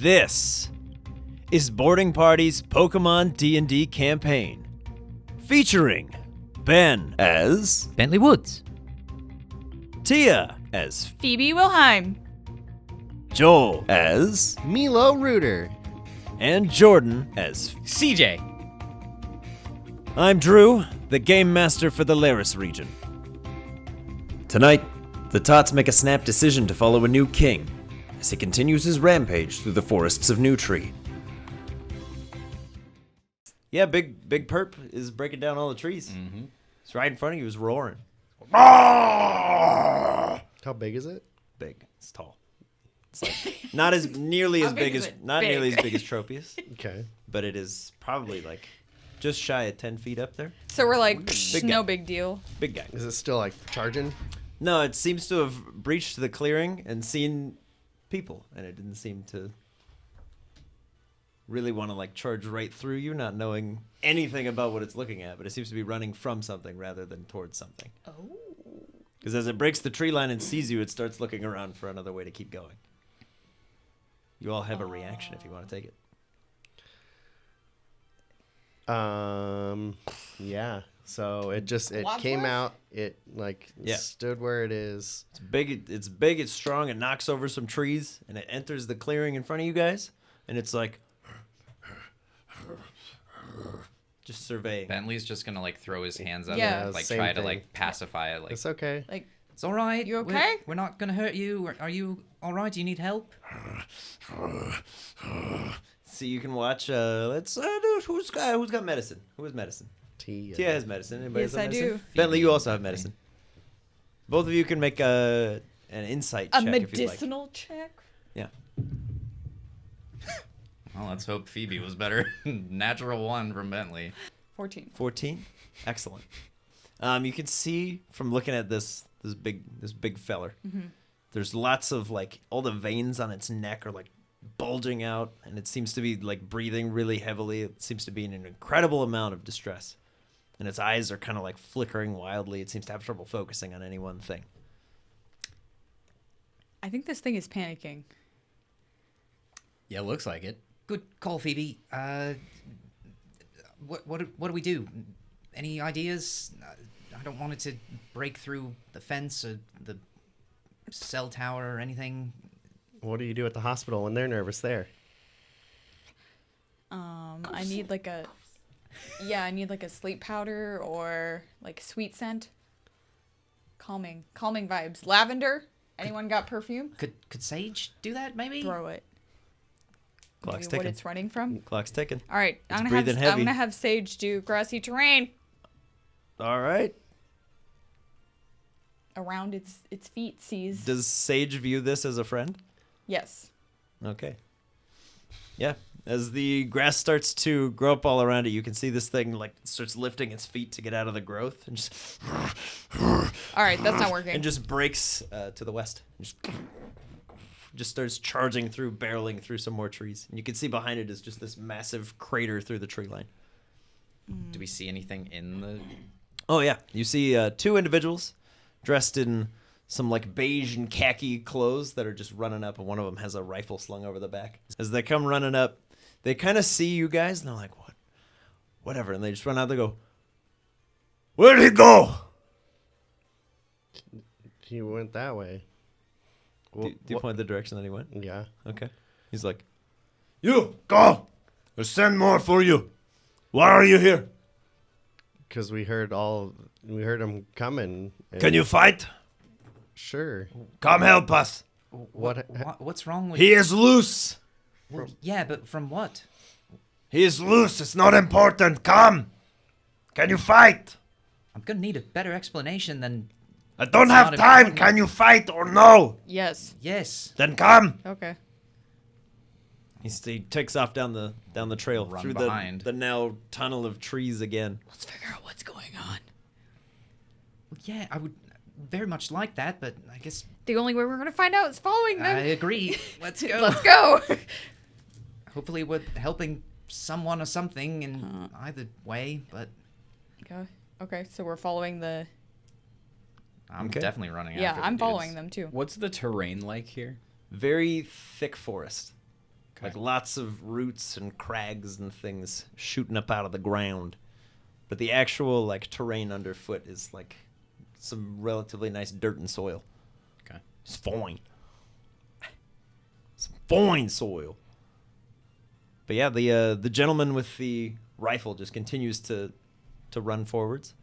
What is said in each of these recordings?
This is Boarding Party's Pokemon D&D campaign, featuring Ben as Bentley Woods, Tia as Phoebe Wilhelm, Joel as Milo Reuter, and Jordan as CJ. I'm Drew, the Game Master for the Laris region. Tonight, the Tots make a snap decision to follow a new king as he continues his rampage through the forests of New Tree. Yeah, Big Perp is breaking down all the trees. Mm-hmm. It's right in front of you. He was roaring. How big is it? Big. It's tall. It's like not as nearly as big as nearly as big as Tropius. Okay. But it is probably like just shy of 10 feet up there. So we're like, Big no guy. big deal. Big guy. Is it still like charging? No, it seems to have breached the clearing and seen people, and it didn't seem to really want to like charge right through you, not knowing anything about what it's looking at, but it seems to be running from something rather than towards something. Oh. Because as it breaks the tree line and sees you, it starts looking around for another way to keep going. You all have a reaction if you want to take it. Yeah. So it What came for? out. It stood where it is. It's big, it's strong, it knocks over some trees, and it enters the clearing in front of you guys, and it's like just surveying. Bentley's just gonna like throw his hands up Yeah. and like Same try to thing. like pacify it. Like It's okay. Like, it's all right. You okay? We're not gonna hurt you. Are you all right? Do you need help? See, you can watch. Let's do who's got medicine? Who has medicine? Tia. Tia has medicine. Anybody Yes, has I medicine? do. Bentley, you also have medicine. Both of you can make an insight a check if you'd like. medicinal check? Yeah. Well, let's hope Phoebe was better. Natural 1 from Bentley. 14. 14. Excellent. You can see from looking at this big feller. Mm-hmm. There's lots of like all the veins on its neck are like bulging out, and it seems to be like breathing really heavily. It seems to be in an incredible amount of distress, and its eyes are kind of like flickering wildly. It seems to have trouble focusing on any one thing. I think this thing is panicking. Yeah, looks like it. Good call, Phoebe. What do we do? Any ideas? I don't want it to break through the fence or the cell tower or anything. What do you do at the hospital when they're nervous there? I need like a sleep powder or like sweet scent. Calming vibes. Lavender. Anyone got perfume? Could Sage do that? Maybe. Throw it. Clock's Maybe ticking. what it's running from. Clock's ticking. All right, It's I'm breathing heavy. gonna have Sage do grassy terrain All right. around its feet. Sees. Does Sage view this as a friend? Yes. Okay. Yeah. As the grass starts to grow up all around it, you can see this thing like starts lifting its feet to get out of the growth and All right, that's not working. and just breaks to the west. Just starts charging through, barreling through some more trees. And you can see behind it is just this massive crater through the tree line. Do we see anything in the? Oh, yeah. You see two individuals dressed in some like beige and khaki clothes that are just running up, and one of them has a rifle slung over the back. As they come running up, they kind of see you guys, and they're like, what? Whatever. And they just run out. They go, where'd he go? He went that way. Do you point the direction that he went? Yeah. Okay. He's like, you, go! I'll send more for you. Why are you here? Because we heard him coming. and- Can you fight? Sure. Come help us. What's wrong with? He is loose. Well, yeah, but from what? He is loose. It's not important. Come. Can you fight? I'm gonna need a better explanation than. I don't It's have not time. important. Can you fight or no? Yes. Yes. Then come. Okay. He takes off down the trail Run through behind. the now tunnel of trees again. Let's figure out what's going on. Yeah, I would very much like that, but I guess The only way we're gonna find out is following them. I agree. Let's go. Let's go. Hopefully, we're helping someone or something in either way, but Okay. So we're following the. I'm Okay. definitely running Yeah, after I'm the following dudes. them too. What's the terrain like here? Very thick forest. Like lots of roots and crags and things shooting up out of the ground. But the actual like terrain underfoot is like some relatively nice dirt and soil. Okay. It's fine. Some fine soil. But yeah, the gentleman with the rifle just continues to run forwards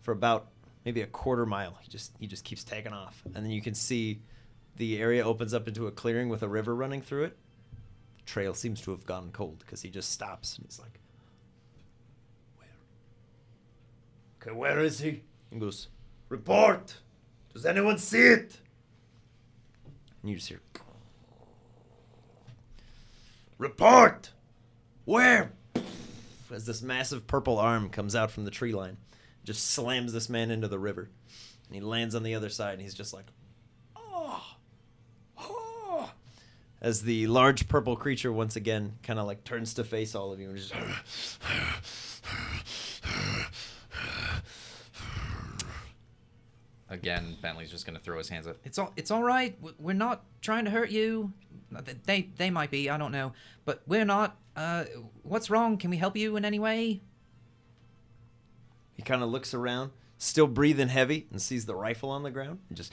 for about maybe a quarter mile. He just keeps taking off, and then you can see the area opens up into a clearing with a river running through it. The trail seems to have gone cold because he just stops and he's like, "Where? Okay, where is he?" He goes, "Report! Does anyone see it?" And you just hear, "Report! Where?" As this massive purple arm comes out from the tree line, just slams this man into the river. And he lands on the other side, and he's just like, "Oh! Oh!" As the large purple creature once again kind of like turns to face all of you and just... Again, Bentley's just gonna throw his hands up. It's all right. We're not trying to hurt you. They might be. I don't know, but we're not. What's wrong? Can we help you in any way? He kind of looks around, still breathing heavy, and sees the rifle on the ground and just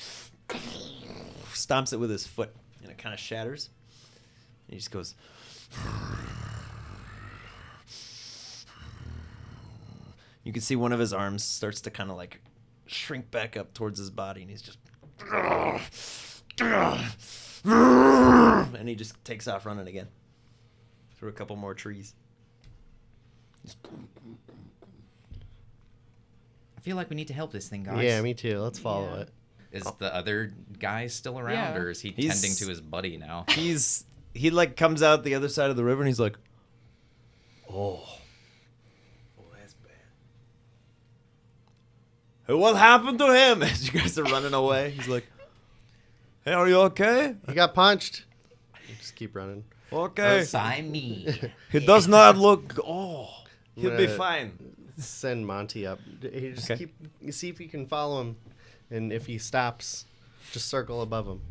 stomps it with his foot, and it kind of shatters. And he just goes... You can see one of his arms starts to kind of like shrink back up towards his body, and he's just... And he just takes off running again through a couple more trees. I feel like we need to help this thing, guys. Yeah, me too. Let's follow Yeah. it. Is the other guy still around, Yeah. or is he He's- tending to his buddy now? He like comes out the other side of the river, and he's like, oh, that's bad. Hey, what happened to him? As you guys are running away, he's like, hey, are you okay? He got punched. Just keep running. Okay. Sign me. He does not look. Oh, he'll be gonna- fine. Send Monty up. You just Okay. keep see if you can follow him, and if he stops, just circle above him.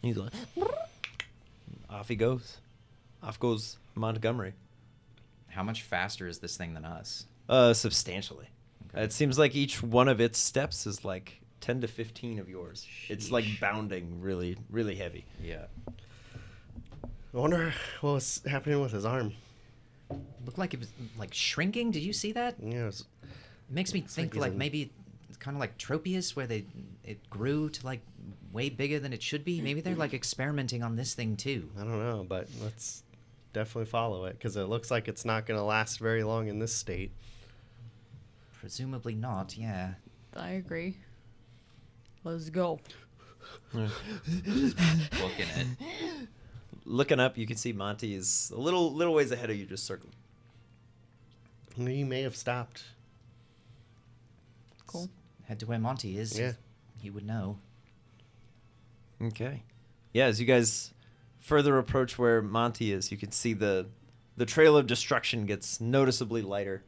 He's like, off he goes. Off goes Montgomery. How much faster is this thing than us? Substantially. It seems like each one of its steps is like 10 to 15 of yours. It's like bounding really, really heavy. Yeah. I wonder what was happening with his arm. Looked like it was like shrinking. Did you see that? Yeah, it was, It makes me think he's like in- maybe it's kind of like Tropius, where it grew to like way bigger than it should be. Maybe they're like experimenting on this thing too. I don't know, but let's definitely follow it because it looks like it's not going to last very long in this state. Presumably not. Yeah. I agree. Let's go. Looking at Looking up, you can see Monty is a little ways ahead of you, just circling. He may have stopped. Cool. Head to where Monty is. Yeah. He would know. Okay. Yeah, as you guys further approach where Monty is, you can see the trail of destruction gets noticeably lighter.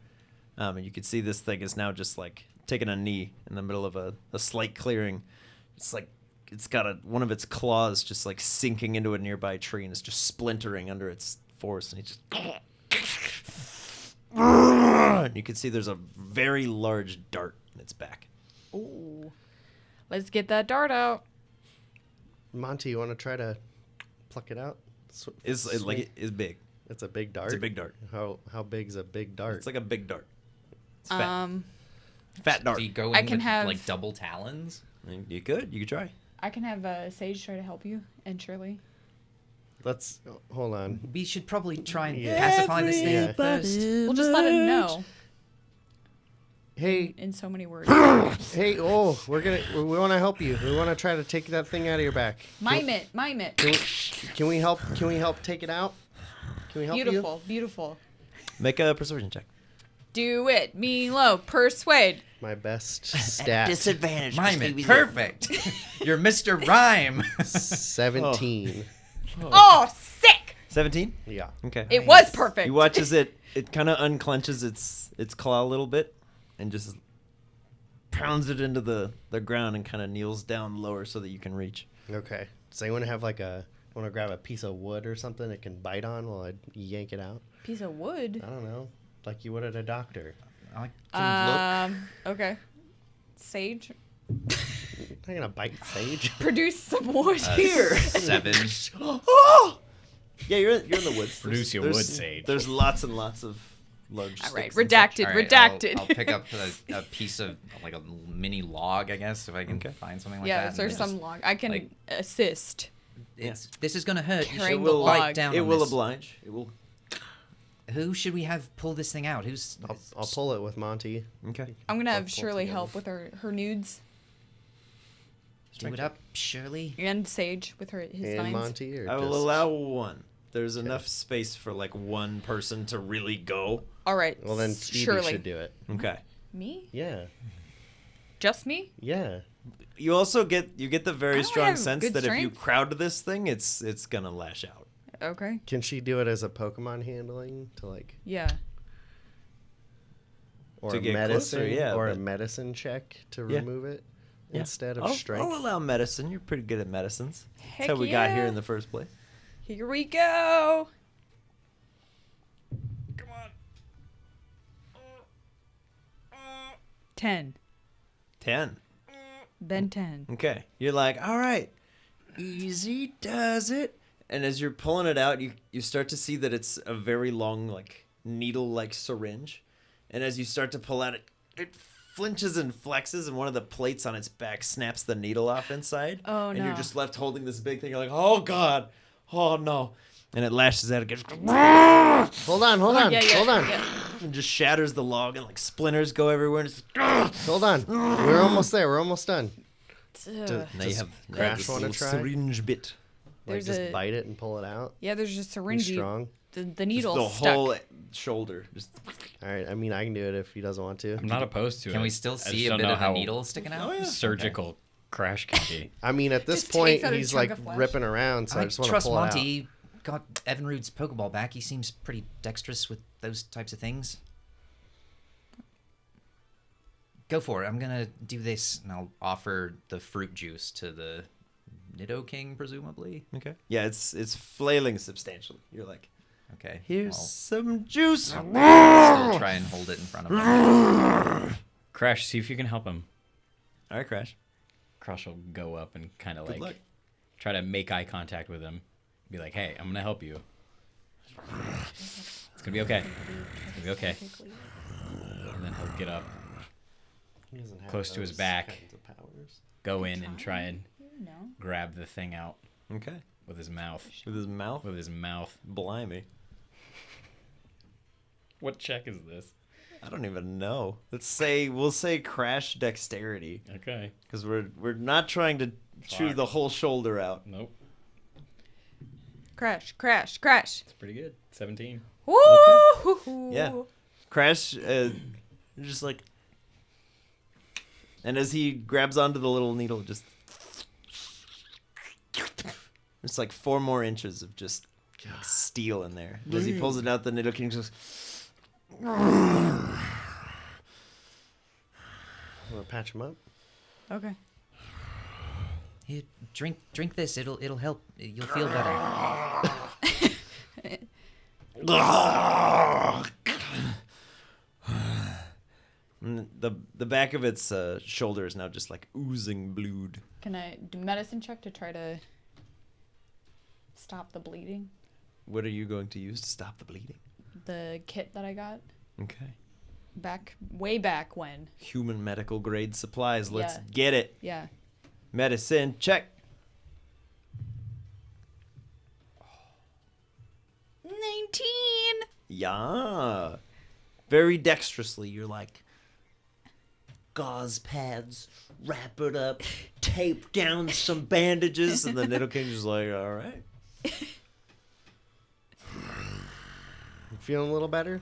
And you can see this thing is now just like taking a knee in the middle of a slight clearing. It's like it's got one of its claws just like sinking into a nearby tree, and it's just splintering under its force. And he just... And you can see there's a very large dart in its back. Ooh. Let's get that dart out. Monty, you want to try to pluck it out? It's big. It's a big dart. It's a big dart. How big's a big dart? It's like a big dart. It's fat. Fat dart. Do you go I in can with have- like double talons? You could try. I can have Sage try to help you, and Shirley. Let's hold on. We should probably try and Yeah. pacify this thing Yeah. first. We'll just let him know Hey, in so many words. hey! Oh, we want to help you. We want to try to take that thing out of your back. Mime it. Can we help? Can we help take it out? Can we help Beautiful, beautiful. Make a persuasion check. Do it. Milo, persuade. you? My best stat. Disadvantage. Mime it. Perfect. You're Mr. Rhyme. 17. Oh, sick! 17? Yeah. Okay. It was perfect. You watch as it kind of unclenches its claw a little bit and just pounds it into the ground and kind of kneels down lower so that you can reach. Okay. Does anyone have like a Want to grab a piece of wood or something it can bite on while I yank it out? Piece of wood. I don't know. Like you would at a doctor. I can Okay. Sage. I'm not going to bite sage. Produce some wood. look. Here. 7. Yeah, you're in the woods. Produce your There's- wood, Sage. There's lots and lots of large All right. sticks and Redacted. All right, redacted. I'll pick up a piece of like a mini log, I guess, if I can Okay. find something like yeah, that. there's and just- some log. I can like- assist. This is gonna hurt. You Carrying should the bite log. down It on will this. oblige. It will. Who should we have pull this thing out? Who's? I'll pull it with Monty. Okay. I'm gonna have Both Shirley together. help with her nudes Do it up, Shirley. and Sage with his And vines. Monty? Or I will just... allow one. There's enough space for like one person to really go. All right. Well, then Stevie Shirley. should do it. Okay. Me? Yeah. Just me? Yeah. You also get the I very don't strong have sense good that if you strength. crowd this thing, it's gonna lash out. Okay. Can she do it as a Pokemon handling to like, Yeah. or To a get medicine, closer, yeah, or a but- medicine check to Yeah. remove it Yeah. instead of I'll strength? allow medicine. You're pretty good at medicines. Heck That's how we got here yeah. in the first place. Here we go. Come on. 10. 10. Then 10. Okay. You're like, all right, easy does it. And as you're pulling it out, you start to see that it's a very long, like, needle-like syringe. And as you start to pull out, it flinches and flexes, and one of the plates on its back snaps the needle off inside. Oh, and no. you're just left holding this big thing. You're like, oh, God. Oh, no. And it lashes out again. Hold on, hold on, Yeah, yeah, hold on, yeah. And just shatters the log, and, like, splinters go everywhere. And it's hold on. We're almost there. We're almost done. Ugh. now you have Crash this wanna little try? syringe bit. Like There's just a- bite it and pull it out. Yeah, there's just a syringe. strong? The Just needle the stuck. whole shoulder. Just All right. I mean, I can do it if he doesn't want to. I'm not opposed to it. Can we still I just see a don't bit know of how a needle sticking out? Oh, yeah. surgical Crash can be. I mean, at this Just point, takes out a he's chunk like of flesh. ripping around, so I, I just want to trust pull Monty. it out. He got Evinrude's Pokeball back. He seems pretty dexterous with those types of things. Go for it. I'm gonna do this, and I'll offer the fruit juice to the Nidoking, presumably. okay. Yeah, it's flailing substantially. You're like, Okay. here's some juice. I'll still try and hold it in front of him. Crash, see if you can help him. All right, Crash. Crash will go up and kind of Good luck. like try to make eye contact with him. Be like, hey, I'm gonna help you. It's gonna be okay. It's gonna be okay. And then he'll get up, He doesn't have close to his those back. kinds of powers. go in and try and No. grab the thing out Okay. with his mouth. With his mouth. With his mouth. Blimey. What check is this? I don't even know. We'll say Crash dexterity Okay. because we're not trying to chew Fuck. the whole shoulder out. Nope. Crash, crash, crash. It's pretty good. 17. Woo! Yeah. Crash, just like, and as he grabs onto the little needle, just it's like 4 more inches of just like, steel in there. And as he pulls it out, the Nidoking just Want to patch him up? Okay. Here, drink this. It'll help. You'll feel better. And the back of its shoulder is now just like oozing blood. Can I do medicine check to try to stop the bleeding? What are you going to use to stop the bleeding? The kit that I got Okay. way back when. Human medical grade supplies. Let's Yeah. get it. Yeah. Medicine check. 19. Yeah. Very dexterously, you're like, gauze pads, wrap it up, tape down some bandages, and the Nidoking's just like, all right. You feeling a little better?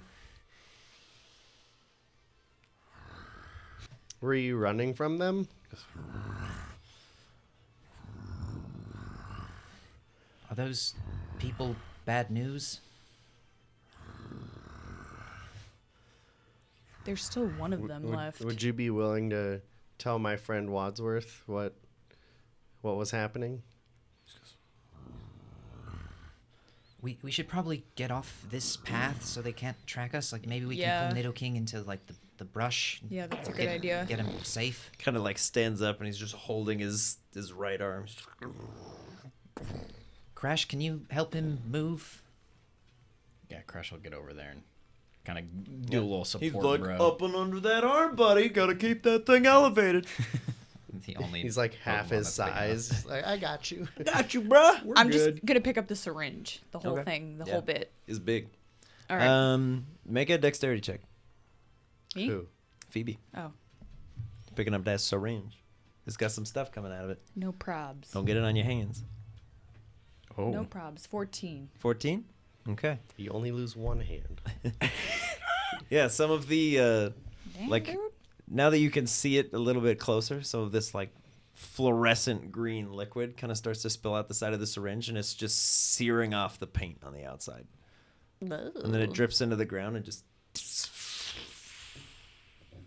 Were you running from them? Are those people bad news? There's still one of them left. Would you be willing to tell my friend Wadsworth what was happening? We should probably get off this path so they can't track us. Like maybe we Yeah. can pull Nidoking into like the brush. Yeah, that's a good idea. Get him safe. Kind of like stands up and he's just holding his right arm. Crash, can you help him move? Yeah, Crush will get over there and kind of do a little support, He's like, bro. up and under that arm, buddy. Gotta keep that thing elevated. The only He's like half Pokemon his that's big enough. size. He's like, I got you. Got you, bruh. I'm just gonna pick up the syringe, the whole Okay. thing, the Yeah. whole bit. Is big. All right. Make a dexterity check. Me? Who? Phoebe. Oh, Picking up that syringe. It's got some stuff coming out of it. no probs. Don't get it on your hands. Oh, No probs. 14. 14? Okay. you only lose one hand. Yeah, some of the, Damn, like, dude. now that you can see it a little bit closer, some of this, like, fluorescent green liquid kind of starts to spill out the side of the syringe, and it's just searing off the paint on the outside. And then it drips into the ground and just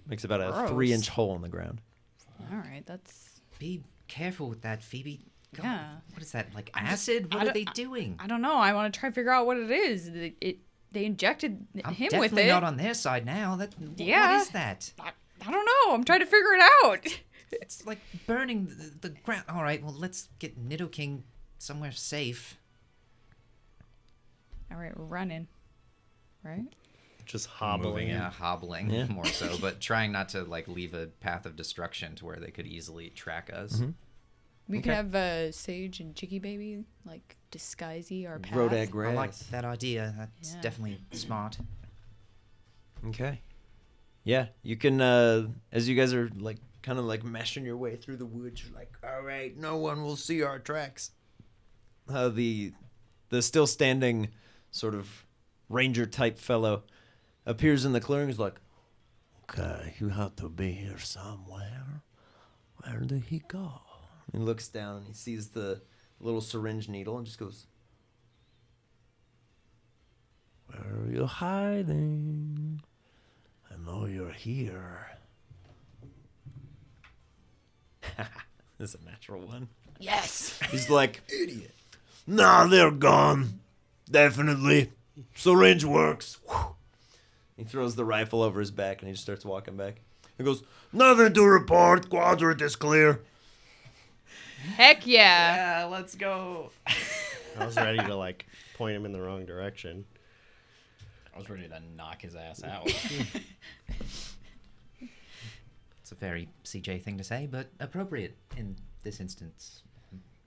makes about a Gross. 3-inch hole in the ground. All right, that's. Be careful with that, Phoebe. God, Yeah. What is that? Like acid? What I are they don't- doing? I don't know. I want to try to figure out what it is. They injected I'm him definitely with it. not on their side now. Yeah. What is that? I don't know. I'm trying to figure it out. It's like burning the ground. All right, well, let's get Nidoking somewhere safe. All right, we're running. Right? Just hobbling. Yeah, hobbling Yeah. more so, but trying not to like leave a path of destruction to where they could easily track us. We Okay. could have Sage and Chicky Baby like disguisey our path. Rodak I grass. like that idea. That's Yeah. definitely smart. Okay. Yeah, you can, as you guys are, like, kind of, like, mashing your way through the woods, you're like, all right, no one will see our tracks. The still standing sort of ranger-type fellow appears in the clearing. He's like, okay, you have to be here somewhere. Where did he go? He looks down and he sees the little syringe needle and just goes, where are you hiding? I know you're here. This is a natural one. Yes. He's like, idiot. Nah, they're gone. Definitely. Syringe works. Whew. He throws the rifle over his back and he just starts walking back. He goes, nothing to report. Quadrant is clear. Heck yeah. Yeah, let's go. I was ready to like point him in the wrong direction. I was ready to knock his ass out. It's a very CJ thing to say, but appropriate in this instance.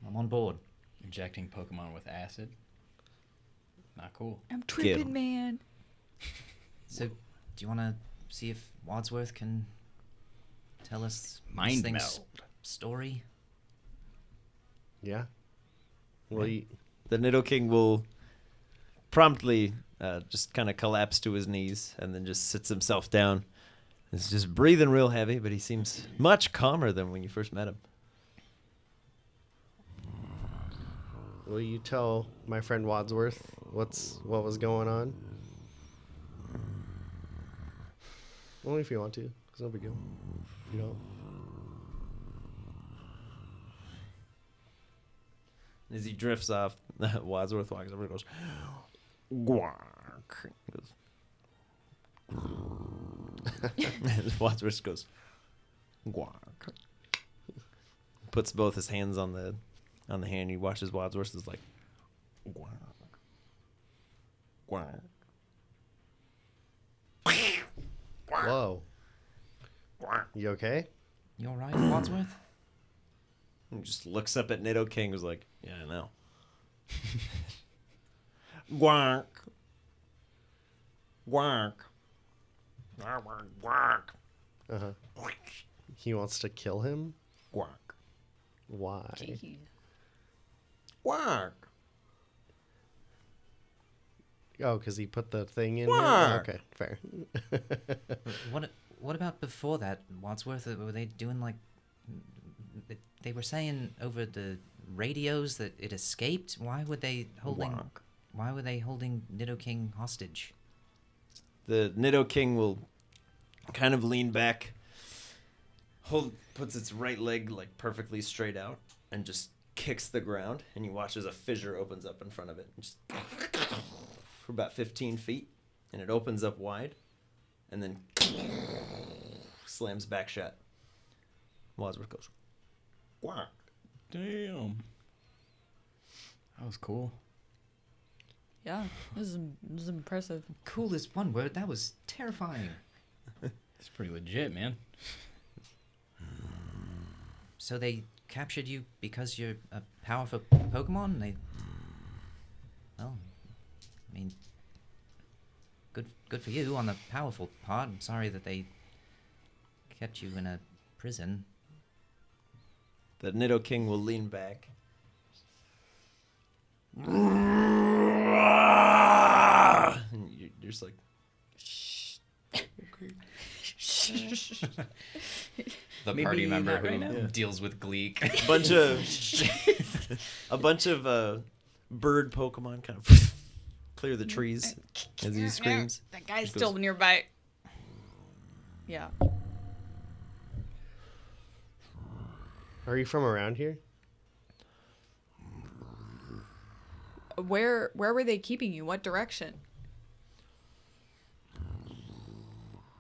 I'm on board. Injecting Pokemon with acid. Not cool. I'm him. tripping, man. So, do you want to see if Wadsworth can tell us this Mind thing's meld. story? Yeah. Well, you, The Nidoking will promptly just kind of collapse to his knees and then just sits himself down. He's just breathing real heavy, but he seems much calmer than when you first met him. will you tell my friend Wadsworth what was going on? Only if you want to. It's no big deal. If you don't. As he drifts off, Wadsworth walks over and goes, "Guark." He goes, Wadsworth goes, "Guark." Puts both his hands on the hand. He watches Wadsworth is like, "Guark. Guark." Whoa. You okay? You all right, Wadsworth? He just looks up at Nidoking. Was like, "Yeah, I know." Guark. Guark. Guark. Uh-huh. He wants to kill him? Guark. Why? Jeez. Guark. Oh, because he put the thing in Why? there? Okay, fair. What about before that, Wadsworth? Were they doing like... They were saying over the radios that it escaped? Why were they holding... Guark. Why were they holding Nidoking hostage? The Nidoking will kind of lean back, puts its right leg like perfectly straight out, and just kicks the ground. And you watch as a fissure opens up in front of it. And just for about 15 feet, and it opens up wide, and then slams back shut. Wadsworth goes, "Quack." Damn. That was cool. Yeah, this is impressive. Cool is one word. That was terrifying. It's pretty legit, man. So they captured you because you're a powerful Pokemon? Well, I mean, good for you on the powerful part. I'm sorry that they kept you in a prison. The Nidoking will lean back. And you're just like, The Maybe party member not who right now. deals with Gleek. a bunch of bird Pokemon kind of clear the trees as he screams. That guy's He goes, still nearby. Yeah. Are you from around here? Where were they keeping you? What direction?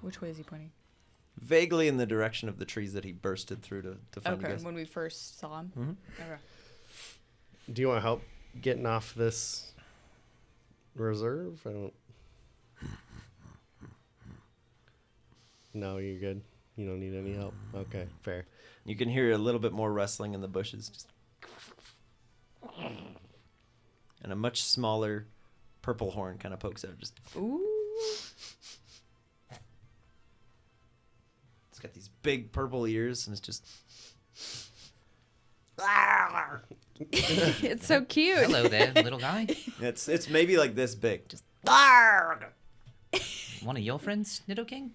Which way is he pointing? Vaguely in the direction of the trees that he bursted through to find you Okay, guys. when we first saw him. Mhm. Okay. Do you want help getting off this reserve? I don't. No, you're good. You don't need any help. Okay, fair. You can hear a little bit more rustling in the bushes. Just and a much smaller purple horn kind of pokes out. Just Ooh. it's got these big purple ears and it's just It's so cute. Hello there, little guy. it's maybe like this big. Just One of your friends, Nidoking?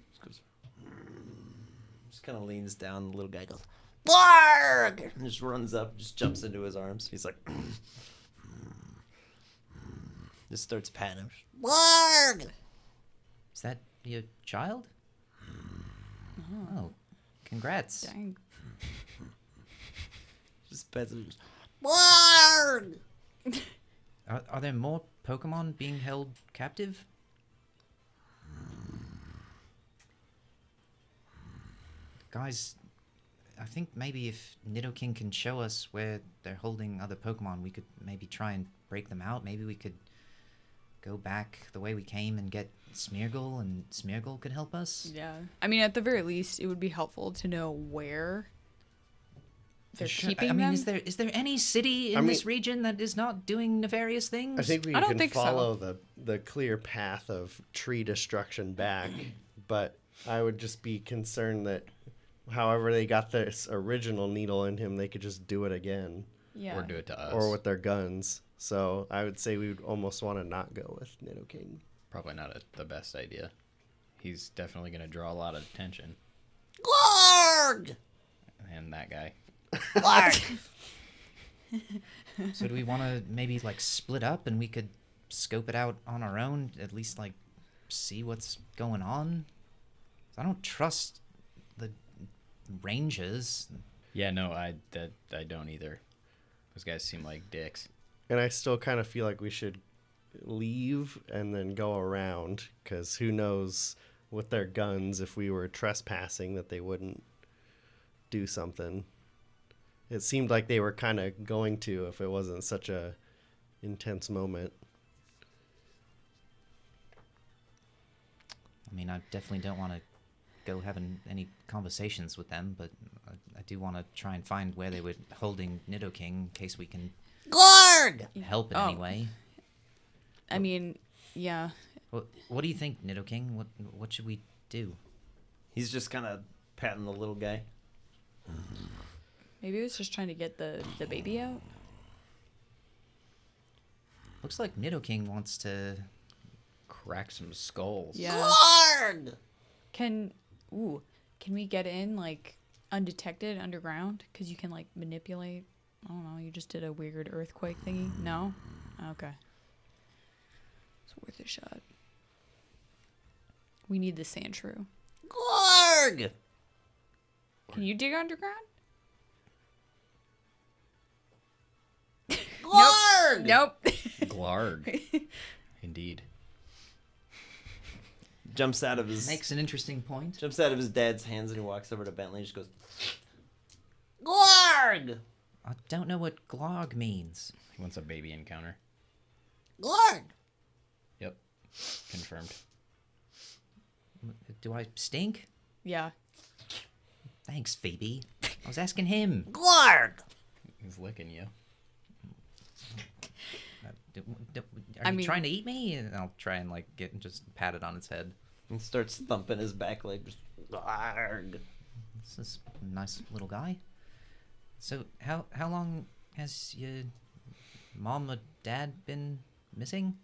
kind of leans down. The little guy goes Blarg! And just runs up, just jumps into his arms. He's like just starts patting him. Blarg! Is that your child? Oh, congrats. Dang. Just pets him. Blarg! Are there more Pokemon being held captive? Guys, I think maybe if Nidoking can show us where they're holding other Pokemon, we could maybe try and break them out. Maybe we could go back the way we came and get Smeargle, and Smeargle could help us. Yeah. I mean, at the very least, it would be helpful to know where they're keeping I mean, them. is there any city in I this mean- region that is not doing nefarious things? I think we I don't can think so. follow the clear path of tree destruction back, but I would just be concerned that however they got this original needle in him, they could just do it again, Yeah. Or do it to us. or with their guns. So I would say we would almost want to not go with Nidoking. Probably not the best idea. He's definitely going to draw a lot of attention. Blarg! And that guy. Blarg! So do we want to maybe like split up and we could scope it out on our own, at least like see what's going on? I don't trust the rangers. Yeah, no, I don't either. Those guys seem like dicks. And I still kind of feel like we should leave and then go around, because who knows with their guns, if we were trespassing, that they wouldn't do something. It seemed like they were kind of going to if it wasn't such a intense moment. I mean, I definitely don't want to go having any conversations with them, but I do want to try and find where they were holding Nidoking in case we can Blarg! help in Oh. any way. I mean, yeah. What do you think, Nidoking? What should we do? He's just kind of patting the little guy. Maybe he was just trying to get the baby out. Looks like Nidoking wants to. Crack some skulls. Yeah. Blarg! Can we get in like undetected underground? Because you can like manipulate. I don't know. You just did a weird earthquake thingy. No. Okay. It's worth a shot. We need the sand shrew. Blarg! Can you dig underground? Blarg! Nope. Glarg. Indeed. Jumps out of his Makes an interesting point. jumps out of his dad's hands and he walks over to Bentley and just goes, Glorg! I don't know what glog means. He wants a baby encounter. Glorg! Yep. Confirmed. Do I stink? Yeah. Thanks, Phoebe. I was asking him. Glorg! He's licking you. Are you mean- trying to eat me? And I'll try and like get and just pat it on its head. And starts thumping his back leg. Just, Glorg! This is a nice little guy. So how long has your mom or dad been missing?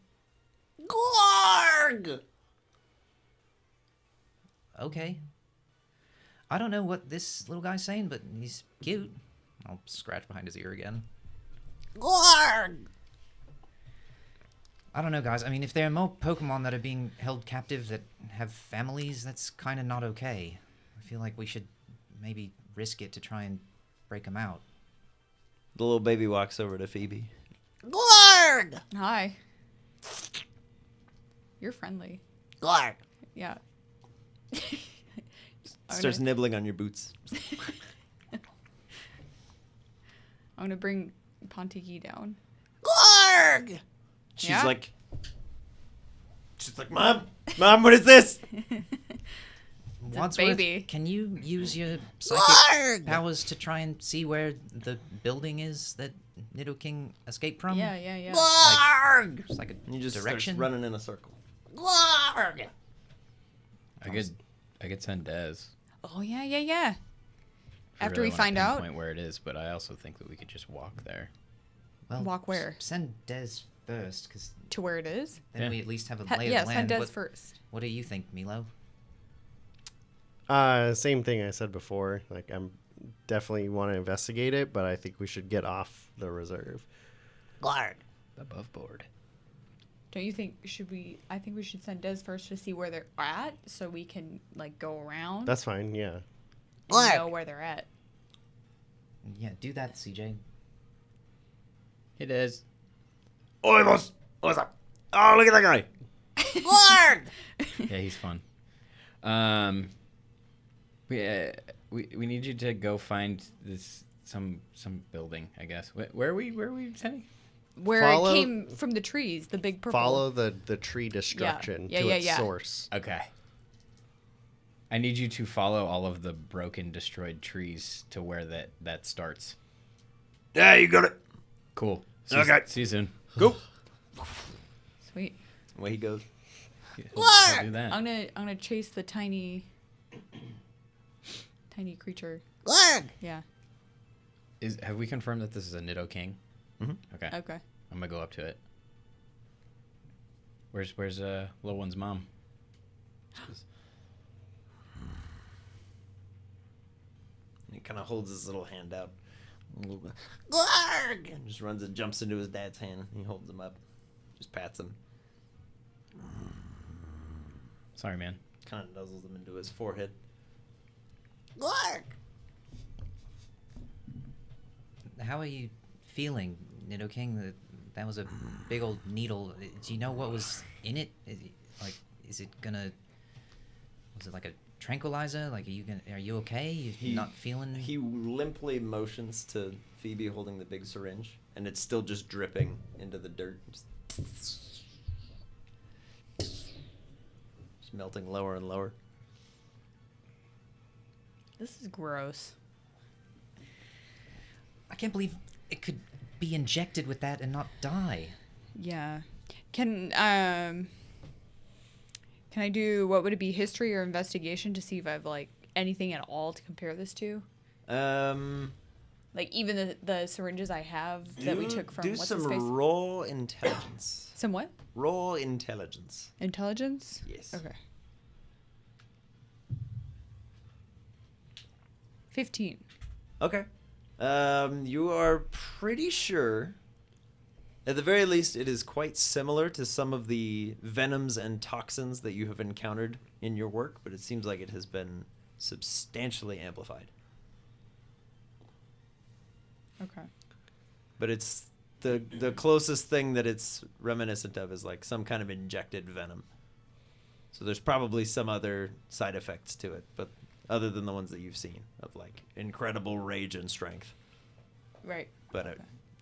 Glorg! Okay. I don't know what this little guy's saying, but he's cute. I'll scratch behind his ear again. Glorg! I don't know, guys. I mean, if there are more Pokemon that are being held captive that have families, that's kind of not okay. I feel like we should maybe risk it to try and break them out. The little baby walks over to Phoebe. Glorg! Hi. You're friendly. Glorg! Yeah. Starts nibbling on your boots. I'm gonna bring Pontiki down. Glorg! She's Yeah? like, Mom, what is this? It's a Wadsworth, baby. can you use your psychic Glorg! powers to try and see where the building is that Nidoking escaped from? Yeah. Glorg! Just like a And you just direction. starts running in a circle. Glorg! I could send Dez. Oh yeah. If I After really we wanna find out, pinpoint where it is, but I also think that we could just walk there. Well, Walk where? Send Dez first, because to where it is. then Yeah. we at least have a lay Yeah, of the send land. Des What, first. what do you think, Milo? Same thing I said before. Like, I'm definitely want to investigate it, but I think we should get off the reserve. Glorg! Above board. Don't you think I think we should send Des first to see where they're at, so we can like go around That's fine. Yeah. and know where they're at. Yeah, do that, CJ. It is. Oi, boss! What's up? Oh, look at that guy! Glorg! Yeah, he's fun. We need you to go find this some building, I guess. Where are we sending? Where Follow- it came from the trees, the big purple. Follow the tree destruction Yeah, to yeah, its yeah. source. Okay. I need you to follow all of the broken, destroyed trees to where that starts. Yeah, you got it. Cool. Okay. See you soon. Go. Sweet. Away he goes. He'll do that. I'm gonna chase the tiny creature. Glorg! Yeah. Have we confirmed that this is a Nidoking? Mhm. Okay. Okay. I'm gonna go up to it. Where's little one's mom? And he kind of holds his little hand out. Glorg! And just runs and jumps into his dad's hand. He holds him up. Just pats him. Sorry, man. Kind of nuzzles him into his forehead. Glorg! How are you feeling, Nidoking? That was a big old needle. Do you know what was in it? Is it gonna? Was it like a tranquilizer? Like, are you okay? You not feeling? He limply motions to Phoebe holding the big syringe, and it's still just dripping into the dirt. Just melting lower and lower. This is gross. I can't believe it could be injected with that and not die. Yeah. Can I do, what would it be, history or investigation to see if I have like anything at all to compare this to? Like even the syringes I have that we took from do what's some his face? raw intelligence. Some what? Raw intelligence. Intelligence? Yes. Okay. 15. Okay. You are pretty sure, at the very least, it is quite similar to some of the venoms and toxins that you have encountered in your work, but it seems like it has been substantially amplified. Okay. But it's the closest thing that it's reminiscent of is like some kind of injected venom. So there's probably some other side effects to it, but other than the ones that you've seen of like incredible rage and strength, Right. but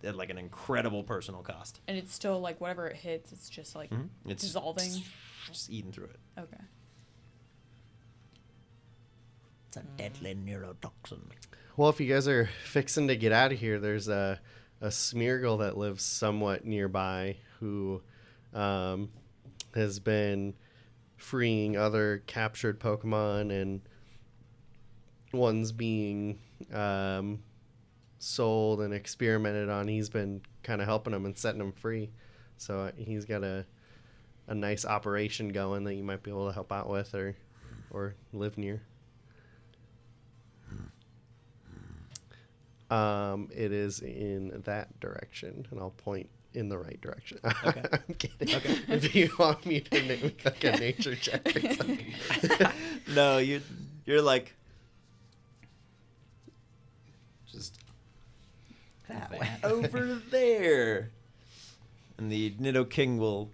at like an incredible personal cost. And it's still like whatever it hits, it's just like It's dissolving. just eating through it. Okay. It's a deadly neurotoxin. Well, if you guys are fixing to get out of here, there's a Smeargle that lives somewhat nearby who has been freeing other captured Pokemon, and ones being sold and experimented on. He's been kind of helping them and setting them free. So he's got a nice operation going that you might be able to help out with or live near. It is in that direction, and I'll point in the right direction. Okay. I'm kidding. Okay. If you want me to make like a nature check or something. No, you're like Just that way. over there, and the Nidoking will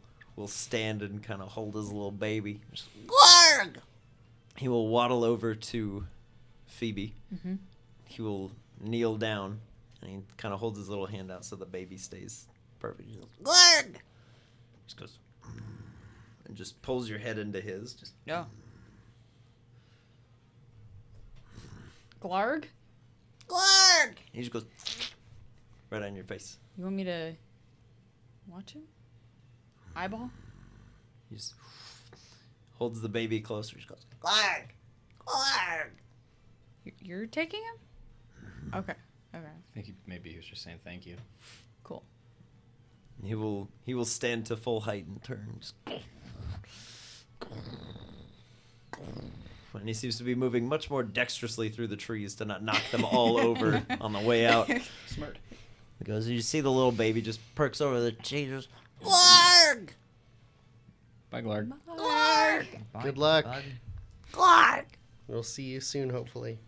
stand and kind of hold his little baby. Just, Glarg! He will waddle over to Phoebe. Mm-hmm. He will kneel down, and he kind of holds his little hand out so the baby stays perfect. He goes, Glarg! Just goes, and just pulls your head into his. Just Yeah. Glarg? Glarg! He just goes right on your face. You want me to watch him? Eyeball? He just holds the baby closer. He just goes, Glarg! Glarg! You're taking him? Okay. Okay. I think maybe he was just saying thank you. Cool. He will stand to full height and turn. Just, and he seems to be moving much more dexterously through the trees to not knock them all over on the way out. Smart. He goes, you see the little baby just perks over the tree. Just, Glarg! Bye, Glarg. Glarg! Bye, Good luck. bud. Glarg! We'll see you soon, hopefully.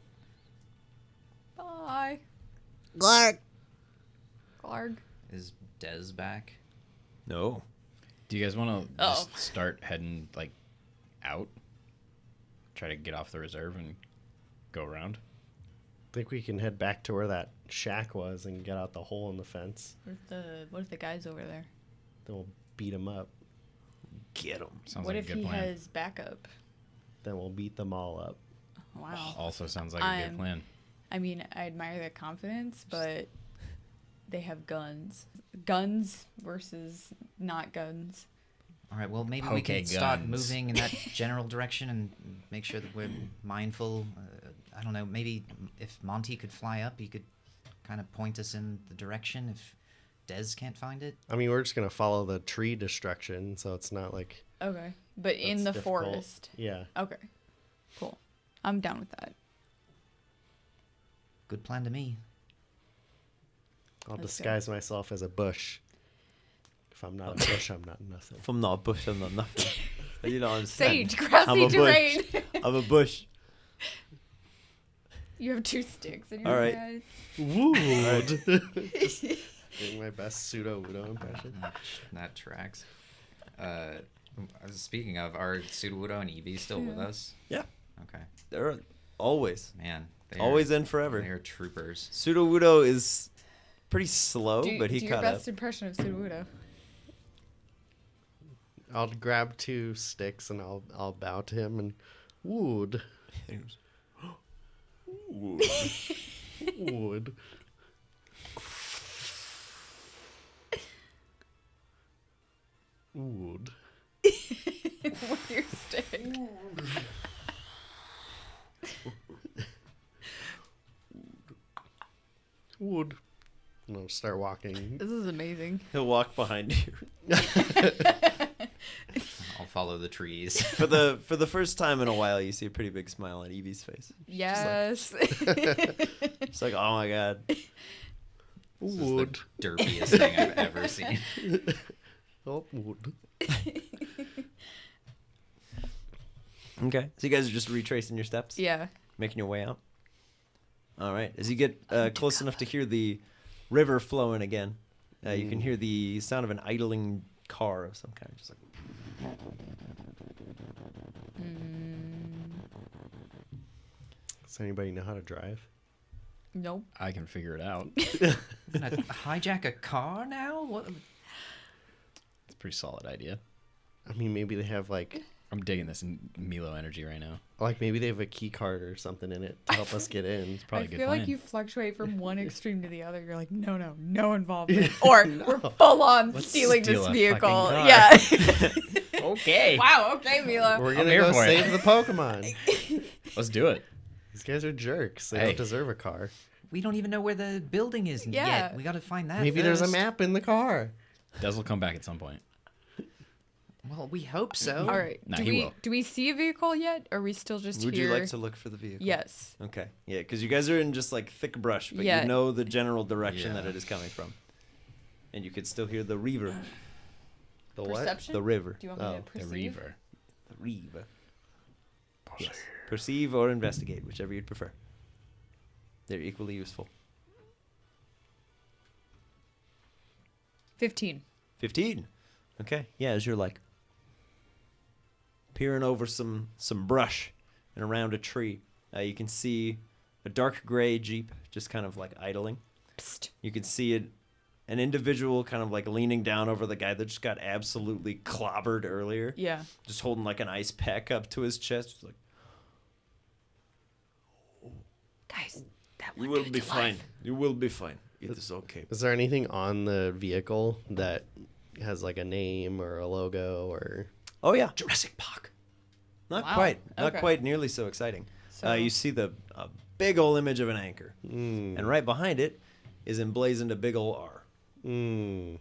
Bye. Glarg! Glarg. Is Dez back? No. Do you guys want to Oh. just start heading like out? Try to get off the reserve and go around? I think we can head back to where that shack was and get out the hole in the fence. What if the guy's over there? Then we'll beat them up. Get him. Sounds What like if a good he plan. has backup? Then we'll beat them all up. Wow. Also sounds like a good plan. I mean, I admire their confidence, but they have guns. Guns versus not guns. All right, well, maybe we can Poke start guns. moving in that general direction and make sure that we're mindful. I don't know, maybe if Monty could fly up, he could kind of point us in the direction if Dez can't find it. I mean, we're just going to follow the tree destruction, so it's not like... Okay. But in the that's difficult. forest. Yeah. Okay. Cool. I'm down with that. Good plan to me. I'll Let's go. disguise myself as a bush. If I'm not a bush, I'm not nothing. If I'm not a bush, I'm not nothing. You don't understand. Sage, grassy terrain. I'm a bush. You have 2 sticks in your All right. hand. Wood. Just doing my best pseudo-Udo impression. That tracks. Speaking of, are Sudowoodo and Eevee still with us? Yeah. Okay. They're always. Man. Always in forever. They're troopers. Sudowoodo is pretty slow, Do, but he do your caught up. best impression of Sudowoodo. I'll grab 2 sticks and I'll bow to him and wood. Wood. Wood. With your stick. Wood. And I'll start walking. This is amazing. He'll walk behind you. I'll follow the trees. For the first time in a while, you see a pretty big smile on Evie's face. Yes. It's like, oh my god. This is Wood. the derpiest thing I've ever seen. Oh, wood. Okay. So you guys are just retracing your steps? Yeah. Making your way out? All right. As you get close enough to hear the river flowing again, You can hear the sound of an idling car of some kind, just like. Does anybody know how to drive? Nope. I can figure it out. Gonna hijack a car now? What? It's a pretty solid idea. I mean, maybe they have like I'm digging this Milo energy right now. maybe they have a key card or something in it to help us get in. Probably I a good feel plan. like you fluctuate from one extreme to the other. You're like, no involvement, or we're full on Let's stealing steal this a vehicle. fucking car. Yeah. Okay. Wow. Okay, Mila. We're gonna here go for it. save the Pokemon. Let's do it. These guys are jerks. They Hey. don't deserve a car. We don't even know where the building is Yeah. yet. We gotta find that. Maybe there's a first. map in the car. Des will come back at some point. Well, we hope so. All right. Nah, do he we will. do we see a vehicle yet? Or are we still just Would here? you like to look for the vehicle? Yes. Okay. Yeah, because you guys are in just like thick brush, but Yeah. you know the general direction Yeah. that it is coming from, and you could still hear the river. The what? Perception. The river. Do you want me Oh, to The perceive? Reaver. The river. Yes. Perceive or investigate, whichever you'd prefer. They're equally useful. 15. 15. Okay. Yeah, as you're like peering over some brush and around a tree, you can see a dark gray Jeep just kind of like idling. Psst. You can see an individual kind of like leaning down over the guy that just got absolutely clobbered earlier. Yeah. Just holding like an ice pack up to his chest. Just like, Guys, that you one will dude's be alive. fine. You will be fine. It is okay. Is there anything on the vehicle that has like a name or a logo or Oh yeah. Jurassic Park? Not Wow. quite. Not Okay. quite nearly so exciting. So- You see the big old image of an anchor. Mm. And right behind it is emblazoned a big old R. Mm.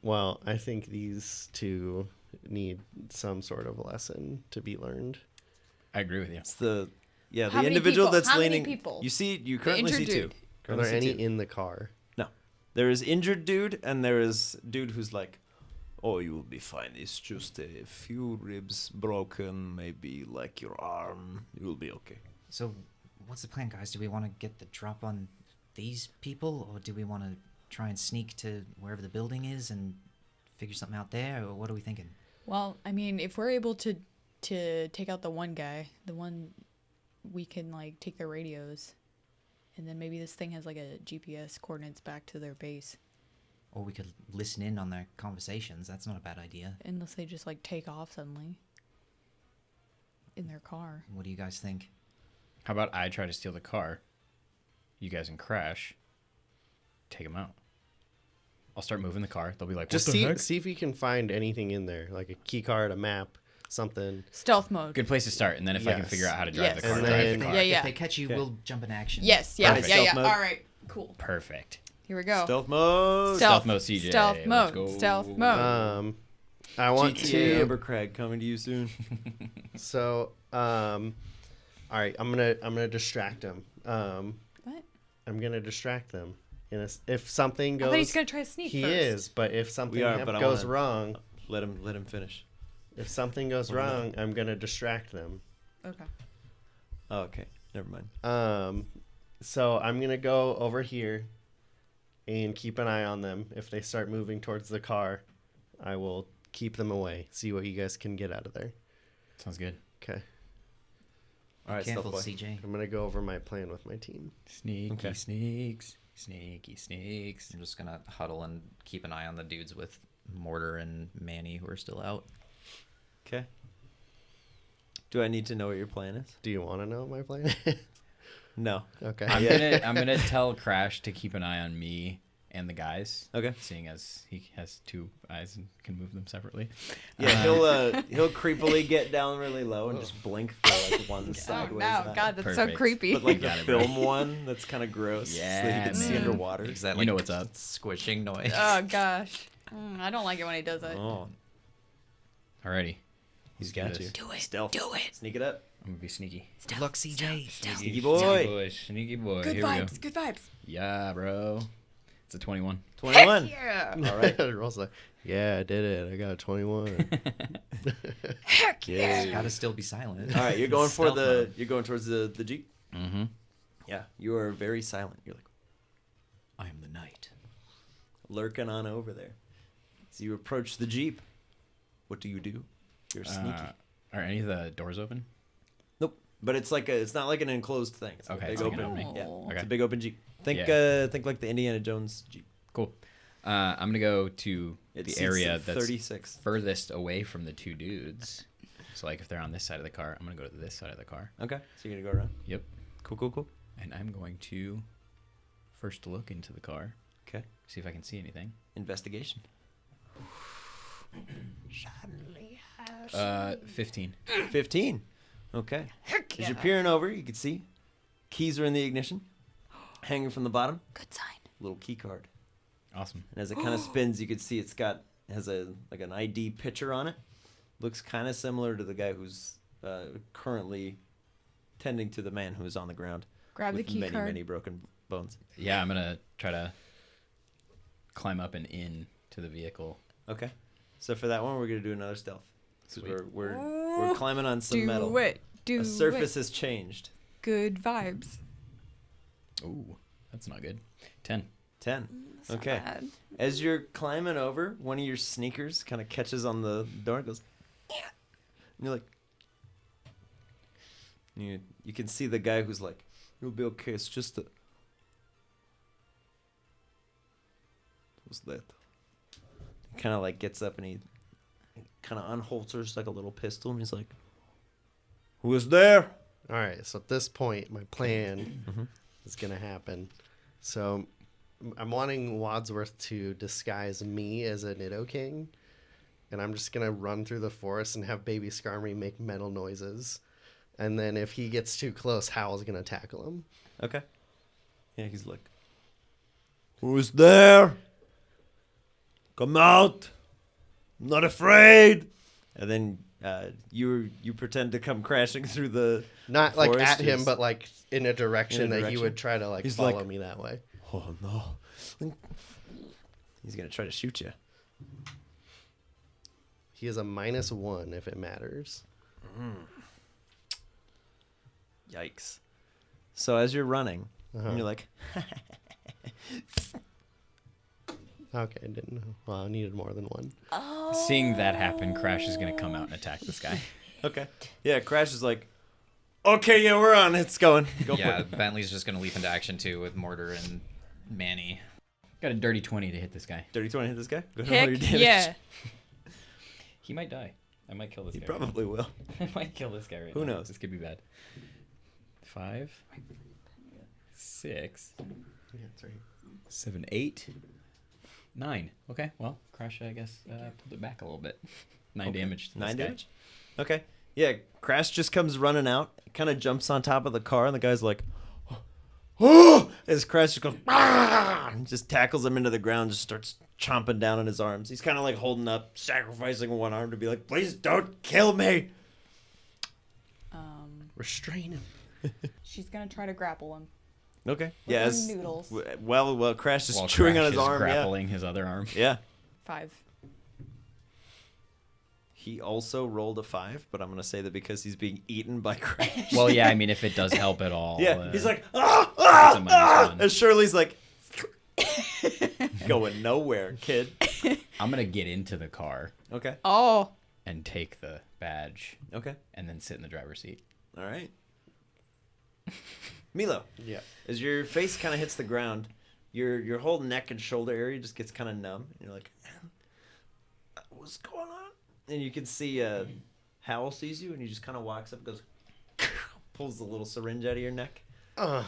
Well, I think these two need some sort of lesson to be learned. I agree with you. It's the How the many individual people? that's How many leaning. people? You currently see injured two. dude. Are Currently there see any two. in the car? No. There is injured dude and there is dude who's like, "Oh, you will be fine. It's just a few ribs broken, maybe like your arm. You will be okay." So, what's the plan, guys? Do we want to get the drop on these people, or do we want to try and sneak to wherever the building is and figure something out there, or what are we thinking? Well, I mean, if we're able to take out the one guy, the one we can like take their radios, and then maybe this thing has like a GPS coordinates back to their base. Or we could listen in on their conversations. That's not a bad idea. Unless they just like take off suddenly in their car. What do you guys think? How about I try to steal the car? You guys can crash. Take them out. I'll start moving the car. They'll be like, Just what the heck? see if you can find anything in there, like a key card, a map, something. Stealth mode. Good place to start. And then if I can Yes. figure out how to drive Yes. the car, And drive then- the car. Yeah, yeah. If they catch you, Okay. we'll jump in action. Yes, yeah, Perfect. yeah, yeah. Stealth mode. All right, cool. Perfect. Here we go. Stealth mode. Stealth mode, CJ. Stealth Let's mode. go. Stealth mode. I want GTA to. Amber Crag coming to you soon. So, all right, I'm gonna distract them. What? I'm gonna distract them. If something I goes, thought he's gonna try to sneak he first. is. But if something but I goes wanna- wrong, let him finish. if something goes Wanna know. wrong, I'm gonna distract them. Okay. Oh, okay. Never mind. So I'm gonna go over here and keep an eye on them. If they start moving towards the car, I will keep them away. See what you guys can get out of there. Sounds good. Okay. All right, Careful, Stealth boy. CJ. I'm gonna go over my plan with my team. Sneaky Okay. sneaks. Sneaky sneaks. I'm just gonna huddle and keep an eye on the dudes with Mortar and Manny who are still out. Okay. Do I need to know what your plan is? Do you want to know what my plan is? No. Okay. I'm gonna tell Crash to keep an eye on me and the guys. Okay. Seeing as he has two eyes and can move them separately. Yeah, he'll creepily get down really low and just blink for like one Oh sideways. no, eye. God, that's Perfect. so creepy. But like the Got it, bro. film one, that's kind of gross. so that Yeah, he can see man. underwater. Is that You like know what's up. squishing noise? Oh gosh, I don't like it when he does it. Oh, Alrighty. he's do got this. you. Do it. Stealth. Do it. Sneak it up. I'm gonna be sneaky. Good luck, CJ. Sneaky boy. Sneaky boy. Good Here we go. vibes. Good vibes. Yeah, bro. It's a 21. 21. Yeah. All right. Roll's like, yeah, I did it. I got a 21. Heck yeah. Gotta still be silent. All right, you're going for Stealth mode. you're going towards the Jeep. Mm-hmm. Yeah, you are very silent. You're like, I am the knight. lurking on over there. So you approach the Jeep. What do? You're sneaky. Are any of the doors open? Nope. But it's not like an enclosed thing. It's Okay, a big it's like an open. opening. Yeah. Oh. It's Okay. a big open Jeep. Think like the Indiana Jones Jeep. Cool. I'm gonna go to It the seats area that's 36. furthest away from the two dudes. So like if they're on this side of the car, I'm gonna go to this side of the car. Okay. So you're gonna go around. Yep. Cool. And I'm going to first look into the car, Okay. see if I can see anything. Investigation. 15. 15. Okay. As you're peering over, you can see keys are in the ignition, hanging from the bottom. Good sign. Little key card. Awesome. And as it kind of spins, you can see it has an ID picture on it. Looks kind of similar to the guy who's currently tending to the man who is on the ground Grab with the key card. many broken bones. Yeah, I'm gonna try to climb up and in to the vehicle. Okay. So for that one, we're gonna do another stealth. Sweet. Because we're climbing on some Do metal. it. Do A surface it. has changed. Good vibes. Ooh, that's not good. 10. 10. That's not Okay. bad. As you're climbing over, one of your sneakers kind of catches on the door and goes, "Yeah." And you're like, you can see the guy who's like, "You'll be okay. It's just a." What's that? He kind of like gets up and he kind of unholsters like a little pistol and he's like, "Who is there?" All right, so at this point, my plan is going to happen. So I'm wanting Wadsworth to disguise me as a Nidoking, and I'm just going to run through the forest and have Baby Skarmory make metal noises. And then if he gets too close, Howl's going to tackle him. Okay. Yeah, he's like, "Who is there? Come out. I'm not afraid." And then you pretend to come crashing through the Not like forest, at him, just- but like in a direction that he direction? would try to like He's follow like- me that way. Oh no. He's gonna try to shoot you. He is a -1 if it matters. Yikes. So as you're running, Uh-huh. and you're like, Okay, I didn't know. Well, I needed more than one. Seeing that happen, Crash is gonna come out and attack this guy. okay. Yeah, Crash is like, "Okay, yeah, we're on. It's going. Go Yeah, for it." Bentley's just gonna leap into action too with Mortar and Manny. Got a dirty 20 to hit this guy. Dirty 20 hit this guy? Go ahead and roll your Heck damage. yeah. He might die. I might kill this He guy. probably will. I might kill this guy right Who now. knows? This could be bad. 5, 6, Yeah, that's right. 7, 8, 9. Okay, well, Crash, I guess, pulled it back a little bit. 9 Okay. damage to this 9 guy. damage? Okay. Yeah, Crash just comes running out, kind of jumps on top of the car, and the guy's like, "Oh!" As Crash just goes, "Ah!" and just tackles him into the ground, just starts chomping down on his arms. He's kind of like holding up, sacrificing one arm to be like, "Please don't kill me." Restrain him. She's gonna try to grapple him. Okay. With Yeah. her As, noodles. well, Crash is While chewing Crash on his is arm. Yeah. grappling his other arm. Yeah. 5. He also rolled a 5, but I'm gonna say that because he's being eaten by Crash. Well, yeah, I mean, if it does help at all. Yeah, he's like, it's a -1. and Shirley's like, going nowhere, kid. I'm going to get into the car Okay. Oh. and take the badge Okay. and then sit in the driver's seat. All right. Milo, Yeah. as your face kind of hits the ground, your whole neck and shoulder area just gets kind of numb. And you're like, "What's going on?" And you can see Howl sees you, and he just kind of walks up and goes, pulls the little syringe out of your neck. Ugh.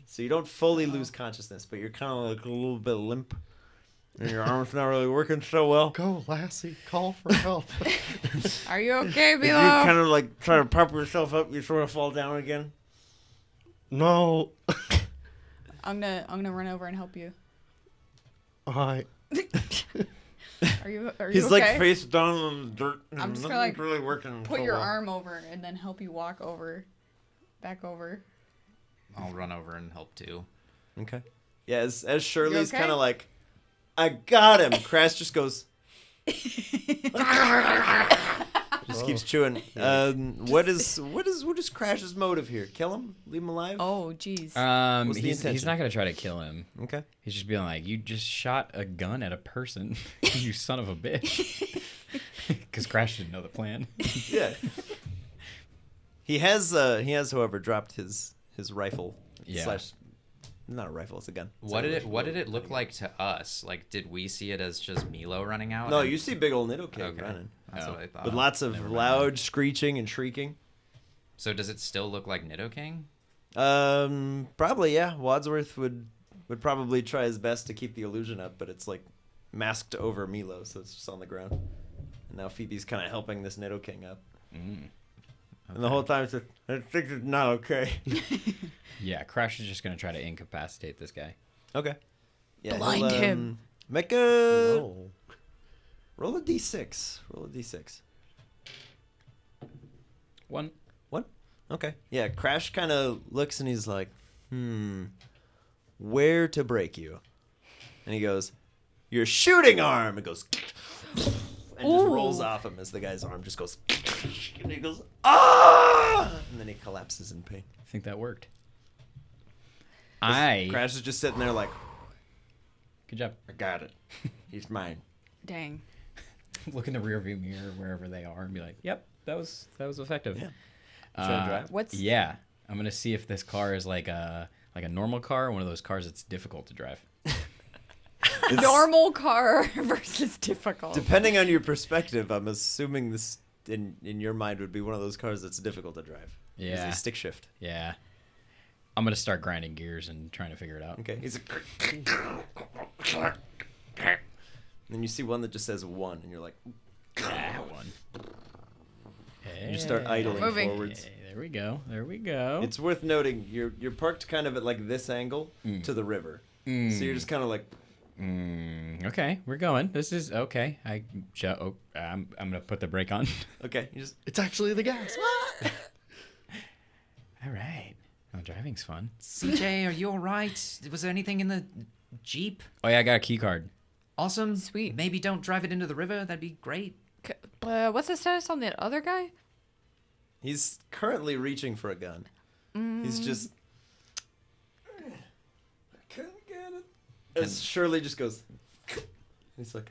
So you don't fully lose consciousness, but you're kind of like a little bit limp. And your arm's not really working so well. Go, Lassie. Call for help. Are you okay, If you Milo? kind of like try to prop yourself up, you sort of fall down again. No. I'm gonna run over and help you. I. Are you He's okay? like face down on the dirt. I'm just Nothing's gonna, like, really working. Put so your well. arm over and then help you walk over, back over. I'll run over and help too. Okay. Yeah, as Shirley's okay? kind of like, "I got him." Crash just goes, Just keeps chewing. What is Crash's motive here? Kill him? Leave him alive? Oh, jeez. What's the He's intention? not gonna try to kill him. Okay. He's just being like, you just shot a gun at a person, you son of a bitch. Because Crash didn't know the plan. Yeah. He has, however, dropped his rifle. Yeah. Slash, not a rifle, it's a gun. What did it look like to us? Like, did we see it as just Milo running out? No, and- you see big old Nidoking Okay. running. That's Oh. what I thought. With lots of never mind loud screeching and shrieking. So does it still look like Nidoking? Probably, yeah. Wadsworth would probably try his best to keep the illusion up, but it's like masked over Milo, so it's just on the ground. And now Phoebe's kind of helping this Nidoking up. Mm. And the whole time it's like, I think it's not okay. Yeah, Crash is just gonna try to incapacitate this guy. Okay. Yeah, Blind he'll, him. Make a No. roll a d6. Roll a d6. One. What? Okay. Yeah, Crash kind of looks and he's like, where to break you? And he goes, your shooting arm. It goes, and just rolls off him as the guy's arm just goes, and he goes, ah! And then he collapses in pain. I think that worked. Crash is just sitting there like, Good job. I got it. He's mine. Dang. Look in the rearview mirror wherever they are and be like, "Yep, that was effective." Yeah. Should I drive? What's Yeah, I'm gonna see if this car is like a normal car, or one of those cars that's difficult to drive. normal car versus difficult? Depending on your perspective, I'm assuming this in your mind would be one of those cars that's difficult to drive. Yeah. Easy stick shift. Yeah, I'm gonna start grinding gears and trying to figure it out. Okay. He's like, and you see one that just says 1, and you're like, That one. you start idling Moving. forwards. Hey, there we go. There we go. It's worth noting you're parked kind of at like this angle to the river, so you're just kind of like, Okay, we're going. This is okay. I'm gonna put the brake on. okay, you just It's actually the gas. All right. Well, driving's fun. CJ, are you all right? Was there anything in the Jeep? Oh yeah, I got a key card. Awesome. Sweet. Maybe don't drive it into the river. That'd be great. What's the status on the other guy? he's currently reaching for a gun. He's just I couldn't get it. As Shirley just goes, he's like,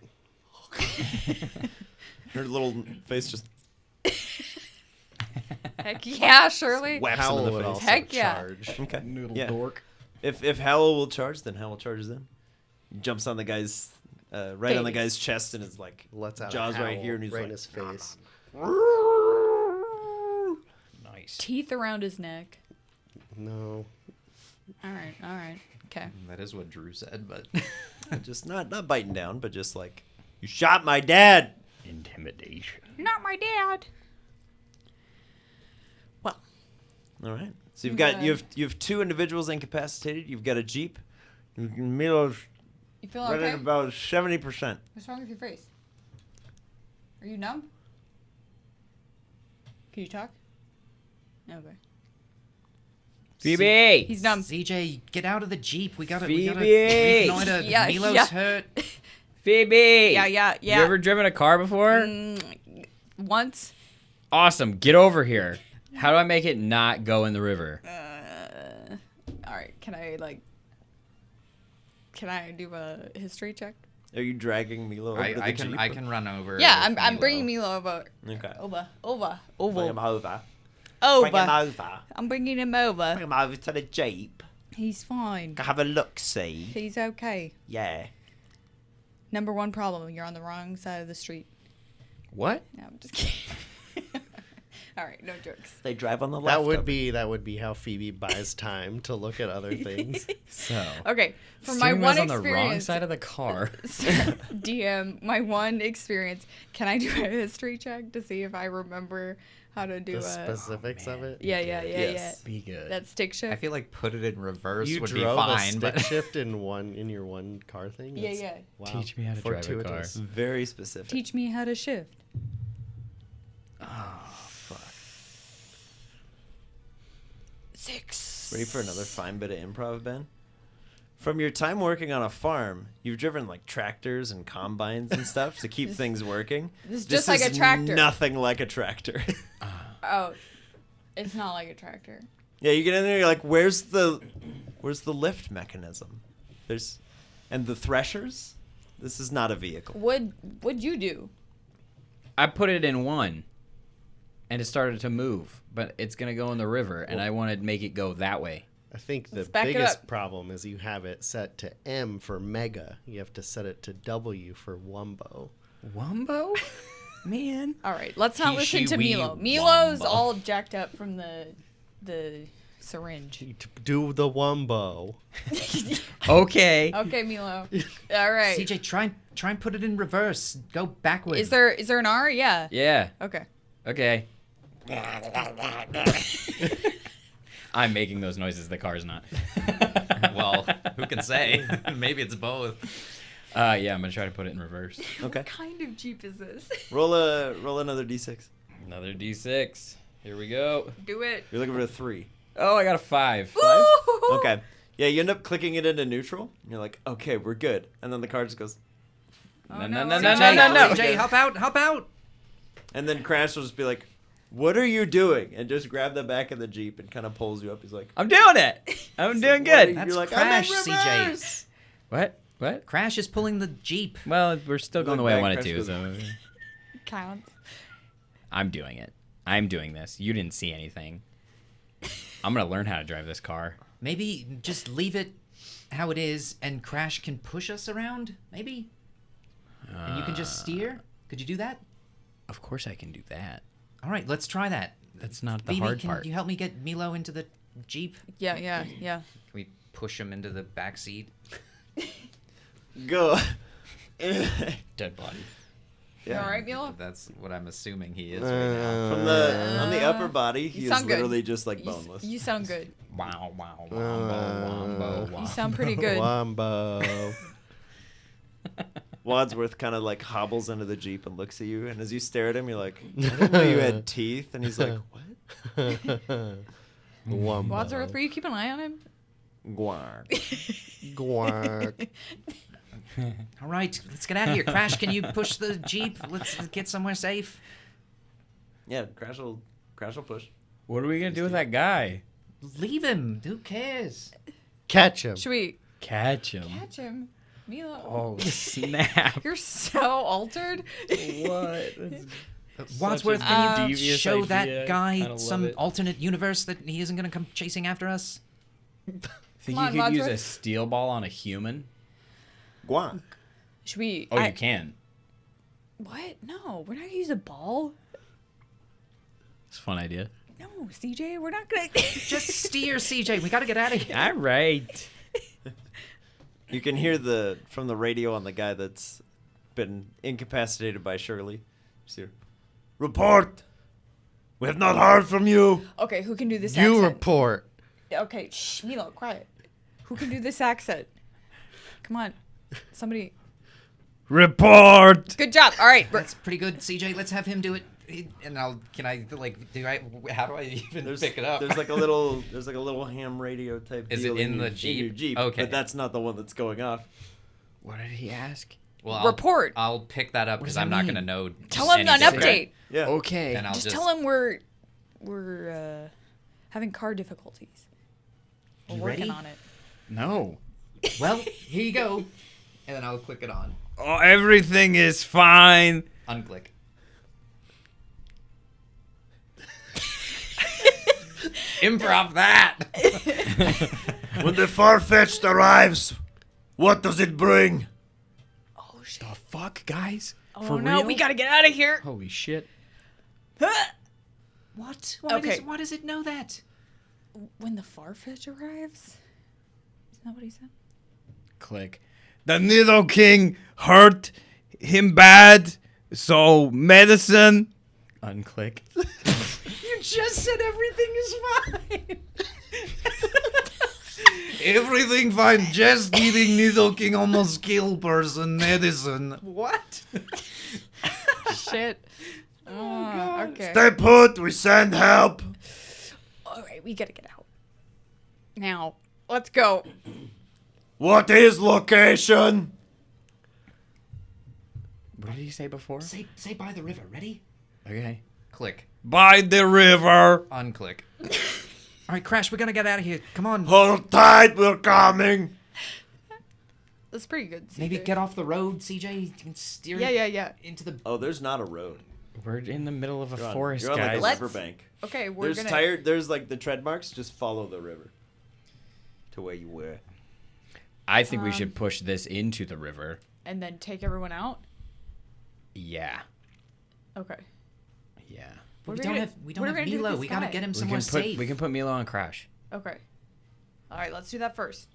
her little face just Heck yeah, Shirley. whaps him Howl in the would face. also Heck yeah. charge. Okay. Noodle Yeah. dork. If Howell will charge, then Howell charges in. He jumps on the guy's right on the Face. guy's chest and is like Lets out jaws a right howl here, and he's right like, in his face. Nice. Teeth around his neck. No. All right. Okay. That is what Drew said, but just not biting down, but just like, you shot my dad. Intimidation. Not my dad. Well, All right. So you've got Yeah. you have 2 individuals incapacitated. You've got a jeep. Milo's you feel running okay? about 70%. What's wrong with your face? Are you numb? Can you talk? Okay. Phoebe. He's numb. CJ, get out of the Jeep. We gotta Phoebe! reconnoiter. Yeah, Milo's yeah. hurt. Phoebe. Yeah. You ever driven a car before? Once. Awesome. Get over here. How do I make it not go in the river? All right. Can I do a history check? Are you dragging Milo over to the I jeep? can run over. Yeah, with I'm Milo. bringing Milo over. Okay. Over. Bring him Over. over. Bring him Over. over. I'm bringing him over. Bring him over to the jeep. He's fine. Have a look, see. He's okay. Yeah. Number 1 problem: you're on the wrong side of the street. What? No, I'm just kidding. All right, no jokes. They drive on the left. That over. would be how Phoebe buys time to look at other things. So. Okay, for my steering one wheel's on the wrong experience, side of the car. DM, my one experience, can I do a history check to see if I remember how to do The a... specifics of it. Yeah. Yes. Be good. That stick shift? I feel like put it in reverse You would be drove fine, a stick but shift in your one car thing. Yeah, That's- yeah. Wow. Teach me how to drive a car. Fortuitous. Very specific. Teach me how to shift. Oh, fuck. 6. Ready for another fine bit of improv, Ben? From your time working on a farm, you've driven like tractors and combines and stuff to keep things working. This is just like a tractor. Nothing like a tractor. Oh, it's not like a tractor. Yeah, you get in there, you're like, where's the lift mechanism? And the threshers? This is not a vehicle. What'd you do? I put it in one, and it started to move, but it's gonna go in the river, and I want to make it go that way. I think the Let's back it biggest up. problem is you have it set to M for mega. You have to set it to W for wumbo. Wumbo? Man. All right, let's not listen to He-she-wee Milo. Milo's wombo. all jacked up from the syringe. Do the wumbo. Okay. Okay, Milo. All right. CJ, try and put it in reverse. Go backwards. Is there an R? Yeah. Yeah. Okay. Okay. I'm making those noises. The car's not. Well, who can say? Maybe it's both. Yeah, I'm gonna try to put it in reverse. Okay. What kind of Jeep is this? Roll another d6. Another D6. Here we go. Do it. You're looking for a 3. Oh, I got a 5. Woo! Okay. Yeah, you end up clicking it into neutral. And you're like, okay, we're good. And then the car just goes, Oh, No, no, no, no, no, no, no. CJ, hop out. and then Crash will just be like, what are you doing? And just grab the back of the Jeep and kind of pulls you up. He's like, I'm doing it. I'm doing what are you- good. That's You're like, Crash, I'm in CJ. reverse. What? Crash is pulling the Jeep. Well, we're still going the Look way I back, want it Crash to, goes, so Counts. I'm doing it. I'm doing this. You didn't see anything. I'm gonna learn how to drive this car. Maybe just leave it how it is, and Crash can push us around. Maybe, and you can just steer. Could you do that? Of course I can do that. All right, let's try that. That's not the Phoebe, hard can part. you help me get Milo into the Jeep? Yeah. Can we push him into the back seat? Go. Dead body. You all right, Milo? That's what I'm assuming he is right now. From on the upper body, he You is sound good. literally just like boneless. You sound good. Wow, wow, wombo, You wombo. sound pretty good. Wumbo. Wadsworth kind of like hobbles into the Jeep and looks at you, and as you stare at him, you're like, I didn't know you had teeth, and he's like, what? Wumbo. Wadsworth, will you keep an eye on him? Guark. Guark. All right, let's get out of here. Crash, can you push the Jeep? Let's get somewhere safe. Yeah, Crash will push. What are we gonna do with that guy? Leave him. Who cares? Catch him. Should we Catch him. catch him? Milo. Oh snap! You're so altered. What? Wadsworth, a can you devious show idea. that guy Kinda love some it. alternate universe that he isn't going to come chasing after us? Think Come you on, could use a Wadsworth. steel ball on a human? Guark. Should we? Oh, you can. What? No, we're not gonna use a ball. It's a fun idea. No, CJ, we're not gonna. Just steer, CJ. We got to get out of here. All right. You can hear from the radio on the guy that's been incapacitated by Shirley. Just hear, report. We have not heard from you. Okay, who can do this You accent? report. Okay, shh, Milo, quiet. Who can do this accent? Come on, somebody. Report. Good job. All right. That's pretty good, CJ. Let's have him do it. And how do I even pick it up? There's like a little ham radio type. Is deal it in your- the Jeep? your Jeep? Okay. But that's not the one that's going off. What did he ask? Well, Report. I'll pick that up What does because I'm that not mean? going to know. Tell him an anything. update. Yeah. Okay. And I'll Just just tell him we're having car difficulties. We're You working ready? on it. No. Well, here you go. And then I'll click it on. Oh, everything is fine. unclick. Improv that. When the far-fetched arrives, what does it bring? Oh shit. The fuck, guys? Oh For no, real? we gotta get out of here. Holy shit. What? Okay. Why does it know that? When the Farfetch arrives? Isn't that what he said? Click. The Nidoking hurt him bad, so medicine. Unclick. You just said everything is fine. Everything fine. Just giving Nidoking almost kill person medicine. What? Shit. Oh, okay. Stay put. We send help. All right, we gotta get out. Now, let's go. What is location? What did he say before? Say by the river. Ready? Okay. Click. By the river. Unclick. All right, Crash, we're gonna get out of here. Come on. Hold tight, we're coming. That's pretty good. Maybe CJ. get off the road, CJ. You can steer Yeah. into the... Oh, there's not a road. We're in the middle of a You're on, forest, you're on guys. like a riverbank. Okay, we're There's gonna. there's like the tread marks. Just follow the river to where you were. I think we should push this into the river. And then take everyone out. Yeah. Okay. Yeah. We What are don't we have what are we gonna do with Milo. this We gotta guy? get him We somewhere can put safe. we can put Milo on Crash. Okay. All right, let's do that first.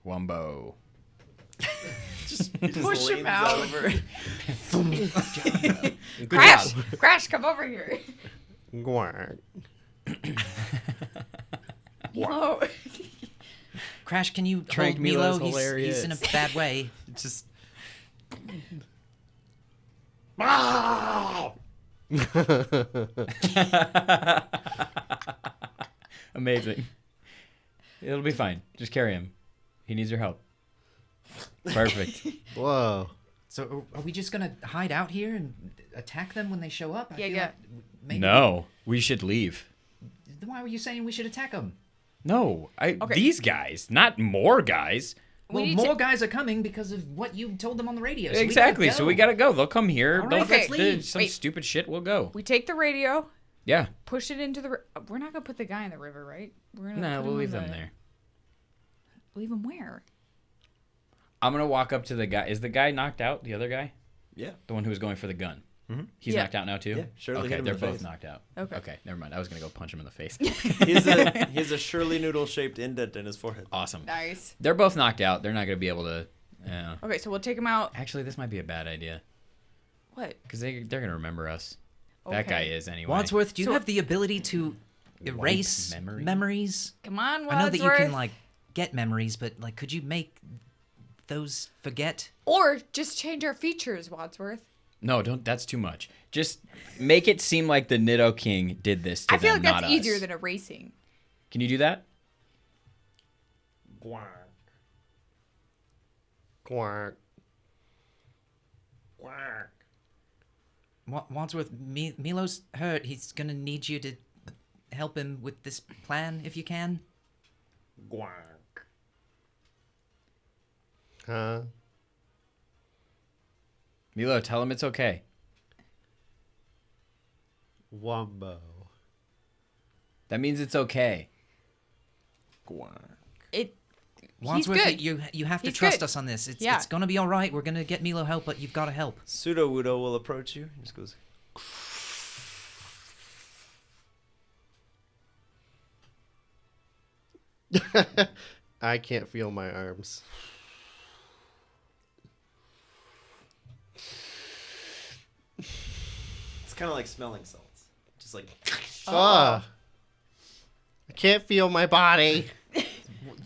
Wumbo. He just Push him leans out. over. Crash! Crash, come over here. Quack. Milo. Crash, can you Trank hold Milo? Milo's He's in a hilarious. bad way. Just Amazing. It'll be fine. Just carry him. He needs your help. Perfect. Whoa. So are we just gonna hide out here and attack them when they show up? I Yeah, feel yeah. like maybe... No, we should leave. Then why were you saying we should attack them? No, Okay. these guys, not more guys. We Well, need more to- guys are coming because of what you told them on the radio. So Exactly. So we gotta go. They'll come here. All They'll right, let's do leave. some Wait. stupid shit. We'll go. We take the radio, Yeah. push it into the. We're not gonna put the guy in the river, right? We're gonna. No, put we'll him leave in them the- there. Leave him where? I'm gonna walk up to the guy. Is the guy knocked out? The other guy, yeah. the one who was going for the gun. Mhm. He's Yeah. knocked out now too. Yeah, Shirley Okay, hit him in they're the both face. knocked out. Okay. Okay, never mind. I was gonna go punch him in the face. He has a Shirley noodle shaped indent in his forehead. Awesome. Nice. They're both knocked out. They're not gonna be able to. Yeah. Okay, so we'll take him out. Actually, this might be a bad idea What? because they're gonna remember us. That guy Okay. is anyway. Wadsworth, do you So- have the ability to erase memory? memories? Come on, Wadsworth. I know that you can like get memories, but like, could you make those forget? Or just change our features, Wadsworth. No, don't. That's too much. Just make it seem like the Nidoking did this to I feel them, like that's not easier us. than erasing. Can you do that? Quack. Quack. Quack. Wadsworth, Milo's hurt. He's gonna need you to help him with this plan if you can. Quack. Huh? Milo, tell him it's okay. Wumbo. That means it's okay. It. Wadsworth, good. you have to He's trust good. us on this. It's Yeah. it's gonna be all right. We're gonna get Milo help, but you've got to help. Pseudo Wudo will approach you. He just goes. I can't feel my arms. It's kind of like smelling salts. Just like. Ah. I can't feel my body.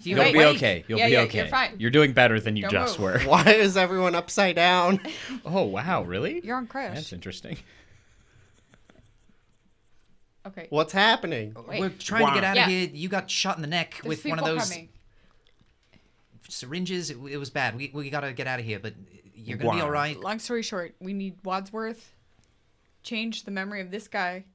You'll Wait, be wait. okay. You'll Yeah, be yeah, okay. you're fine. You're doing better than you Don't just move. were. Why is everyone upside down? Oh wow, really? You're on Crash. That's interesting. Okay. What's happening? Wait. We're trying to get out Yeah. of here. You got shot in the neck There's with one of people those coming. syringes. It was bad. We gotta get out of here, but you're gonna be all right. Long story short, we need Wadsworth. Change the memory of this guy.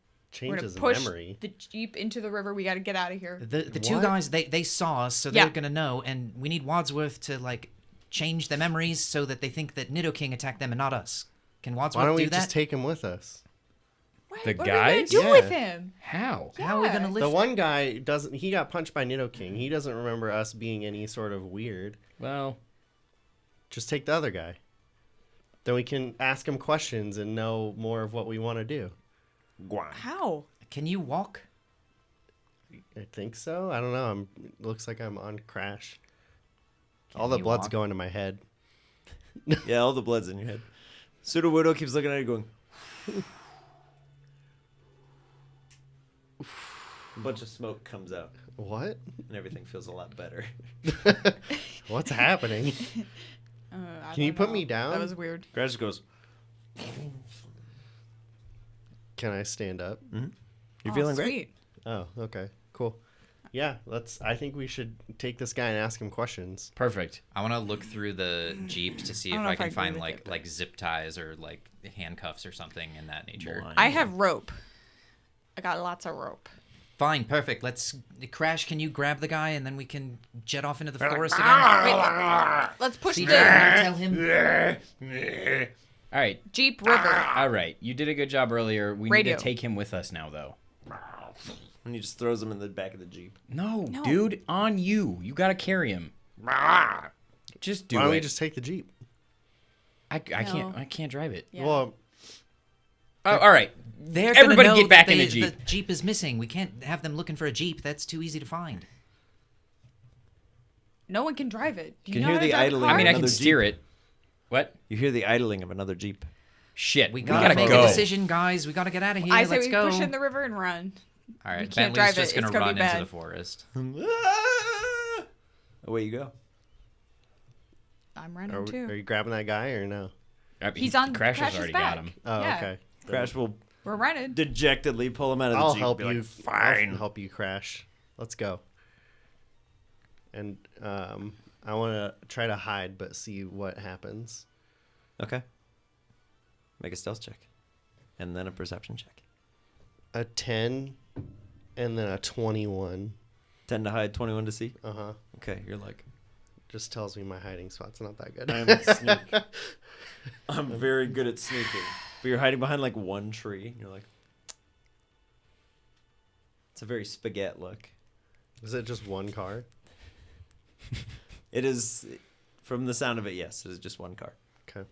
We're gonna Changes the push memory. the Jeep into the river. We got to get out of here. The two What? guys they saw us, so Yeah. they're gonna know, and we need Wadsworth to like change their memories so that they think that Nidoking attacked them and not us. Can Wadsworth Why don't we do that? just take him with us? What? The what are we gonna guys? do Yeah. with him? How? How are we gonna Yeah. lift? The one guy doesn't. He got punched by Nidoking. He doesn't remember us being any sort of weird. Well, Just take the other guy. Then we can ask him questions and know more of what we want to do. How? Can you walk? I think so. I don't know. It looks like I'm on Crash. Can All the you blood's walk? going to my head. Yeah, all the blood's in your head. Pseudo Wudo keeps looking at you going. A bunch of smoke comes out, What? and everything feels a lot better. What's happening? I Can you don't put know. me down? That was weird. Crash goes. Can I stand up? You're Oh, feeling great. sweet. Oh, okay. Cool. Yeah, I think we should take this guy and ask him questions. Perfect. I want to look through the Jeep to see I if don't know I if I can agree find with like it, but- like zip ties or like handcuffs or something in that nature. I have rope. I got lots of rope. Fine, perfect. Let's Crash. Can you grab the guy and then we can jet off into the forest again? Wait, let's push CJ, the tell him. All right. Jeep River. All right. You did a good job earlier. We need Radio. to take him with us now, though. And he just throws him in the back of the Jeep. No, No. dude. On you. You got to carry him. Just do Why don't we it. just take the Jeep? I No. can't drive it. Yeah. Well, Oh, all right. They're gonna Everybody know get back that in the the Jeep. Jeep is missing. We can't have them looking for a Jeep. That's too easy to find. No one can drive it. Do you Can know hear how to the drive a idling. car? I mean, I can Another steer it. What? You hear the idling of another Jeep. Shit. We We gotta gotta make go. a decision, guys. We gotta get out of here. I say Let's we go. push in the river and run. All right, can't Bentley's drive just it. gonna It's gonna run be into bad. the forest. Away you go. I'm running are too. you grabbing that guy or no? I mean, He's on Crash has Crash's already back. got him. Oh, Yeah. okay. Crash will We're running. dejectedly pull him out of the I'll Jeep. help and be you. like, fine. I'll help you, Crash. Let's go. And I want to try to hide, but see what happens. Okay. Make a stealth check. And then a perception check. A 10 and then a 21. 10 to hide, 21 to see. Uh-huh. Okay, you're like, Just tells me my hiding spot's not that good. I'm a sneak. I'm very good at sneaking. But you're hiding behind like one tree. And you're like, it's a very spaghetti look. Is it just one car? It is, from the sound of it, yes, it is just one car. Okay.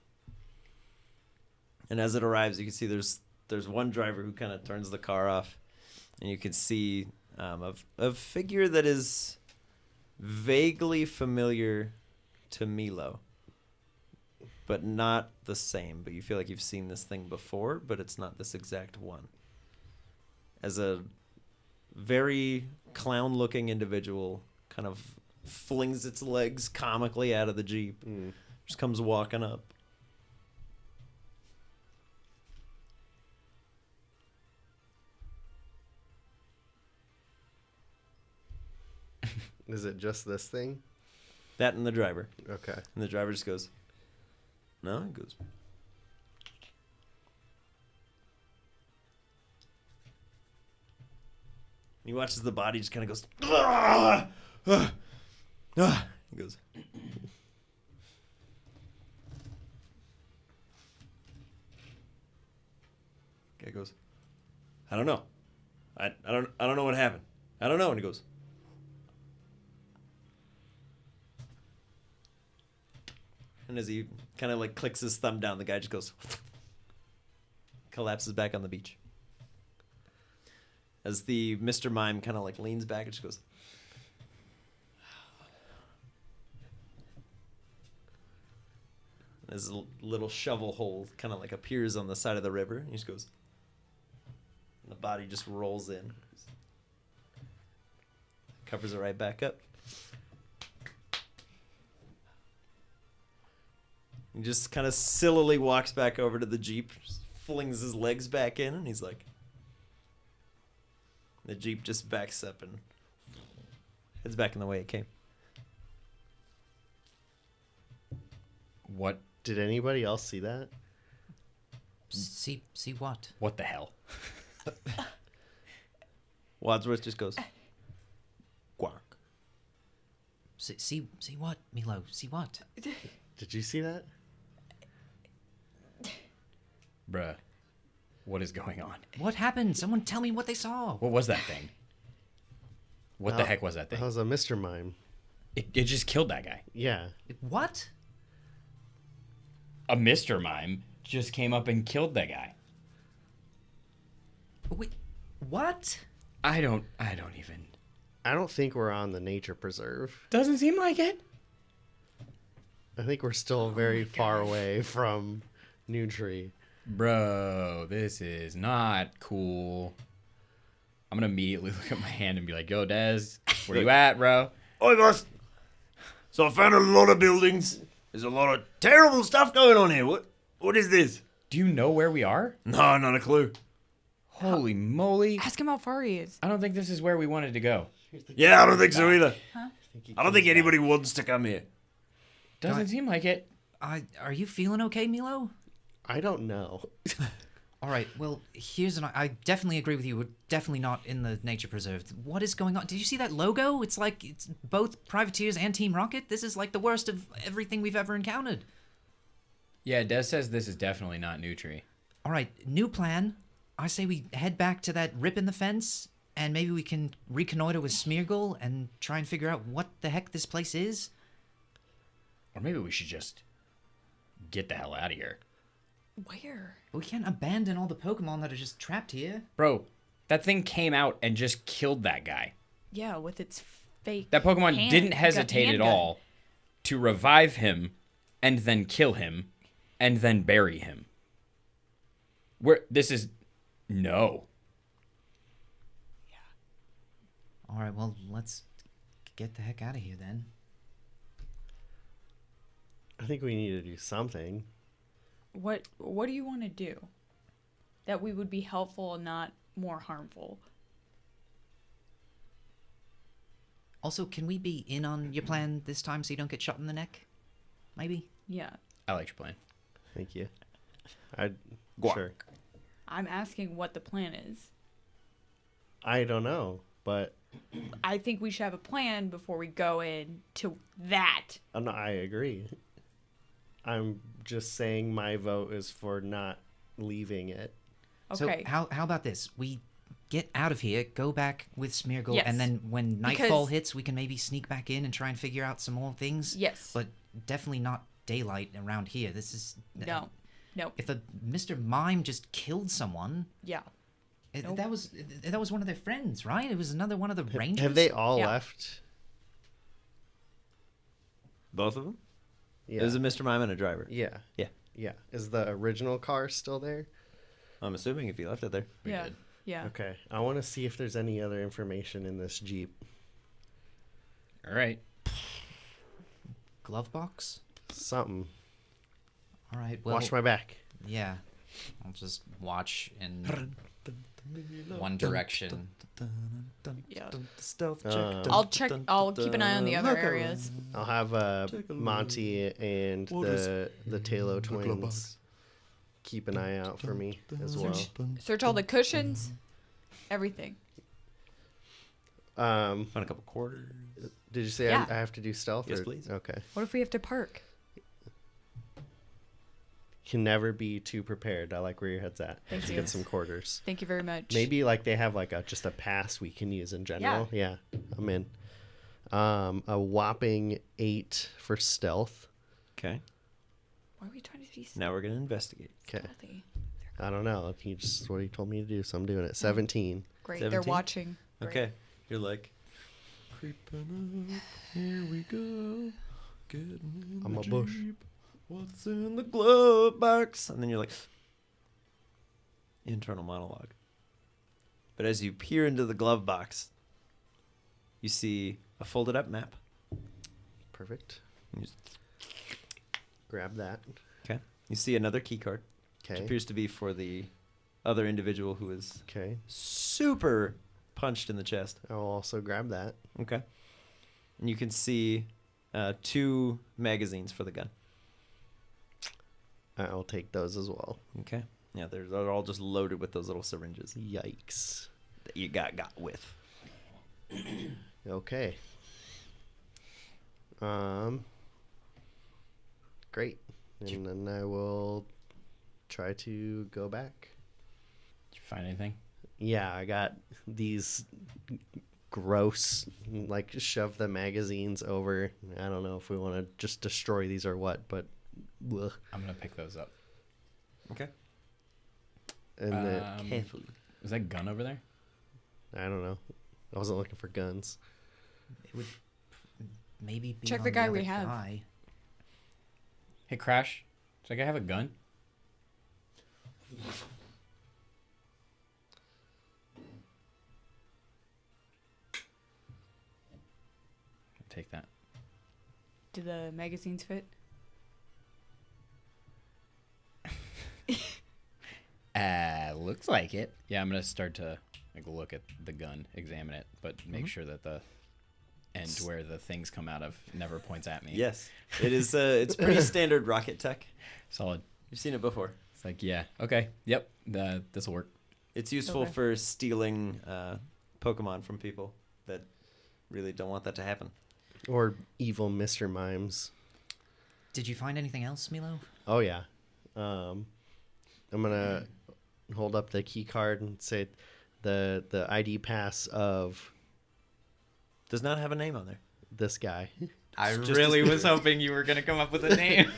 And as it arrives, you can see there's one driver who kind of turns the car off, and you can see a figure that is vaguely familiar to Milo, but not the same. But you feel like you've seen this thing before, but it's not this exact one. As a very clown-looking individual kind of flings its legs comically out of the Jeep, just comes walking up. Is it just this thing? That and the driver. Okay. And the driver just goes, no? He goes, he watches the body just kind of goes, "Ah! Ah! Ah!" He goes, guy goes, I don't know. I don't know what happened. I don't know. And he goes, and as he kind of like clicks his thumb down, the guy just goes, collapses back on the beach. As the Mr. Mime kind of like leans back and just goes, and his little shovel hole kind of like appears on the side of the river. And he just goes, and the body just rolls in, covers it right back up. He just kind of sillily walks back over to the Jeep, just flings his legs back in, and he's like, the Jeep just backs up and heads back in the way it came. What? Did anybody else see that? See what? What the hell? Wadsworth just goes, quack. See what, Milo? See what? Did you see that? Bruh. What is going on? What happened? Someone tell me what they saw. What was that thing? What the heck was that That thing? was a Mr. Mime. It just killed that guy. Yeah. What? A Mr. Mime just came up and killed that guy. Wait, what? I don't even. I don't think we're on the nature preserve. Doesn't seem like it. I think we're still very far away from New Tree. Bro, this is not cool. I'm gonna immediately look at my hand and be like, yo, Dez, where you at, bro? Oi, boss. So I found a lot of buildings. There's a lot of terrible stuff going on here. What is this? Do you know where we are? No, not a clue. Holy moly! Ask him how far he is. I don't think this is where we wanted to go. Yeah, I don't think so either. Huh? I don't think anybody wants to come here. Doesn't seem like it. Are you feeling okay, Milo? I don't know. All right. Well, I definitely agree with you. We're definitely not in the nature preserve. What is going on? Did you see that logo? It's like it's both Privateers and Team Rocket. This is like the worst of everything we've ever encountered. Yeah, Des says this is definitely not Nutri. All right, new plan. I say we head back to that rip in the fence, and maybe we can reconnoiter with Smeargle and try and figure out what the heck this place is. Or maybe we should just get the hell out of here. Where? We can't abandon all the Pokemon that are just trapped here. Bro, that thing came out and just killed that guy. Yeah, with its fake. That Pokemon didn't hesitate at handgun. all to revive him and then kill him and then bury him. No. All right, well, let's get the heck out of here then. I think we need to do something. What do you want to do? That we would be helpful and not more harmful. Also, can we be in on your plan this time so you don't get shot in the neck? Maybe? Yeah. I like your plan. Thank you. Sure. I'm asking what the plan is. I don't know, but I think we should have a plan before we go in to that. no, I agree. I'm just saying my vote is for not leaving it. Okay. So how about this? We get out of here, go back with Smeargle, Yes. and then when nightfall Because- hits, we can maybe sneak back in and try and figure out some more things. Yes. But definitely not daylight around here. This is... No. No. If Mr. Mime just killed someone, Yeah. Nope. that was one of their friends, right? It was another one of the rangers. Have they all Yeah. left? Both of them? Yeah. It was a Mr. Mime and a driver. Yeah. Yeah. Yeah. Is the original car still there? I'm assuming if you left it there. Yeah. did. Yeah. Okay. I want to see if there's any other information in this Jeep. All right. glove box? Something. All right. Well, Watch my back. yeah. I'll just watch in one direction. Yeah. Stealth I'll check. I'll keep an eye on the other areas. I'll have Monty and the Talo twins keep an eye out for me as well. Search all the cushions. Everything. Find a couple quarters. Did you say Yeah. I have to do stealth? Yes, or- please. Okay. What if we have to park? Can never be too prepared. I like where your head's at. Thank Let's you. get some quarters. Thank you very much. Maybe like they have like just a pass we can use in general. Yeah, I'm in. A whopping 8 for stealth. Okay. Why are we trying to be Now we're gonna investigate. Okay. stealthy? I don't know. He just what he told me to do, so I'm doing it. 17. Great. They're 17? watching. Great. Okay. You're like, Creeping up, here we go. Getting in I'm the a bush. Jeep. what's in the glove box? And then you're like, internal monologue. But as you peer into the glove box, you see a folded up map. Perfect. You just- Grab that. Okay. You see another key card, which Okay. appears to be for the other individual who is Okay. super punched in the chest. I'll also grab that. Okay. And you can see 2 magazines for the gun. I'll take those as well. Okay. Yeah, they're all just loaded with those little syringes Yikes. that you got with. Okay. Great. And then I will try to go back. Did you find anything? Yeah, I got these gross, like, shove the magazines over. I don't know if we want to just destroy these or what, but ugh. I'm gonna pick those up. Okay. And then Carefully. Is that gun over there? I don't know. I wasn't looking for guns. It would maybe be Check on the guy other we have. guy. Hey, Crash. Does that guy have a gun? I'll take that. Do the magazines fit? Looks like it. Yeah, I'm gonna start to like look at the gun, examine it, but make sure that the end where the things come out of never points at me. Yes, it is. It's pretty standard rocket tech. Solid. You've seen it before. It's like, yeah, okay, yep, this will work. It's useful Okay. for stealing Pokemon from people that really don't want that to happen. Or evil Mr. Mimes. Did you find anything else, Milo? Oh yeah. I'm gonna hold up the key card and say the ID pass of Does not have a name on there. this guy. I just really his was picture. hoping you were gonna come up with a name.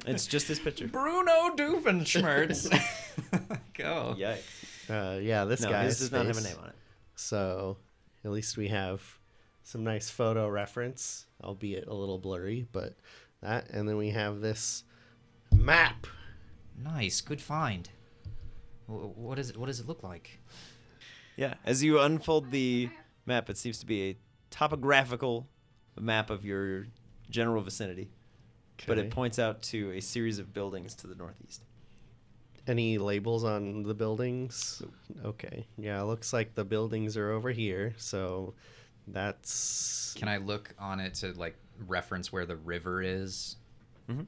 It's just his picture. Bruno Doofenshmirtz. Go. Yikes. Yeah, this No, guy his does not have a name on it. So at least we have some nice photo reference, albeit a little blurry, but that, and then we have this map. Nice, good find. What does it look like? Yeah, as you unfold the map, it seems to be a topographical map of your general vicinity, but Okay. it points out to a series of buildings to the northeast. Any labels on the buildings? Okay. Yeah, looks like the buildings are over here, so that's Can I look on it to like reference where the river is? Mhm.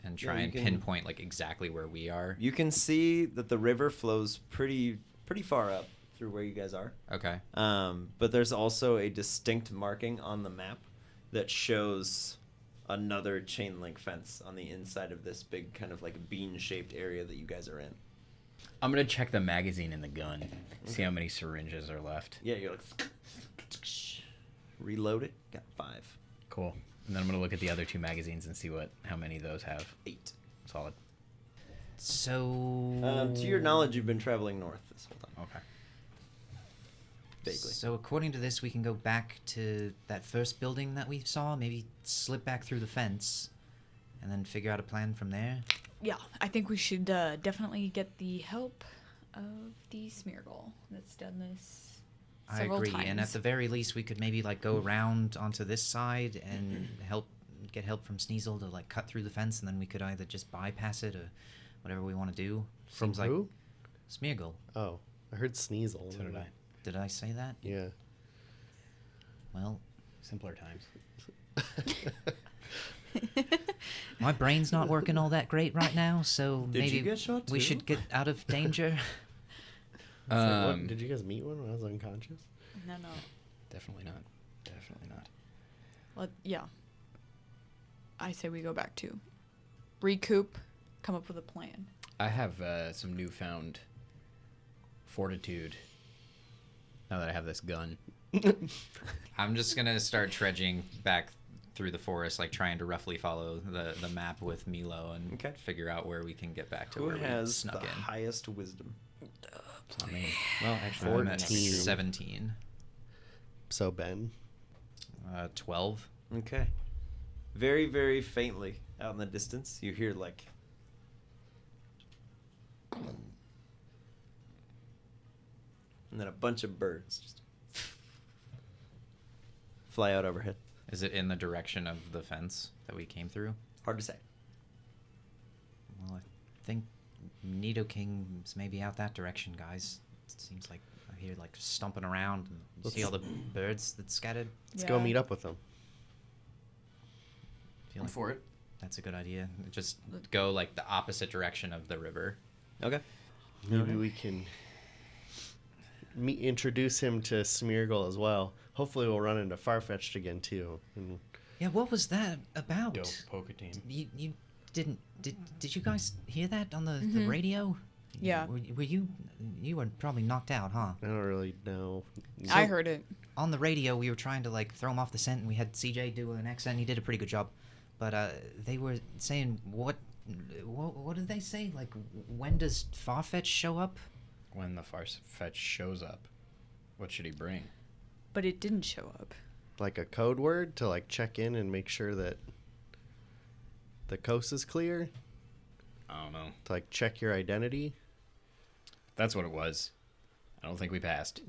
And Yeah, try you and can- pinpoint like exactly where we are. You can see that the river flows pretty far up through where you guys are. Okay. But there's also a distinct marking on the map that shows another chain link fence on the inside of this big kind of like bean-shaped area that you guys are in. I'm gonna check the magazine in the gun, see how many syringes are left. Yeah, you're like reload it. Got 5, Cool. And then I'm gonna look at the other 2 magazines and see how many those have. 8. Solid. So To your knowledge, you've been traveling north this whole time. Okay. Vaguely. So according to this, we can go back to that first building that we saw, maybe slip back through the fence, and then figure out a plan from there. Yeah, I think we should definitely get the help of the Smeargle that's done this I several agree, times. and at the very least, we could maybe like go around onto this side and get help from Sneasel to like cut through the fence, and then we could either just bypass it or whatever we want to do. from Seems like who? Smeargle. Oh, I heard Sneasel. So did I. Did I say that? Yeah. Well, Simpler times. my brain's not working all that great right now, so Did maybe you get shot we too? should get out of danger. It's like, what, Um, did you guys meet one when I was unconscious? No. Definitely not. Definitely not. Yeah. I say we go back to recoup, come up with a plan. I have some newfound fortitude now that I have this gun. I'm just gonna start trudging back through the forest, like trying to roughly follow the map with Milo and Okay. figure out where we can get back to Who where we has snuck the in. highest wisdom? It's not me. Well, I'm at 14. 17. So Ben. 12. Okay. Very, very faintly out in the distance, you hear like and then a bunch of birds just fly out overhead. Is it in the direction of the fence that we came through? Hard to say. Well, I think Nidoking's maybe out that direction, guys. It seems like I hear like stomping around. And you see all the birds that's scattered? Let's go Yeah. meet up with them. Feel like for it. That's a good idea. Just go like the opposite direction of the river. Okay. Maybe we can introduce him to Smeargle as well. Hopefully we'll run into Farfetch'd again too. And Yeah, what was that about? Dope poker team. You didn't did you guys hear that on the Mm-hmm. radio? Yeah. Were you were probably knocked out, huh? I don't really know. I heard it. On the radio, we were trying to like throw him off the scent, and we had CJ do an accent. He did a pretty good job, but they were saying what did they say? Like, when does Farfetch show up? When the Farfetch shows up, what should he bring? But it didn't show up. Like a code word to like check in and make sure that the coast is clear. I don't know. To like check your identity. That's what it was. I don't think we passed.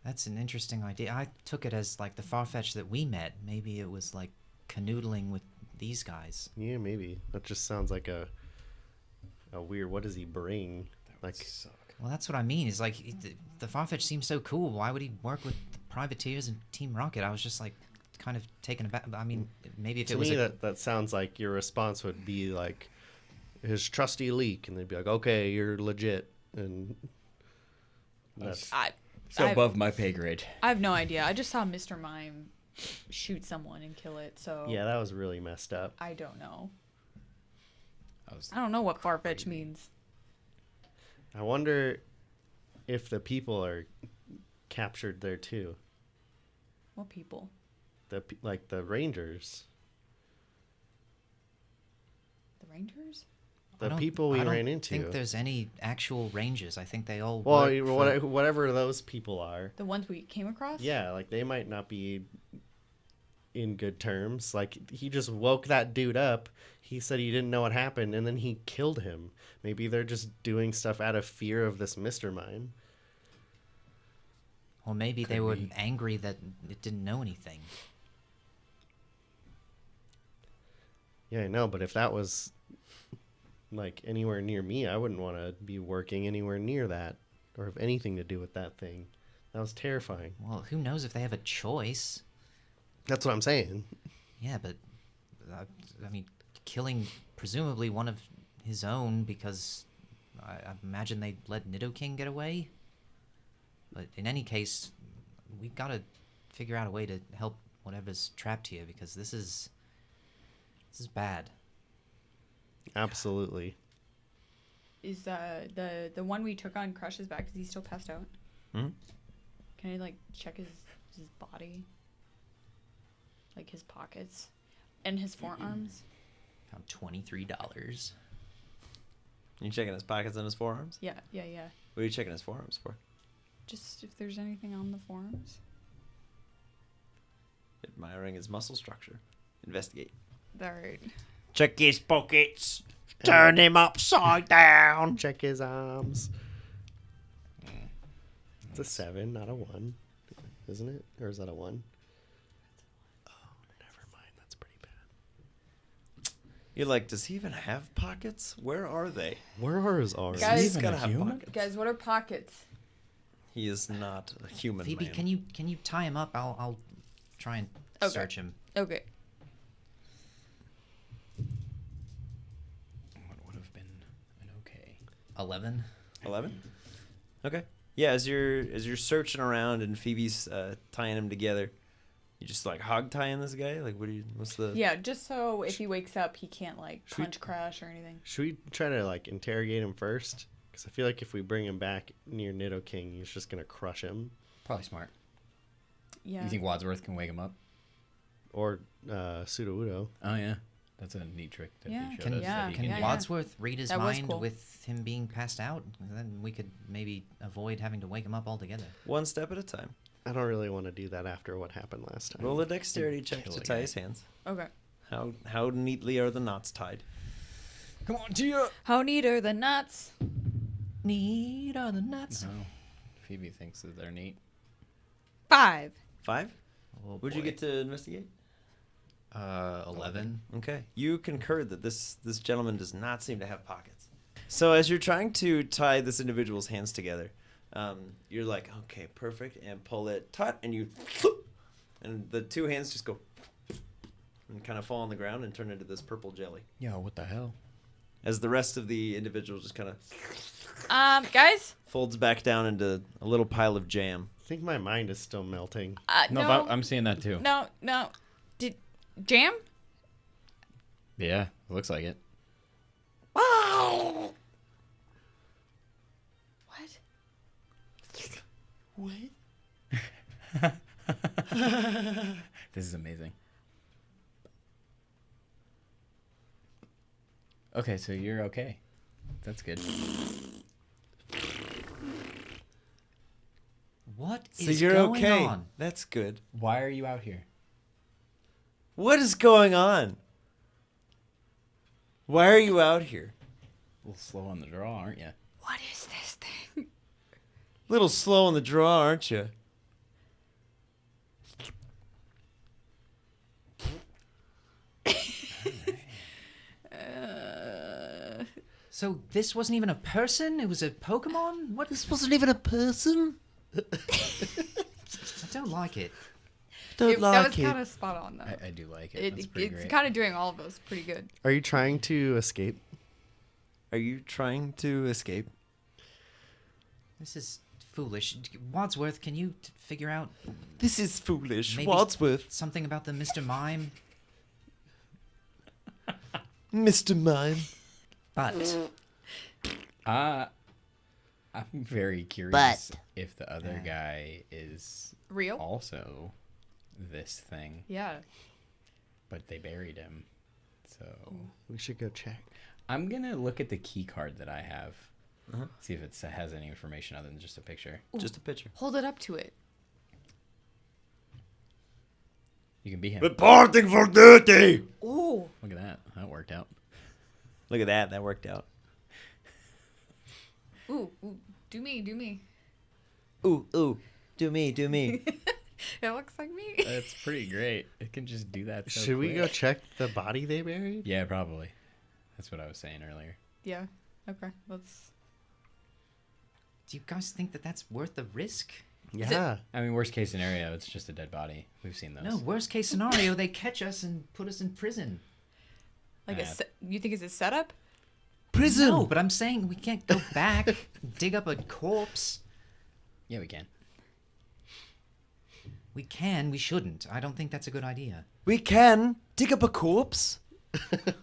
That's an interesting idea. I took it as like the Farfetch that we met. Maybe it was like canoodling with these guys. Yeah, maybe. That just sounds like a weird. What does he bring? Like, Well, that's what I mean. Is like the Farfetch seems so cool. Why would he work with the Privateers and Team Rocket? I was just like kind of taken aback. I mean, maybe if to it was me, that sounds like your response would be like his trusty leak, and they'd be like, "Okay, you're legit," and that's So I- above my pay grade. I have no idea. I just saw Mr. Mime shoot someone and kill it, so yeah, that was really messed up. I don't know. I was I don't know what Farfetch means. I wonder if the people are captured there too. What people? Like the Rangers, The Rangers? I the don't- people we I don't ran into. think there's any actual Rangers. I think they all. Well, work for- whatever those people are. The ones we came across? Yeah, like they might not be in good terms. Like he just woke that dude up. He said he didn't know what happened, and then he killed him. Maybe they're just doing stuff out of fear of this Mr. Mime. Or maybe they Could were be. angry that it didn't know anything. Yeah, I know, but if that was like anywhere near me, I wouldn't want to be working anywhere near that or have anything to do with that thing. That was terrifying. Well, who knows if they have a choice? That's what I'm saying. Yeah, but I mean, killing presumably one of his own because I imagine they let Nidoking get away. But in any case, we've got to figure out a way to help whatever's trapped here because this is bad. Absolutely. Is the one we took on Crush's back? Is he still passed out? Mhm. Can I like check his body, like his pockets, and his forearms? Found $23. You checking his pockets and his forearms? Yeah. What are you checking his forearms for? Just if there's anything on the forearms. Admiring his muscle structure. Investigate. All right. Check his pockets. Turn him upside down. Check his arms. It's a 7, not a 1. Isn't it? Or is that a 1? Oh, never mind. That's pretty bad. You're like, does he even have pockets? Where are they? Where are his arms? Guys- He's even gotta a have human? pockets. Guys, what are pockets? He is not a human Phoebe, man. can you tie him up? I'll try and Okay. search him. Okay. What would have been an okay? 11. 11? Okay. Yeah, as you're searching around and Phoebe's tying him together, you just like hog tying this guy? Like, what's the... Yeah, just so if he wakes up, he can't like Should we- punch crash or anything. Should we try to like interrogate him first? Because I feel like if we bring him back near Nidoking, he's just gonna crush him. Probably smart. Yeah. You think Wadsworth can wake him up? Or Sudowoodo. Oh yeah, that's a neat trick. That Yeah. they showed Can, us that he can yeah, yeah. Wadsworth read his That was mind cool. with him being passed out? Then we could maybe avoid having to wake him up altogether. One step at a time. I don't really want to do that after what happened last time. Roll a dexterity check Kill to a tie guy. his hands. Okay. How neatly are the knots tied? Come on, Tia. How neat are the nuts? Need are the nuts. No, Phoebe thinks that they're neat. 5. 5? Oh, What'd you boy. get to investigate? 11. Okay. You concur that this gentleman does not seem to have pockets. So as you're trying to tie this individual's hands together, you're like, okay, perfect, and pull it taut, and you, and the two hands just go and kind of fall on the ground and turn into this purple jelly. Yo, what the hell? As the rest of the individual just kind of Guys? folds back down into a little pile of jam. I think my mind is still melting. No, No. but I'm seeing that too. No. Did jam? Yeah, it looks like it. What? What? This is amazing. Okay, so you're okay. That's good. What So is you're going okay. on? That's good. Why are you out here? What is going on? Why are you out here? A little slow on the draw, aren't you? What is this thing? Little slow on the draw, aren't you? So this wasn't even a person? It was a Pokemon? What? This wasn't even a person. I don't like it. Don't that like was it. kind of spot on though. I do like it. That's pretty It's great. kind of doing all of those pretty good. Are you trying to escape? Are you trying to escape? This is foolish. Wadsworth, can you figure out This is foolish. Maybe- Wadsworth. something about the Mr. Mime? Mr. Mime. But I'm very curious But- if the other guy is Real? also this thing, Yeah. but they buried him. So We should go check. I'm gonna look at the key card that I have, Uh-huh. see if it has any information other than just a picture. Just a picture. Hold it up to it. You can be him. Reporting for duty. Ooh. Look at that. That worked out. Look at that. That worked out. Ooh. Do me. Ooh, ooh. Do me, do me. It looks like me. That's pretty great. It can just do that. So Should we go quick. check the body they buried? Yeah, probably. That's what I was saying earlier. Yeah. Okay. Let's. do you guys think that that's worth the risk? Yeah. I mean, worst case scenario, it's just a dead body. We've seen those. No, worst case scenario, they catch us and put us in prison. Like Nah. you think it's a setup? Prison. No, but I'm saying we can't go back, dig up a corpse. Yeah, we can. We can, we shouldn't. I don't think that's a good idea. We can dig up a corpse.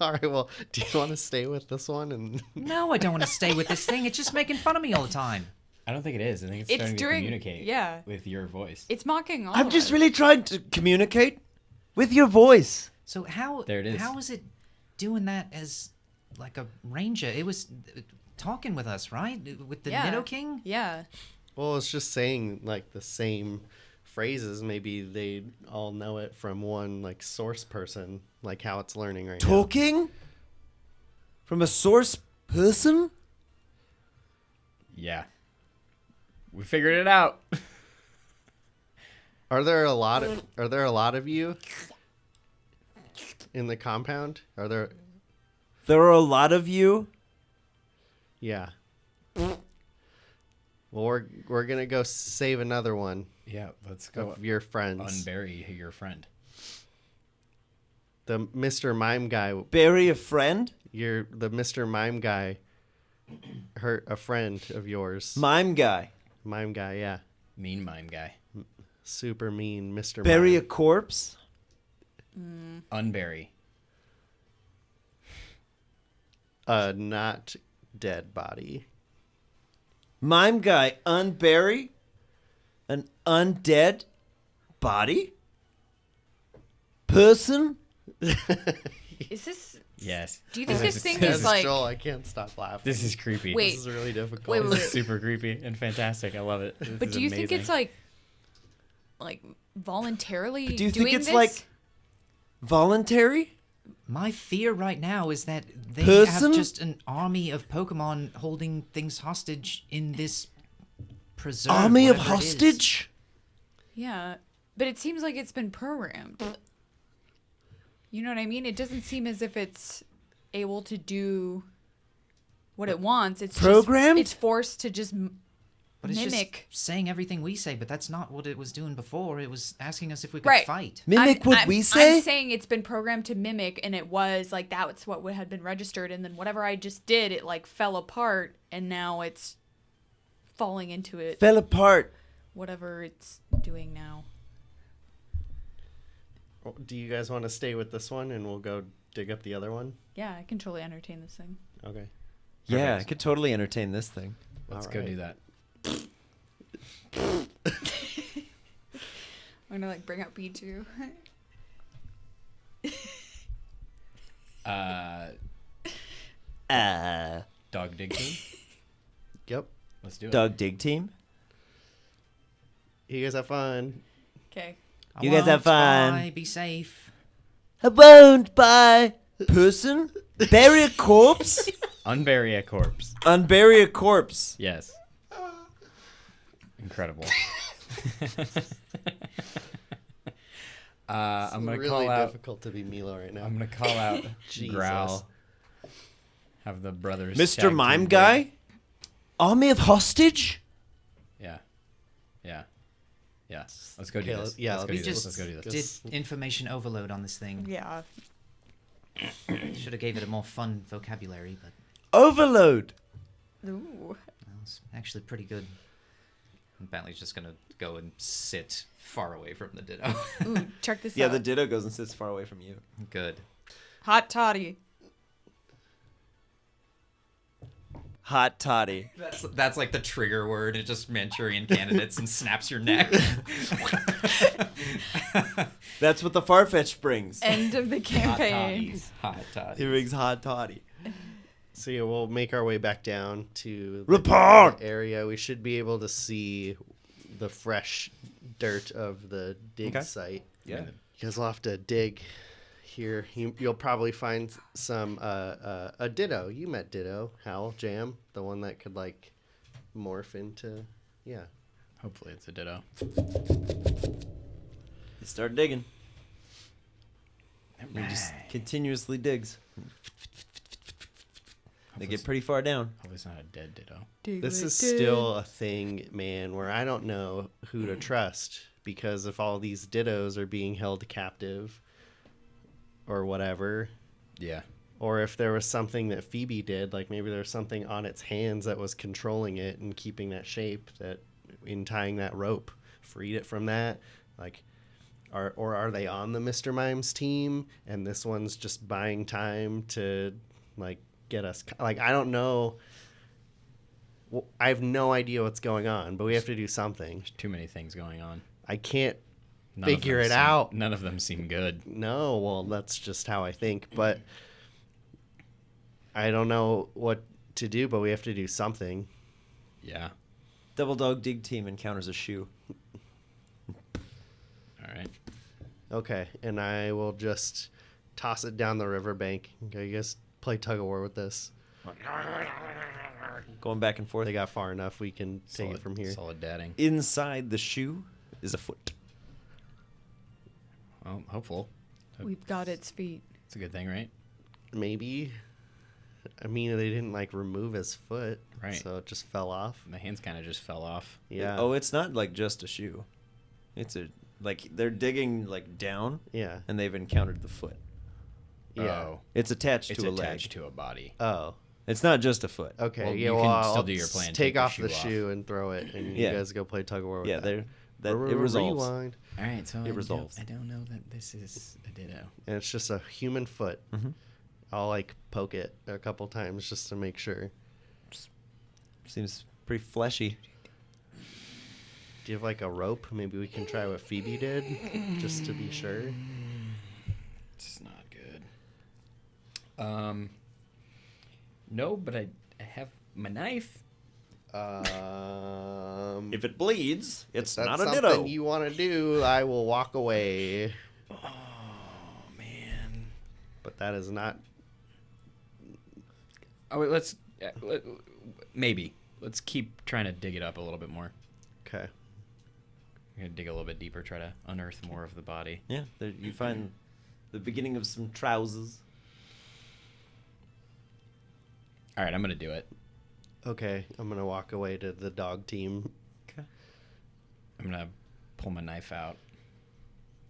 All right. Well, do you want to stay with this one? And No, I don't want to stay with this thing. It's just making fun of me all the time. I don't think it is. I think it's It's starting during- to communicate yeah. with your voice. It's mocking all I'm of just us. really trying to communicate with your voice. So how There it is. how is it doing that as like a ranger? It was talking with us, right? With the Yeah. Nidoking? Yeah. well, it's just saying like the same phrases. Maybe they all know it from one like source person, like how it's learning right Talking from a source person? Yeah. We figured it out. now. Are there a lot of you in the compound? Are there? There are a lot of you. Yeah. Well, we're gonna go save another one Yeah, let's go of your friends. unbury your friend. The Mr. Mime guy. Bury a friend? The Mr. Mime guy hurt a friend of yours. Mime guy. Mime guy, yeah. Mean mime guy. Super mean Mr. Bury a Mime. corpse? Unbury. A not dead body. Mime guy unbury an undead body? Person? Is this? Yes. Do you think this thing Yes, is like? Joel, I can't stop laughing. This is creepy. Wait. This is really difficult. Wait, This is super creepy and fantastic. I love it. This But is do you think amazing. it's like voluntarily Do you doing think it's this? like voluntary? My fear right now is that they Person? have just an army of Pokemon holding things hostage in this preserve. Army of whatever it is. hostage? Yeah, but it seems like it's been programmed. You know what I mean? It doesn't seem as if it's able to do what it wants. It's Programmed? Just, it's forced to just But it's mimic. just saying everything we say, but that's not what it was doing before. It was asking us if we could Right. fight. Mimic what we say? I'm saying it's been programmed to mimic, and it was like that's what had been registered, and then whatever I just did, it like fell apart, and now it's falling into it. Fell apart. Whatever it's doing now. Do you guys want to stay with this one and we'll go dig up the other one? Yeah, I can totally entertain this thing. Okay. Yeah, I Perfect. could totally entertain this thing. Let's All go right. do that. I'm gonna like bring up B2. Dog dig team. Yep. Let's do it. Dog dig team. You guys have fun. Okay. I You guys have won't. fun. Bye. Be safe. I won't buy person. Bury a corpse. Unbury a corpse. Unbury a corpse. Yes. Incredible. I'm gonna really call out. difficult to be Milo right now. I'm gonna call out Jesus. Growl. Have the brothers. Mr. tag Mime team guy? Army of hostage? Yeah. Yeah. Yeah. Let's go do Okay, this. yeah, Let's go we do just this. Let's go do this. Did information overload on this thing. Yeah. Should have gave it a more fun vocabulary, but Overload. Ooh. that was actually pretty good. And Bentley's just gonna go and sit far away from the Ditto. Ooh, check this Yeah, out. the Ditto goes and sits far away from you. Good. Hot toddy. Hot toddy. That's like the trigger word. It just Manchurian candidates and snaps your neck. That's what the Farfetch brings. End of the campaign. Hot toddies. He brings hot toddy. So yeah, we'll make our way back down to the Report! area. We should be able to see the fresh dirt of the dig Okay. site. Yeah. You guys will have to dig here. You'll probably find some a Ditto. You met Ditto, Hal, Jam, the one that could like morph into Hopefully it's a Ditto. He start digging. He just continuously digs. They get pretty far down. Hopefully it's not a dead Ditto. This is still a thing, man, where I don't know who to trust because if all these Dittos are being held captive or whatever, Yeah. or if there was something that Phoebe did, like maybe there was something on its hands that was controlling it and keeping that shape, that in tying that rope, freed it from that, like, are they on the Mr. Mimes team and this one's just buying time to like get us, like, I don't know. I have no idea what's going on, but we have to do something. There's too many things going on. I can't None of figure them it out. None of them seem good. No, well, that's just how I think, but I don't know what to do, but we have to do something. Yeah. Double Dog Dig Team encounters a shoe. All right. Okay, and I will just toss it down the riverbank. Okay, you guys play tug of war with this. Going back and forth. They got far enough, we can take it from here. Solid dadding. Inside the shoe is a foot. Well, hopeful. We've got its feet. It's a good thing, right? Maybe. I mean, they didn't like remove his foot, Right. so it just fell off. My hands kind of just fell off. Yeah. Oh, it's not like just a shoe. It's a like they're digging like down Yeah. and they've encountered the foot. Yeah. Oh. It's attached It's to a attached leg. to a body. Oh. It's not just a foot. Okay. Well, yeah. you Well, can I'll still do your plan, Take take the off the shoe off. shoe and throw it, and Yeah. you guys go play tug of war with Yeah, that. it resolves. Rewind. All right, so It resolves. I don't know that this is a Ditto. And it's just a human foot. Mhm. I'll like poke it a couple times just to make sure. Seems pretty fleshy. Do you have like a rope? Maybe we can try what Phoebe did, just to be sure. It's not good. No, but I have my knife. If it bleeds, it's that's not a something ditto. you want to do, I will walk away. Oh man. But that is not. Oh wait, maybe let's keep trying to dig it up a little bit more. Okay. We're gonna dig a little bit deeper, try to unearth more of the body. Yeah, there, you find the beginning of some trousers. All right, I'm gonna do it. Okay, I'm gonna walk away to the dog team. Okay. I'm gonna pull my knife out,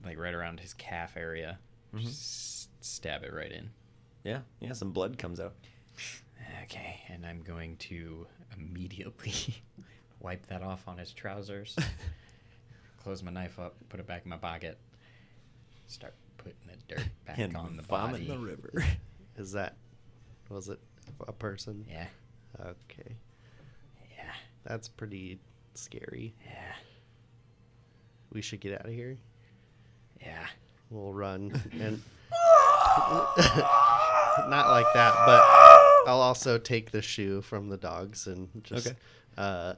like right around his calf area. Just stab it right in. Yeah, some blood comes out. Okay, and I'm going to immediately wipe that off on his trousers. Close my knife up, put it back in my pocket. Start putting the dirt back And on the vomit body. in the river. Was it a person? Yeah, Okay. yeah, That's pretty scary. yeah, We should get out of here. yeah. We'll run and not like that, but I'll also take the shoe from the dogs and just Okay.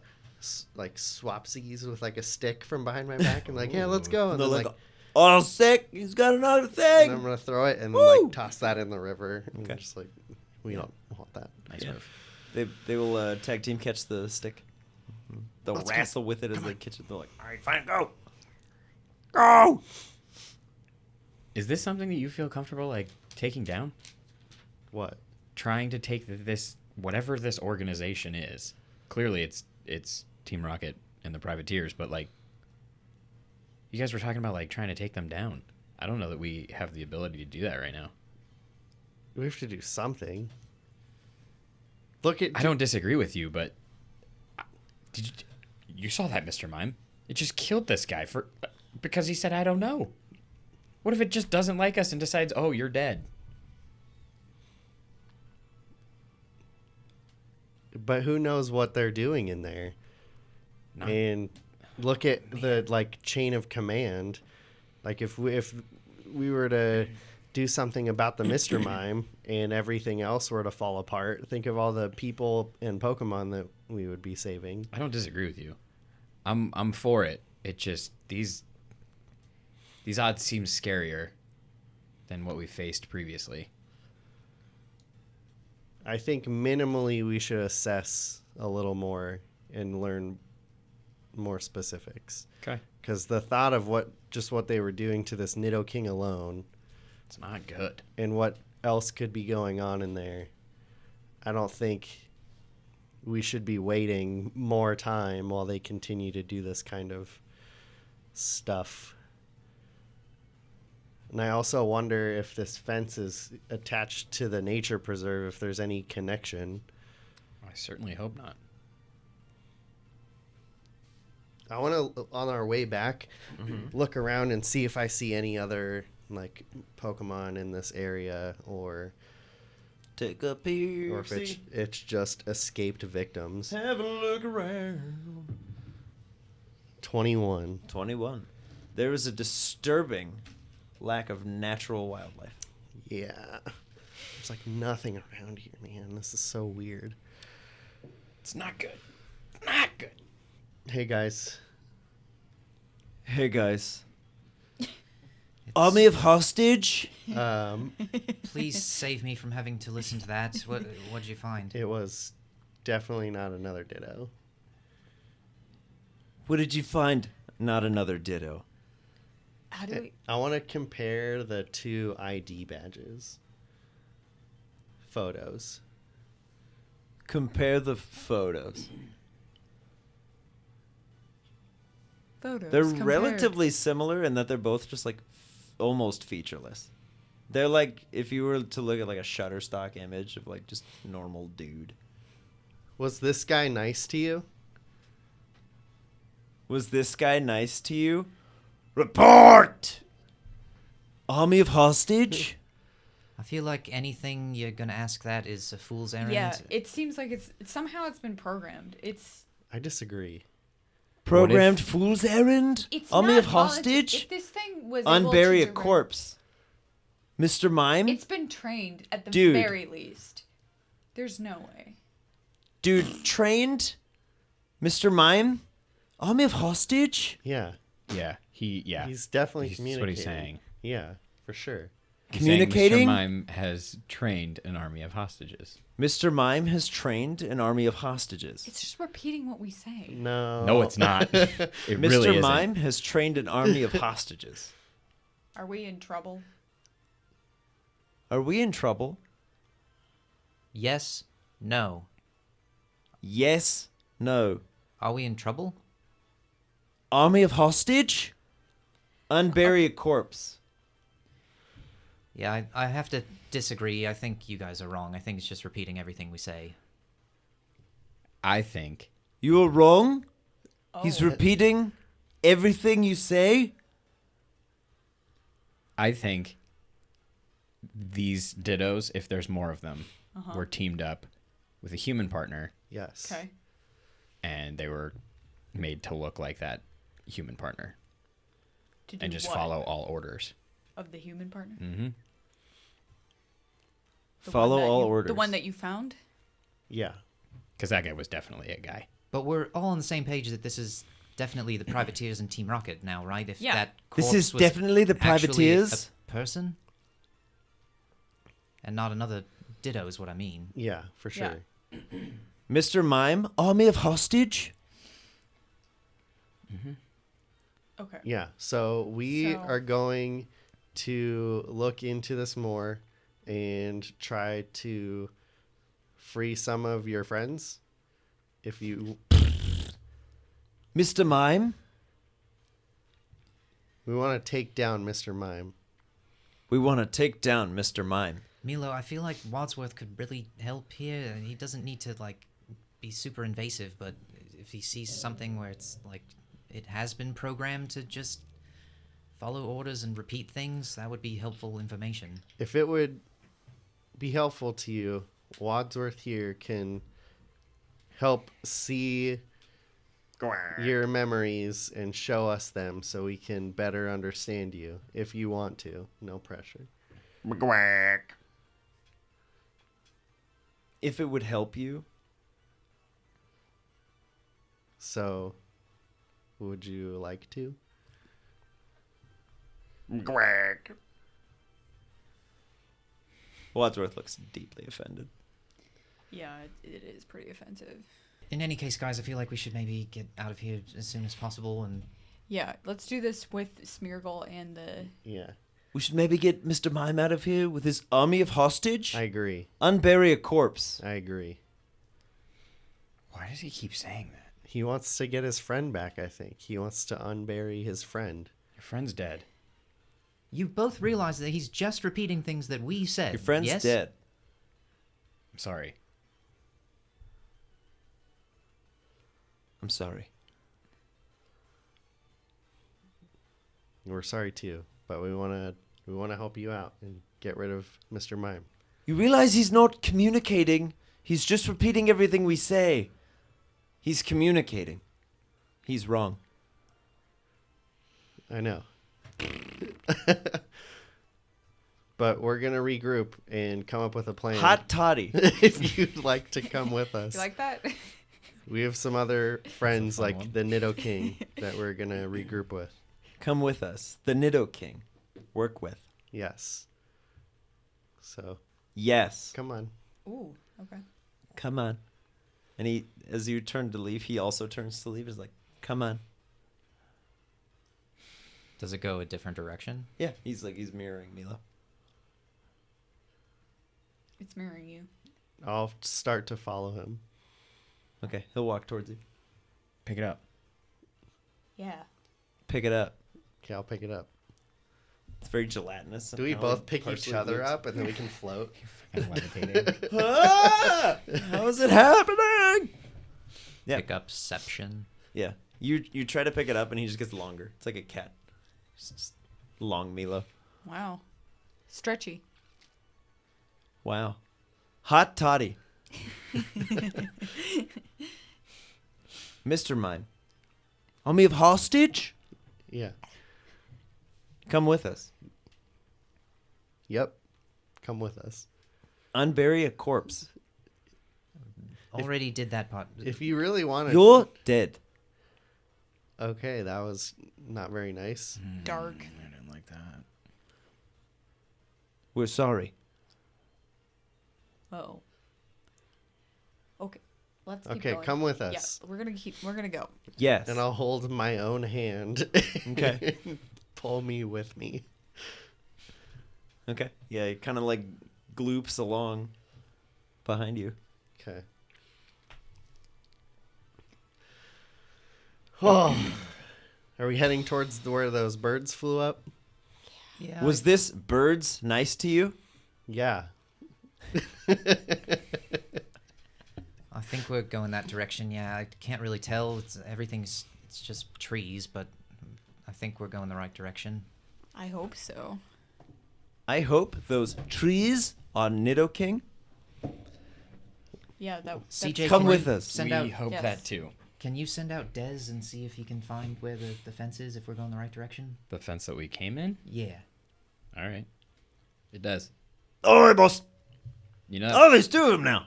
like swapsies with like a stick from behind my back and like, yeah, let's go. And They're then like, like, oh, sick! He's got another and thing. I'm gonna throw it and then Woo! like toss that in the river. And Okay. just like, we don't want that. Nice Yeah. move. They will tag team catch the stick. They'll Let's go. wrestle with it as they catch it. They're like, all right, fine, go, go. Is this something that you feel comfortable like taking down? What? trying to take this, whatever this organization is. Clearly, it's Team Rocket and the Privateers, but like, you guys were talking about like trying to take them down. I don't know that we have the ability to do that right now. We have to do something. Look at. I don't disagree with you, but you saw that, Mr. Mime? It just killed this guy because he said, "I don't know." What if it just doesn't like us and decides, "Oh, you're dead"? But who knows what they're doing in there? And look at the like chain of command. Like if we were to do something about the Mr. Mime and everything else were to fall apart, think of all the people and Pokemon that we would be saving. I don't disagree with you. I'm for it. It just these odds seem scarier than what we faced previously. I think minimally we should assess a little more and learn more specifics. Okay. Because the thought of what they were doing to this Nidoking alone, It's not good. and what else could be going on in there, I don't think we should be waiting more time while they continue to do this kind of stuff. And I also wonder if this fence is attached to the nature preserve, if there's any connection. I certainly hope not. I want to, on our way back, look around and see if I see any other like Pokemon in this area, or Take a peek. if it's just escaped victims. Have a look around. 21. 21. There is a disturbing lack of natural wildlife. Yeah. There's like nothing around here, man. This is so weird. It's not good. Not good. Hey guys. Hey guys. Army of hostage? Please save me from having to listen to that. What'd you find? It was definitely not another Ditto. What did you find? Not another Ditto. How do we? I want to compare the two ID badges. Photos. Compare the photos. Photos. They're compared. relatively similar in that they're both just like almost featureless. They're like if you were to look at like a Shutterstock image of like just normal dude. Was this guy nice to you? Was this guy nice to you? Report! Army of hostage? I feel like anything you're gonna ask that is a fool's errand. Yeah, it seems like it's somehow it's been programmed. It's I disagree. Programmed fool's errand? Army not of hostage? If this thing was able to Unbury a direct- corpse. Mr. Mime? It's been trained at the Dude. very least. There's no way. Dude, trained? Mr. Mime? Army of hostage? Yeah. Yeah. He's definitely That's communicating. what he's saying. Yeah, for sure. He's saying Communicating? Mr. Mime has trained an army of hostages. Mr. Mime has trained an army of hostages. It's just repeating what we say. No. No, it's not. It Mr. really isn't. Mime has trained an army of hostages. Are we in trouble? Are we in trouble? Yes. No. Yes. No. Are we in trouble? Army of hostage? Unbury a corpse. Yeah, I have to disagree. I think you guys are wrong. I think it's just repeating everything we say. I think You are wrong? He's Oh. repeating everything you say? these Dittos, if there's more of them, were teamed up with a human partner, Yes. Okay. and they were made to look like that human partner To do and just what? follow all orders. Of the human partner? Mm-hmm. The Follow one that all you- orders. The one that you found? Yeah. Because that guy was definitely a guy. But we're all on the same page that this is definitely the Privateers and Team Rocket now, right? If Yeah. that This corpse is was definitely the actually Privateers. a person, and not another Ditto is what I mean. Yeah, for Yeah. sure. Mr. Mime, army of hostage? Okay. Yeah. So we So- are going to look into this more and try to free some of your friends. If you, Mr. Mime, we want to take down Mr. Mime. we want to take down Mr. Mime. Milo, I feel like Wadsworth could really help here. He doesn't need to like be super invasive, but if he sees something where it's like it has been programmed to just follow orders and repeat things, that would be helpful information. If it would be helpful to you, Wadsworth here can help see your memories and show us them so we can better understand you if you want to. No pressure. If it would help you, So, would you like to? Wadsworth looks deeply offended. Yeah, it is pretty offensive. In any case, guys, I feel like we should maybe get out of here as soon as possible. And Yeah, let's do this with Smeargle and the... Yeah, We should maybe get Mr. Mime out of here with his army of hostage. I agree. Unbury a corpse. I agree. Why does he keep saying that? He wants to get his friend back, I think. He wants to unbury his friend. Your friend's dead. you both realize that he's just repeating things that we said. Your friend's yes? dead. I'm sorry. I'm sorry. We're sorry too, but we want to help you out and get rid of Mr. Mime. You realize he's not communicating. He's just repeating everything we say. He's communicating. He's wrong. I know. But we're going to regroup and come up with a plan. Hot toddy. If you'd like to come with us. You like that? We have some other friends fun like one. the Nidoking that we're going to regroup with. Come with us. The Nidoking. Work with. Yes. So, Yes. come on. Ooh, okay. Come on. And he, as you turn to leave, he also turns to leave. He's like, come on. Does it go a different direction? Yeah. He's mirroring Milo. It's mirroring you. I'll start to follow him. Okay. He'll walk towards you. Pick it up. Yeah. Pick it up. Okay, I'll pick it up. It's very gelatinous. Do we somehow, both like pick each partially other loose. up and then we can float? Fucking levitating. Ah! How's it happening? Yeah. Pick upception. Yeah. You try to pick it up and he just gets longer. It's like a cat. Just long Milo. Wow. Stretchy. Wow. Hot toddy. Mr. Mime. Army of hostage? Yeah. Come with us. Yep. Come with us. Unbury a corpse. Already did that part. If you really want to... You're dead. Okay, that was not very nice. Dark. I didn't like that. We're sorry. Oh. Okay. Let's keep Okay, going. come with Yeah, us. we're gonna go. Yes. And I'll hold my own hand. Okay. Pull me with me. Okay. Yeah, it kind of like gloops along behind you. Okay. Oh. Are we heading towards where those birds flew up? Yeah. Was this birds nice to you? Yeah. I think we're going that direction. Yeah, I can't really tell. Everything's just trees, but I think we're going the right direction. I hope so. I hope those trees are Nidoking. Yeah, that's CJ, Come can with you us. Send we out. hope Yes. that too. Can you send out Dez and see if he can find where the fence is if we're going the right direction? The fence that we came in? Yeah. All right. It does. All right, boss. You know? Oh, there's two of them now.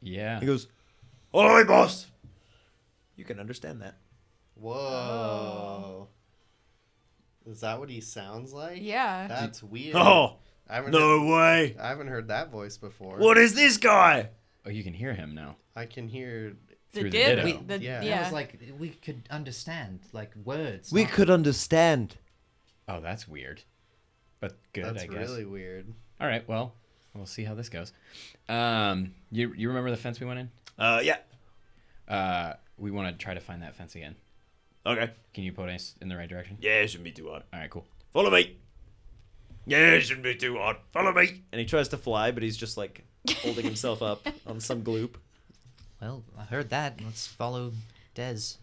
Yeah. He goes, all right, boss. You can understand that. Whoa. Is that what he sounds like? Yeah. That's weird. Oh, I haven't no way. I haven't heard that voice before. What is this guy? Oh, you can hear him now. I can hear... The through the Ditto. Ditto. The, Yeah. yeah. That was like we could understand like words. We not- could understand. Oh, that's weird. But good, That's I guess. really weird. All right, well, We'll see how this goes. You remember the fence we went in? Yeah. We want to try to find that fence again. Okay. Can you point us in the right direction? Yeah, it shouldn't be too hard. All right, cool. Follow me. Yeah, it shouldn't be too hard. Follow me. And he tries to fly, but he's just like holding himself up on some gloop. Well, I heard that. Let's follow Dez.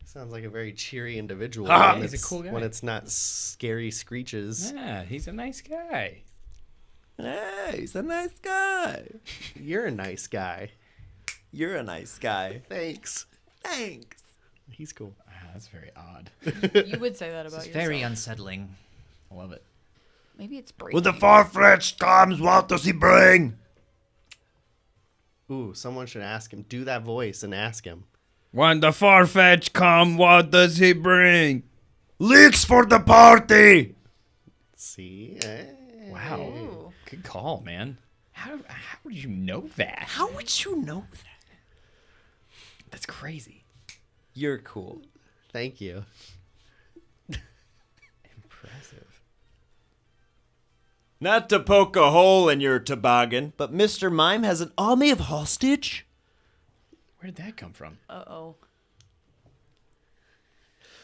Sounds like a very cheery individual. Ha! when He's a it's- cool guy. When it's not scary screeches. Yeah, he's a nice guy. Hey, he's a nice guy. You're a nice guy. You're a nice guy. Thanks. Thanks. He's cool. That's very odd. You would say that about It's yourself. very unsettling. I love it. Maybe it's breaking. When the far-fetched comes, what does he bring? Ooh, someone should ask him. Do that voice and ask him. When the Farfetch come, what does he bring? Leaks for the party. See? Wow. Ooh. Good call, man. How would you know that? How would you know that? That's crazy. You're cool. Thank you. Impressive. Not to poke a hole in your toboggan, but Mr. Mime has an army of hostage? Where did that come from? Uh-oh.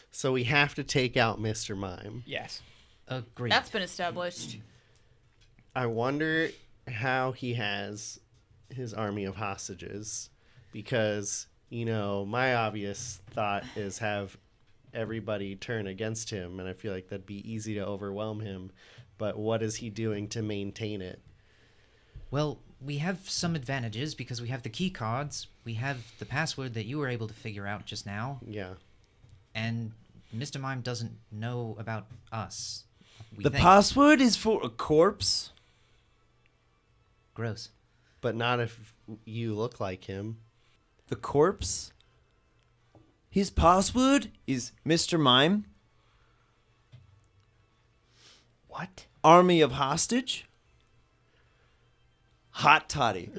So we have to take out Mr. Mime. Yes. Agreed. That's been established. I wonder how he has his army of hostages. Because, you know, my obvious thought is have everybody turn against him. And I feel like that'd be easy to overwhelm him. But what is he doing to maintain it? Well, we have some advantages because we have the key cards. We have the password that you were able to figure out just now. Yeah. And Mr. Mime doesn't know about us. We The think. password is for a corpse? Gross. But not if you look like him. The corpse? His password is Mr. Mime? What? Army of hostage? Hot toddy.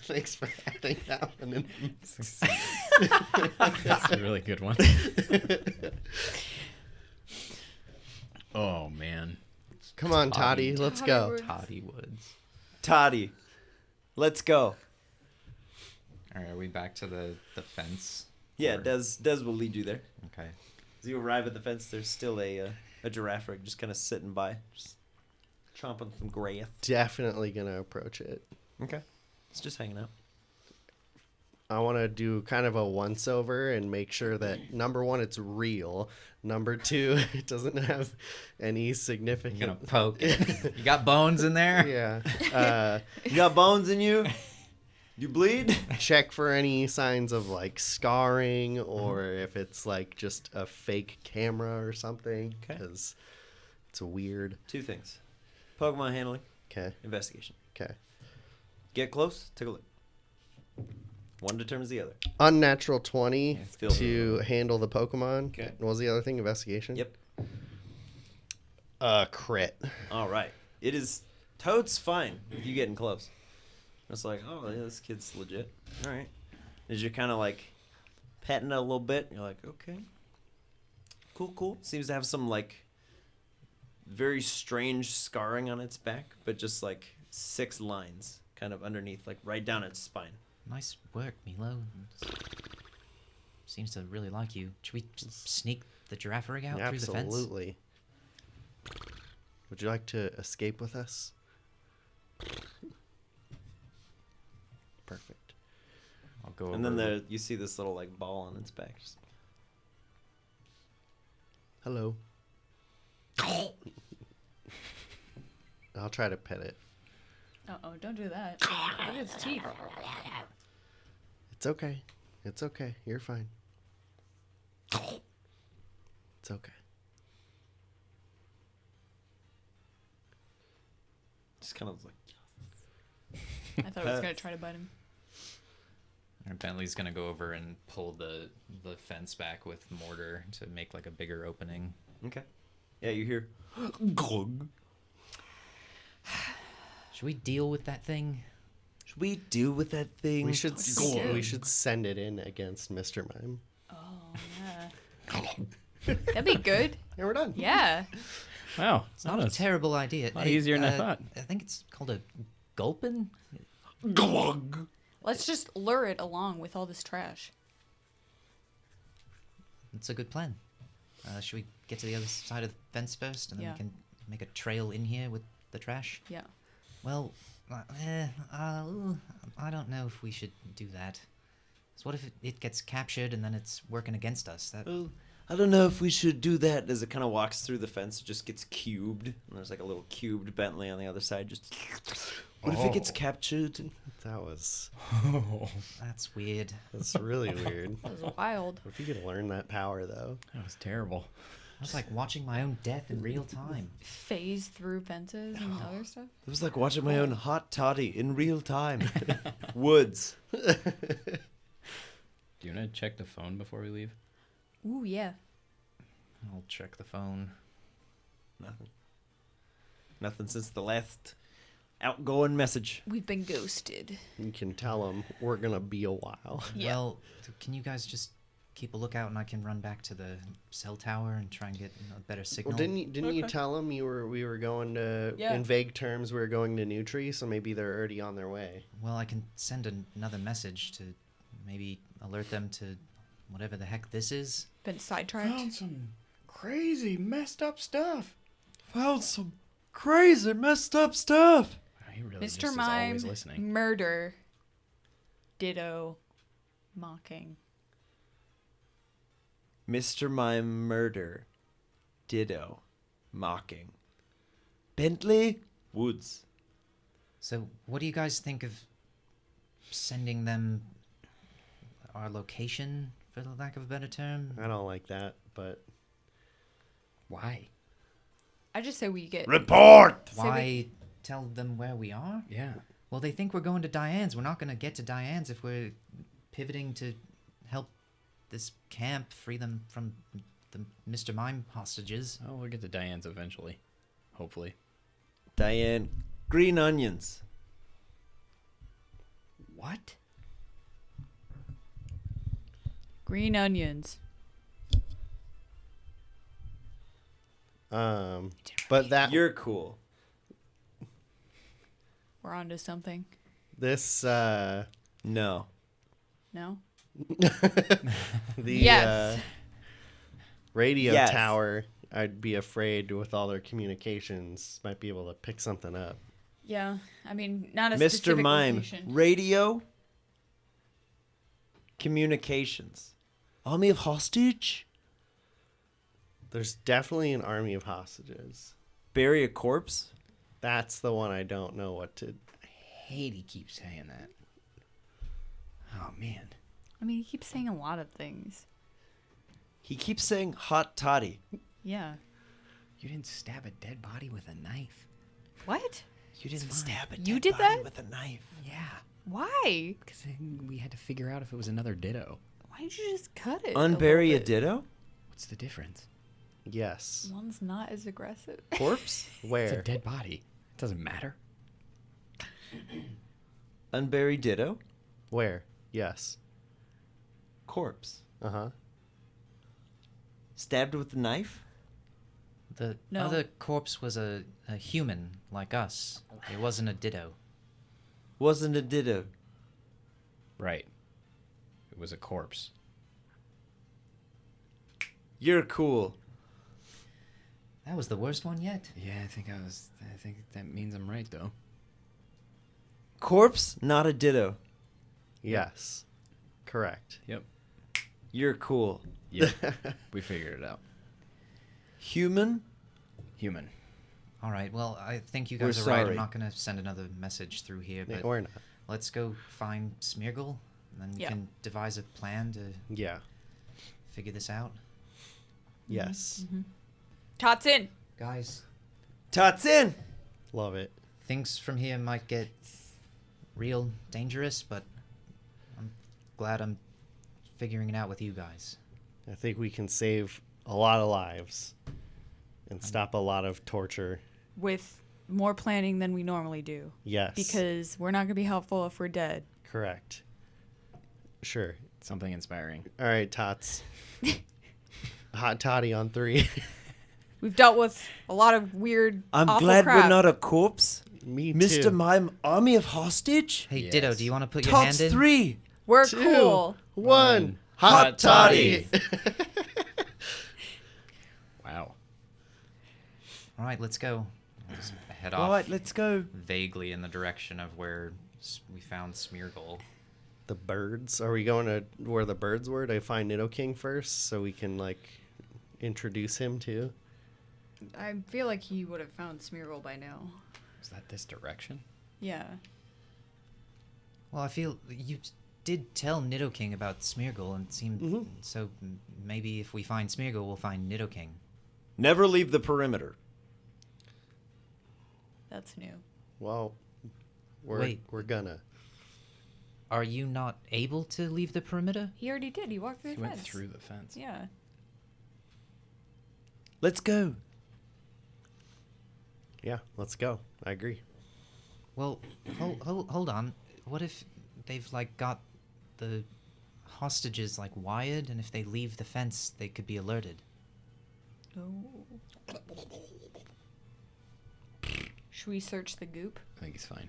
Thanks for adding that one in. That's a really good one. Oh, man. Come on, Toddy. Let's Toddy go. Woods. Toddy Woods. Toddy. Let's go. All right, are we back to the fence? Yeah, Or- Des will lead you there. Okay. As you arrive at the fence, there's still a giraffe rig just kind of sitting by, just chomping some grass. Definitely gonna approach it. Okay. It's just hanging out. I want to do kind of a once over and make sure that number one, it's real. Number two, it doesn't have any significant. You're gonna poke it. You got bones in there? Yeah. You got bones in you? You bleed? Check for any signs of like scarring or if it's like just a fake camera or something. Okay. Because it's weird. Two things. Pokemon handling, Okay. investigation. Okay. Get close, take a look. One determines the other. Unnatural 20 feel to handle the Pokemon. Okay. What was the other thing? Investigation? Yep. Crit. All right. It is totes fine with you getting close. It's like, oh, yeah, this kid's legit. All right. As you're kind of like petting it a little bit, you're like, okay. Cool, cool. Seems to have some like very strange scarring on its back, but just like 6 lines kind of underneath, like right down its spine. Nice work, Milo. Seems to really like you. Should we sneak the giraffe rig out through the fence? Absolutely. Would you like to escape with us? Perfect. I'll go And over. then you see this little like ball on its back. Just, Hello. I'll try to pet it. Uh-oh, don't do that. Look at its teeth. It's okay. It's okay. You're fine. It's okay. just kind of like, I thought it was going to try to bite him. And Bentley's gonna go over and pull the fence back with mortar to make like a bigger opening. okay. Yeah, you hear. Should we deal with that thing? Should we do with that thing? We should do we do? we should send it in against Mr. Mime. Oh, yeah. That'd be good. Yeah, we're done. Yeah. Wow, It's not a terrible idea. a lot easier than I thought. I think it's called a gulpin. Let's just lure it along with all this trash. It's a good plan. Should we get to the other side of the fence first, and then Yeah. we can make a trail in here with the trash? Yeah. Well, I don't know if we should do that. So what if it gets captured and then it's working against us? That Well, I don't know if we should do that. As it kind of walks through the fence, it just gets cubed. And there's like a little cubed Bentley on the other side. Just what if it gets captured? That was that's weird. that's really weird. That was wild. What if you could learn that power though? That was terrible. I was like watching my own death in real time. Phase through fences and other stuff. It was like watching my own hot toddy in real time. Woods. Do you want to check the phone before we leave? Ooh, yeah. I'll check the phone. Nothing. Nothing since the last outgoing message. We've been ghosted. You can tell them we're gonna be a while. Yeah. Well, can you guys just keep a lookout, and I can run back to the cell tower and try and get a better signal? Well, didn't you tell them we were going to Yeah. in vague terms we were going to Nutri, so maybe they're already on their way. Well, I can send another message to maybe alert them to whatever the heck this is. Been sidetracked. some crazy messed up stuff. Found some crazy messed up stuff. He really just Mr. is Mime, always listening. murder, Ditto, mocking. Mr. Mime murder. Ditto. Mocking. Bentley Woods. So, what do you guys think of sending them our location, for the lack of a better term? I don't like that, but Why? I just say we get. Report! Say Why tell them where we are? Yeah. Well, they think we're going to Diane's. We're not going to get to Diane's if we're pivoting to help this camp free them from the Mr. Mime hostages. Oh, we'll get to Diane's eventually. Hopefully. Diane. Green onions. What? Green onions. but that You're cool. We're onto something. this No. No? the Yes. radio Yes. tower, I'd be afraid with all their communications might be able to pick something up. Yeah. I mean, not a Mr. specific Mime. location. Radio. Communications. Army of hostage. There's definitely an army of hostages. Bury a corpse. That's the one I don't know what to. I hate he keeps saying that. Oh, man. I mean, he keeps saying a lot of things. He keeps saying hot toddy. Yeah. You didn't stab a dead body with a knife. What? You didn't stab a dead You did body that? with a knife. Yeah. Why? Because we had to figure out if it was another Ditto. Why didn't you just cut it? Unbury a bit? Ditto? What's the difference? Yes. One's not as aggressive. Corpse? It's a Where? dead body. It doesn't matter. Unbury Ditto? Where? Yes. Corpse. Uh huh. Stabbed with a knife? The No. other corpse was a human like us. It wasn't a Ditto. Wasn't a Ditto. Right. It was a corpse. You're cool. That was the worst one yet. Yeah, I think that means I'm right, though. Corpse, not a Ditto. Yes. Correct. Yep. You're cool. Yep. We figured it out. Human? Human. All right. Well, I think you We're guys are right. sorry. I'm not going to send another message through here, Yeah, but or not. let's go find Smeargle, and then we Yeah. can devise a plan to Yeah. figure this out. Yes. Tots in. Guys, Tots in! Love it. things from here might get real dangerous, but I'm glad I'm figuring it out with you guys. I think we can save a lot of lives and stop a lot of torture. With more planning than we normally do. Yes. Because we're not going to be helpful if we're dead. Correct. Sure. Something inspiring. All right, Tots. Hot toddy on 3. We've dealt with a lot of weird. I'm awful glad crap. we're not a corpse. Me Mr. too. Mime, army of hostage? Hey, Yes. Ditto, do you want to put your Tots hand in? 3. We're 2, cool. 1. Hot Hot toddy. Wow. All right, let's go. I'll just head All off right, let's go. vaguely in the direction of where we found Smeargle. The birds. Are we going to where the birds were to find Nidoking first so we can like introduce him too? I feel like he would have found Smeargle by now. Is that this direction? Yeah. Well, I feel you did tell Nidoking about Smeargle, and it seemed so. Maybe if we find Smeargle, we'll find Nidoking. Never leave the perimeter. That's new. Well, we're gonna. Are you not able to leave the perimeter? He already did. He walked through He the went fence. through the fence. Yeah. Let's go. Yeah, let's go. I agree. Well, hold on. What if they've like got the hostages like wired, and if they leave the fence, they could be alerted? Oh. Should we search the goop I think he's fine.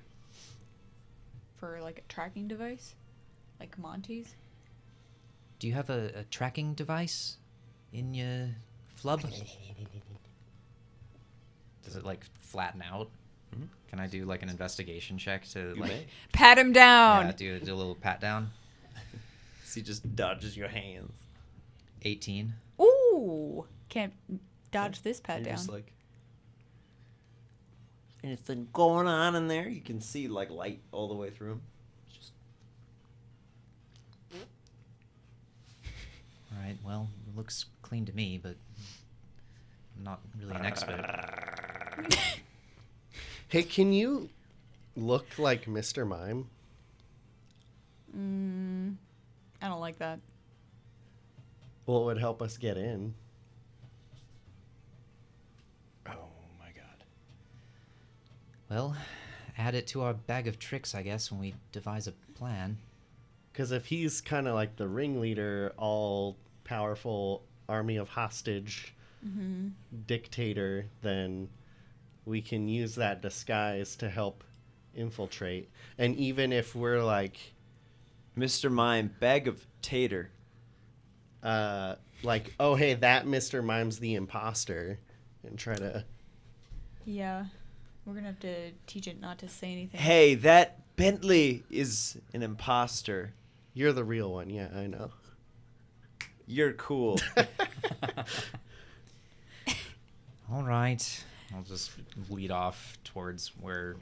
for like a tracking device, like Monty's? Do you have a tracking device in your flub? Does it like flatten out? Can I do like an investigation check to like may. Pat him down. yeah, do a little pat down? So he just dodges your hands. 18. Ooh. Can't dodge this pat You're down. just like, anything going on in there? You can see like light all the way through him. It's just All right. Well, it looks clean to me, but I'm not really an expert. Hey, can you look like Mr. Mime? I don't like that. Well, it would help us get in. Oh my god. Well, add it to our bag of tricks, I guess, when we devise a plan. Because if he's kind of like the ringleader, all powerful army of hostage dictator, then we can use that disguise to help infiltrate. And even if we're like, Mr. Mime, bag of tater. like, oh, hey, that Mr. Mime's the imposter, and try to. Yeah. We're gonna have to teach it not to say anything. Hey, that Bentley is an imposter. You're the real one. Yeah, I know. You're cool. All right. I'll just lead off towards where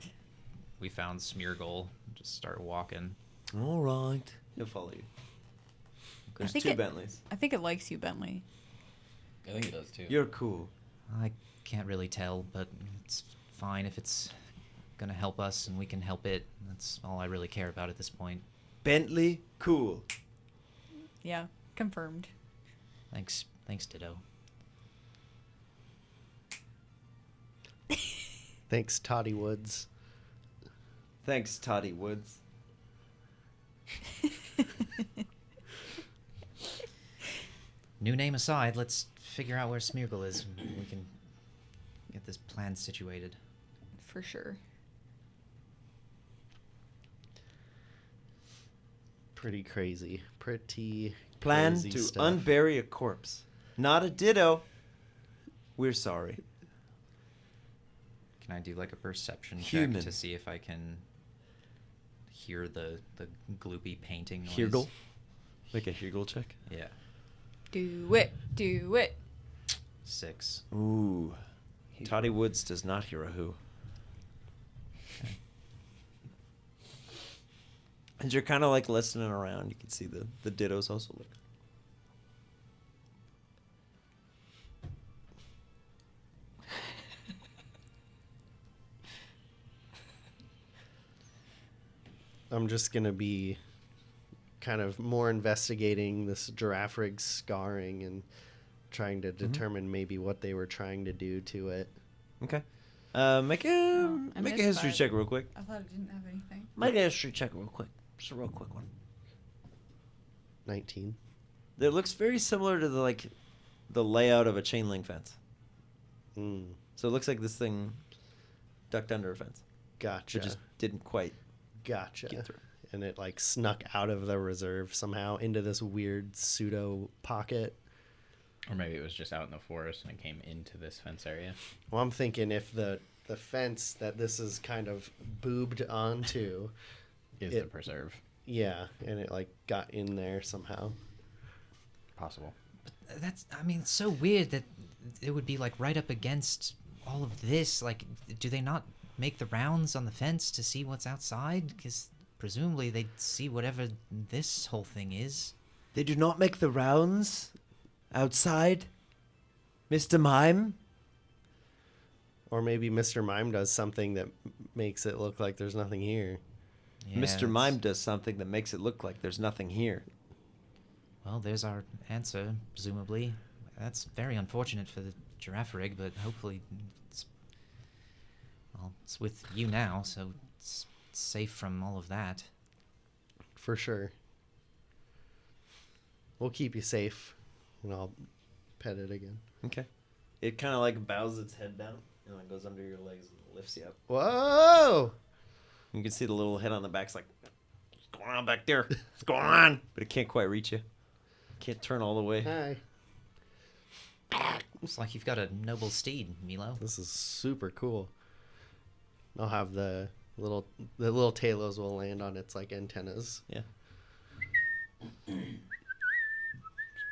we found Smeargle. Just start walking. All right. He'll follow you. There's think two it- Bentleys. I think it likes you, Bentley. I think he does too. You're cool. I can't really tell, but it's fine if it's gonna help us and we can help it. That's all I really care about at this point. Bentley, cool. Yeah. Confirmed. Thanks, Ditto. Thanks, Toddy Woods. Thanks, Toddy Woods. New name aside, let's figure out where Smeargle is. And we can get this plan situated. For sure. Pretty crazy. Pretty Plan crazy to stuff. unbury a corpse. Not a Ditto. We're sorry. Can I do like a perception Human. check to see if I can hear the gloopy painting noise? Hegel. Make a Hegel check. Yeah. Do it. Do it. 6. Ooh. Toddy Woods does not hear a who. As you're kind of like listening around, you can see the Dittos also look. I'm just going to be kind of more investigating this giraffe rig scarring and trying to determine maybe what they were trying to do to it. Okay. Make I make a missed history that. check real quick. I thought it didn't have anything. Make a history check real quick. Just a real quick one. 19. It looks very similar to the layout of a chain link fence. So it looks like this thing ducked under a fence. Gotcha. It just didn't quite Gotcha. get through. And it like snuck out of the reserve somehow into this weird pseudo pocket. Or maybe it was just out in the forest and it came into this fence area. Well, I'm thinking if the fence that this is kind of boobed onto, Is It- the preserve yeah, and it like got in there somehow. possible? I mean, it's so weird that it would be like right up against all of this. Like, do they not make the rounds on the fence to see what's outside? Because presumably they'd see whatever this whole thing is. They do not make the rounds outside, Mr. Mime. Or maybe Mr. Mime does something that makes it look like there's nothing here. Yeah, Mr. it's- Mime does something that makes it look like there's nothing here. Well, there's our answer, presumably. That's very unfortunate for the giraffe rig, but hopefully it's with you now, so it's safe from all of that. For sure. We'll keep you safe, and I'll pet it again. Okay. It kind of like bows its head down and like goes under your legs and lifts you up. Whoa! You can see the little head on the back's like, what's going on back there? What's going on? But it can't quite reach you. Can't turn all the way. Hi. Looks like you've got a noble steed, Milo. This is super cool. I'll have the little talos will land on its like antennas. Yeah. It's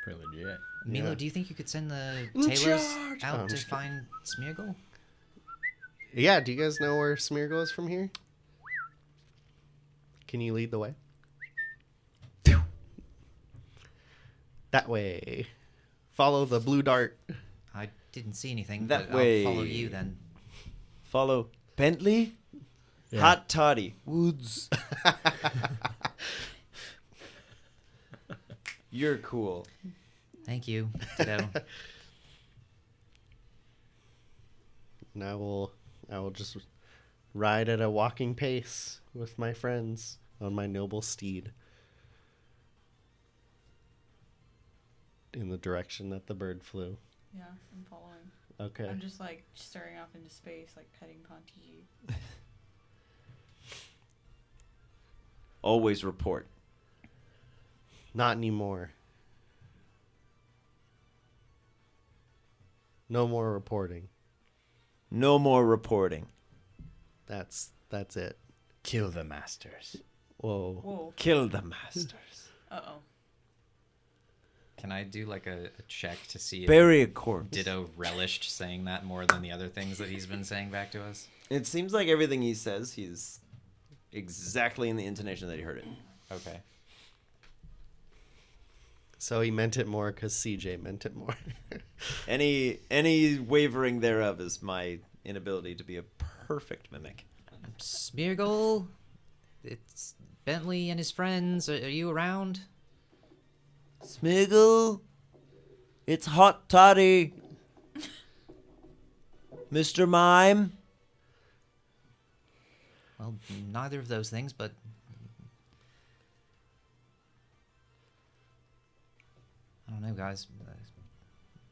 pretty legit. Milo, Yeah. do you think you could send the In tailors charge! Oh, out I'm to just kidding. find Smeargle? Yeah, do you guys know where Smeargle is from here? Can you lead the way? That way. Follow the blue dart. I didn't see anything, That but way. I'll follow you then. Follow Bentley, Hot Toddy, Woods. You're cool. Thank you, Ditto. And I will just ride at a walking pace with my friends on my noble steed in the direction that the bird flew. Yeah, I'm following. Okay. I'm just like staring off into space, like petting Ponty. Always report. Not anymore. No more reporting. No more reporting. That's it. Kill the masters. Whoa. Whoa. Kill the masters. Uh-oh. Can I do like a check to see if Bury a corpse. Ditto relished saying that more than the other things that he's been saying back to us? It seems like everything he says, he's exactly in the intonation that he heard it. Okay. So he meant it more because CJ meant it more. Any wavering thereof is my inability to be a perfect mimic. Smeargle, it's Bentley and his friends. Are you around? Smiggle, it's Hot Toddy. Mr. Mime. Well, neither of those things, but I don't know, guys.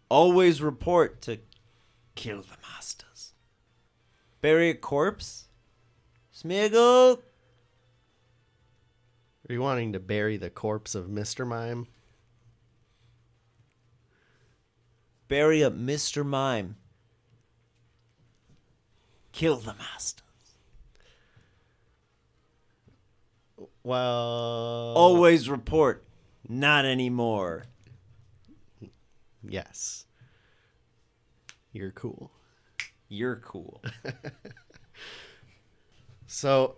Always report to kill the masters. Bury a corpse. Smiggle. Are you wanting to bury the corpse of Mr. Mime? Bury up Mr. Mime. Kill the masters. Well, Always report. Not anymore. yes. You're cool. You're cool. So,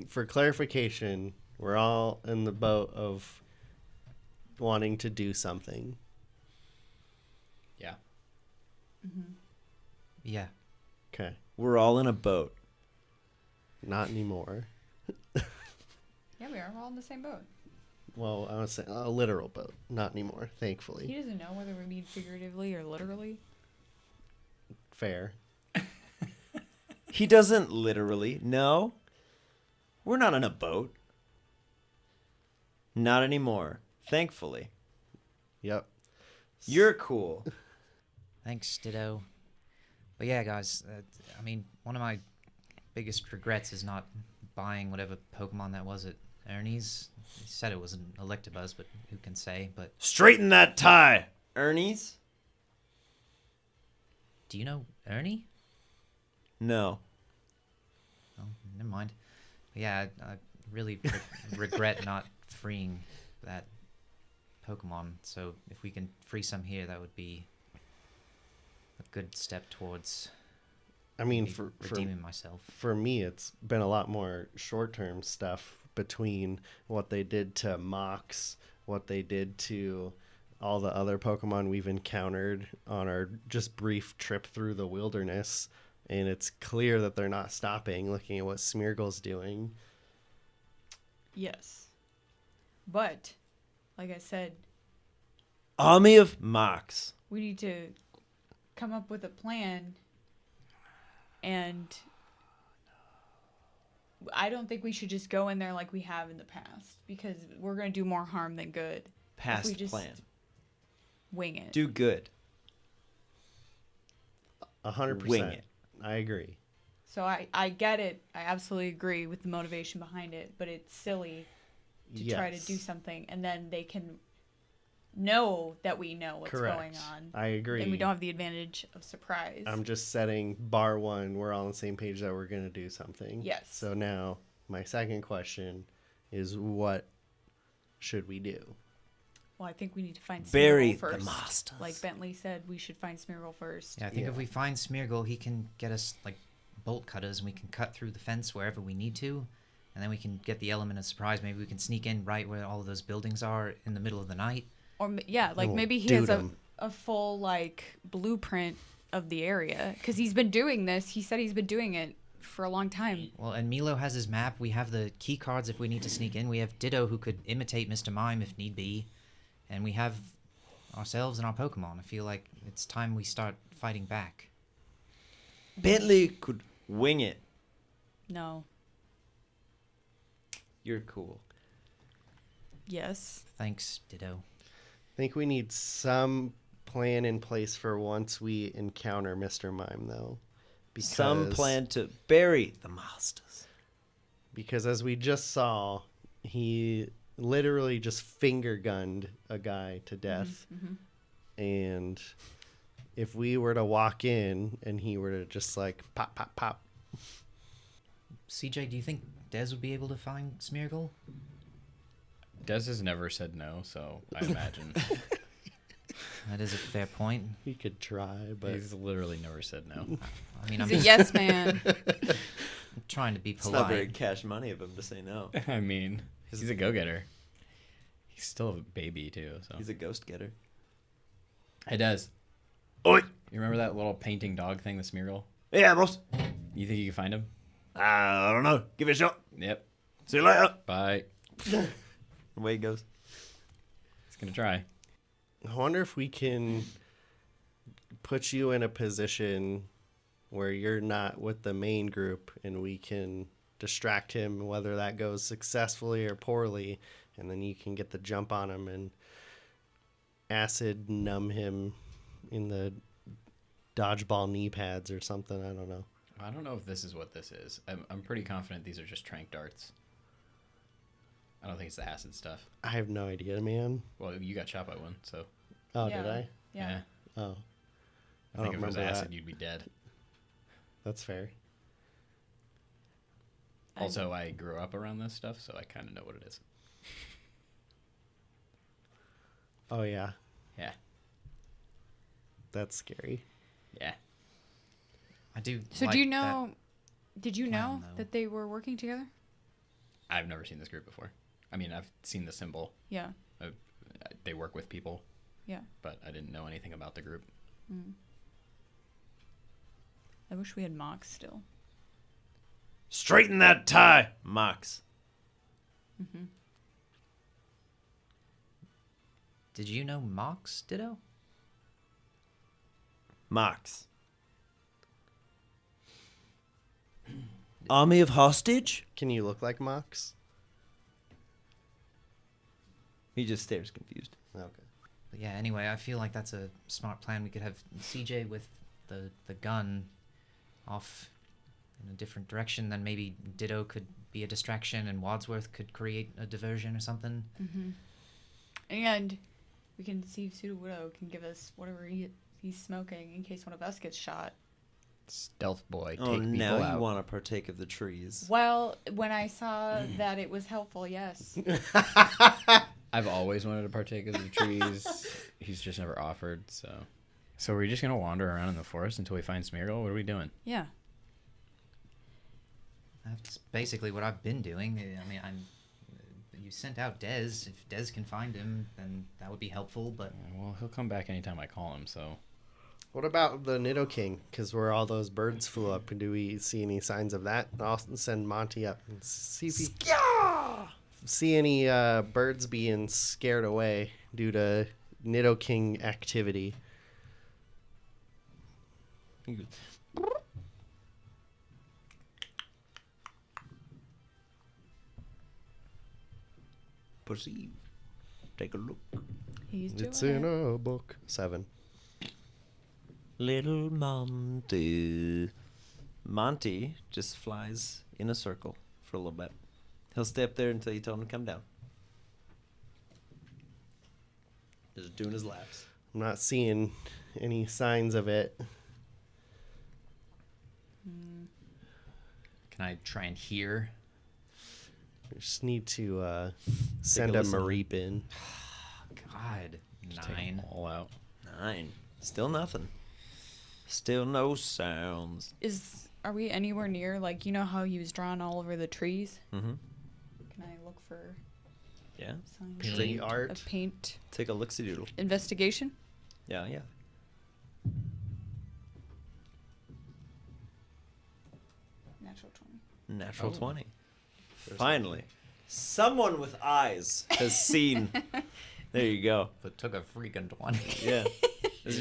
for clarification, we're all in the boat of wanting to do something. Yeah. Yeah. Okay. We're all in a boat. Not anymore. Yeah, we are. We're all in the same boat. Well, I was saying a literal boat. Not anymore, He thankfully. doesn't know whether we mean figuratively or literally. Fair. He doesn't literally. No. We're not in a boat. Not anymore. Thankfully. Yep. You're cool. Thanks, Ditto. But yeah, guys, I mean, one of my biggest regrets is not buying whatever Pokemon that was at Ernie's. He said it was an Electabuzz, but who can say? But Straighten that tie, Ernie's. do you know Ernie? No. Oh, never mind. But yeah, I really regret not freeing that Pokemon. So if we can free some here, that would be a good step towards I mean, maybe redeeming myself. for me, it's been a lot more short-term stuff between what they did to Mox, what they did to all the other Pokemon we've encountered on our just brief trip through the wilderness. And it's clear that they're not stopping, looking at what Smeargle's doing. Yes. But, like I said, Army of Mox. we need to come up with a plan. And I don't think we should just go in there like we have in the past, because we're going to do more harm than good. If we Past just plan. wing it. Do good. 100%. Wing it. I agree. So I get it. I absolutely agree with the motivation behind it, but it's silly to try to do Yes. something and then they can know that we know what's Correct. going on. I agree. And we don't have the advantage of surprise. I'm just setting bar one. We're all on the same page that we're going to do something. Yes. So now my second question is, what should we do? Well, I think we need to find Bury Smeargle first. the masters. Like Bentley said, we should find Smeargle first. Yeah, I think if Yeah. we find Smeargle, he can get us like bolt cutters, and we can cut through the fence wherever we need to, and then we can get the element of surprise. Maybe we can sneak in right where all of those buildings are in the middle of the night. Or yeah, like we'll maybe he dude has a, 'em. a full like blueprint of the area because he's been doing this. He said he's been doing it for a long time. Well, and Milo has his map. We have the key cards if we need to sneak in. We have Ditto who could imitate Mr. Mime if need be, and we have ourselves and our Pokemon. I feel like it's time we start fighting back. Bentley could wing it. No. You're cool. Yes. Thanks, Ditto. I think we need some plan in place for once we encounter Mr. Mime, though. Some plan to bury the masters. Because as we just saw, he literally just finger gunned a guy to death. And if we were to walk in and he were to just like pop, pop, pop. CJ, do you think Dez would be able to find Smeargle? Des has never said no, so I imagine That is a fair point. He could try, but he's literally never said no. I mean, He's I'm a just yes man. trying to be It's not very polite. cash money of him to say no. I mean, he's a go-getter. He's still a baby too, so. He's a ghost getter. Hey, Des. Oi! You remember that little painting dog thing, the Smeargle? Yeah, boss. You think you can find him? I don't know. Give it a shot. Yep. See you later. Bye. Away he goes. He's gonna try. I wonder if we can put you in a position where you're not with the main group and we can distract him, whether that goes successfully or poorly, and then you can get the jump on him and acid numb him in the dodgeball knee pads or something. I don't know. I don't know if this is what this is. I'm pretty confident these are just trank darts. I don't think it's the acid stuff. I have no idea, man. Well, you got shot by one, so Oh, Yeah. did I? Yeah. Oh, I I think don't if it was remember acid, that. you'd be dead. That's fair. Also, I grew up around this stuff, so I kind of know what it is. Oh, yeah. Yeah. That's scary. Yeah. I do. So like do you that- know? Did you plan, know though. that they were working together? I've never seen this group before. I mean, I've seen the symbol. Yeah. They work with people, Yeah. but I didn't know anything about the group. I wish we had Mox still. Straighten that tie, Mox. Did you know Mox, Ditto? Mox. Army of hostage? Can you look like Mox? He just stares confused. Okay. But yeah, anyway, I feel like that's a smart plan. We could have CJ with the gun off in a different direction. Then maybe Ditto could be a distraction and Wadsworth could create a diversion or something. Mm-hmm. And we can see if Pseudo Widow can give us whatever he's smoking in case one of us gets shot. Stealth boy, take Oh, people now out. you want to partake of the trees. Well, when I saw that it was helpful, yes. I've always wanted to partake of the trees. He's just never offered, so. So we're just gonna wander around in the forest until we find Smeargle? What are we doing? Yeah. That's basically what I've been doing. I mean, you sent out Dez. If Dez can find him, then that would be helpful. But Well, he'll come back anytime I call him, so. What about the Nidoking? Because where all those birds flew up, do we see any signs of that? I'll send Monty up and see if he see any birds being scared away due to Nidoking activity. Perceive. Take a look. He's doing It's it. in a book. 7. Little Monty. Monty just flies in a circle for a little bit. He'll stay up there until you tell him to come down. Just doing his laps. I'm not seeing any signs of it. can I try and hear? We just need to send a listen. Mareep in. God, Just take 'em 9. all out. 9. Still nothing. Still no sounds. Are we anywhere near, like, you know how he was drawn all over the trees? Mm-hmm. Can I look for Yeah. signs Paint art. of paint Take a look-see doodle. investigation? Yeah, yeah. Natural 20. Natural Oh. 20. Finally. Someone with eyes has seen. There you go. That took a freaking 20. Yeah. As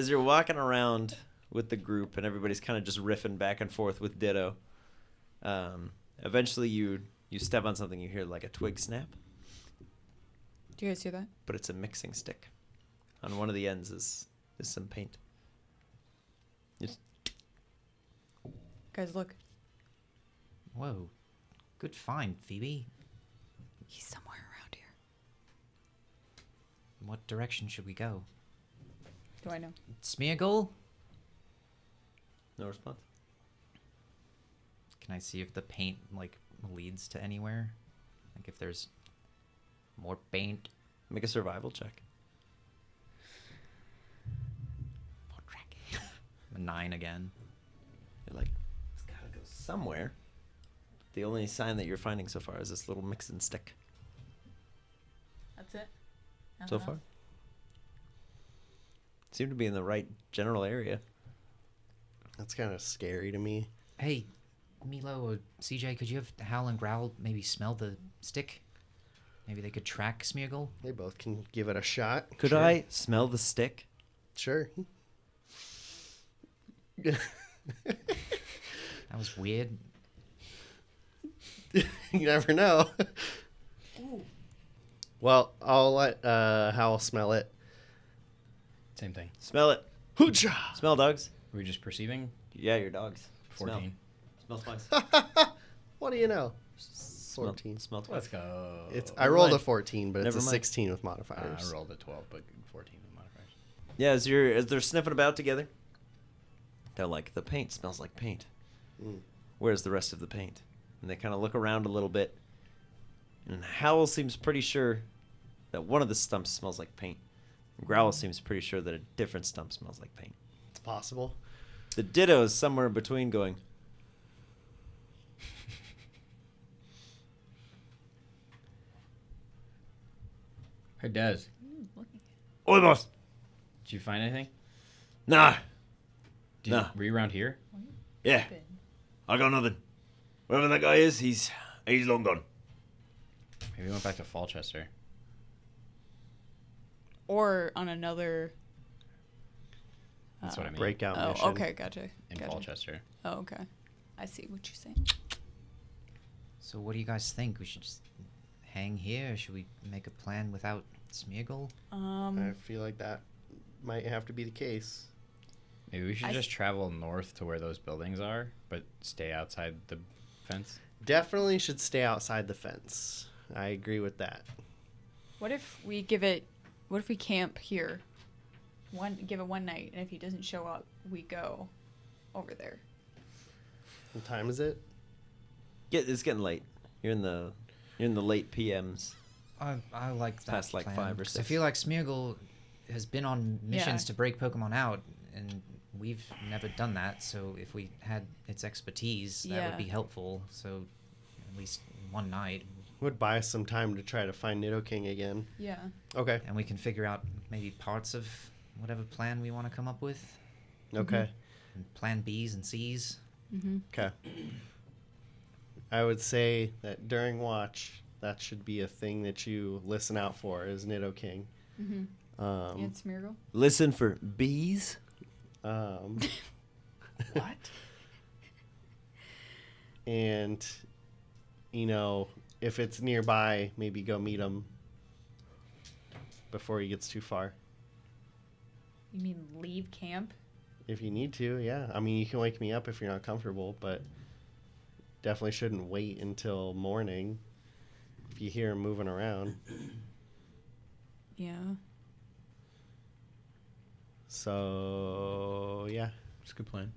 you're walking around with the group and everybody's kind of just riffing back and forth with Ditto, eventually you step on something, you hear like a twig snap, Do you guys hear that? but it's a mixing stick. On one of the ends is some paint. Just Guys, look. Whoa. Good find, Phoebe. He's somewhere around here. What direction should we go? Do I know? Smeargle? no response. Can I see if the paint, like, leads to anywhere? Like, if there's more paint? Make a survival check. More tracking. 9 again. You're like, it's gotta go somewhere. The only sign that you're finding so far is this little mixing stick. That's it? So far. Seem to be in the right general area. That's kind of scary to me. Hey, Milo or CJ, could you have Howl and Growl maybe smell the stick? Maybe they could track Smeargle? They both can give it a shot. Could Sure. I smell the stick? Sure. That was weird. You never know. Well, I'll let Howl smell it. Same thing. Smell it. Hoocha! Smell, dogs. Are we just perceiving? Yeah, your dogs. 14. Smell twice. What do you know? Smell, 14. smell twice. Let's go. I rolled a mind. 14, but it's Never a mind. 16 with modifiers. I rolled a 12, but 14 with modifiers. Yeah, as they're sniffing about together, they're like, the paint smells like paint. Mm. Where's the rest of the paint? And they kind of look around a little bit. And Howl seems pretty sure that one of the stumps smells like paint. And Growl seems pretty sure that a different stump smells like paint. It's possible. The Ditto is somewhere in between going, Hey, Des, Oi, boss! did you find anything? Nah, Were you around here? yeah, I got nothing. Wherever that guy is, he's long gone. Maybe we went back to Falchester. Or on another... That's what I mean. Breakout Oh, mission. okay, gotcha. In Gotcha. Falchester. Oh, okay. I see what you're saying. So what do you guys think? We should just hang here? Should we make a plan without Smeargle? I feel like that might have to be the case. Maybe we should just travel north to where those buildings are, but stay outside the fence. Definitely should stay outside the fence. I agree with that. What if we camp here? Give it one night, and if he doesn't show up, we go over there. What time is it? Yeah, it's getting late. You're in the late PMs. I like that Past, like, plan, 5 or 'cause I 6. feel like Smeargle has been on missions Yeah. to break Pokemon out, and we've never done that. So if we had its expertise, that would Yeah. be helpful. So at least one night, Would buy us some time to try to find Nidoking again. Yeah. Okay. and we can figure out maybe parts of whatever plan we want to come up with, Okay. and plan B's and C's. Mm-hmm. Okay. I would say that during watch, that should be a thing that you listen out for, is Nidoking. Mm-hmm. And Smeargle. Listen for bees. What? And, if it's nearby, maybe go meet him before he gets too far. You mean leave camp? If you need to, yeah. I mean, you can wake me up if you're not comfortable, but definitely shouldn't wait until morning if you hear him moving around. Yeah. So, yeah. It's a good plan.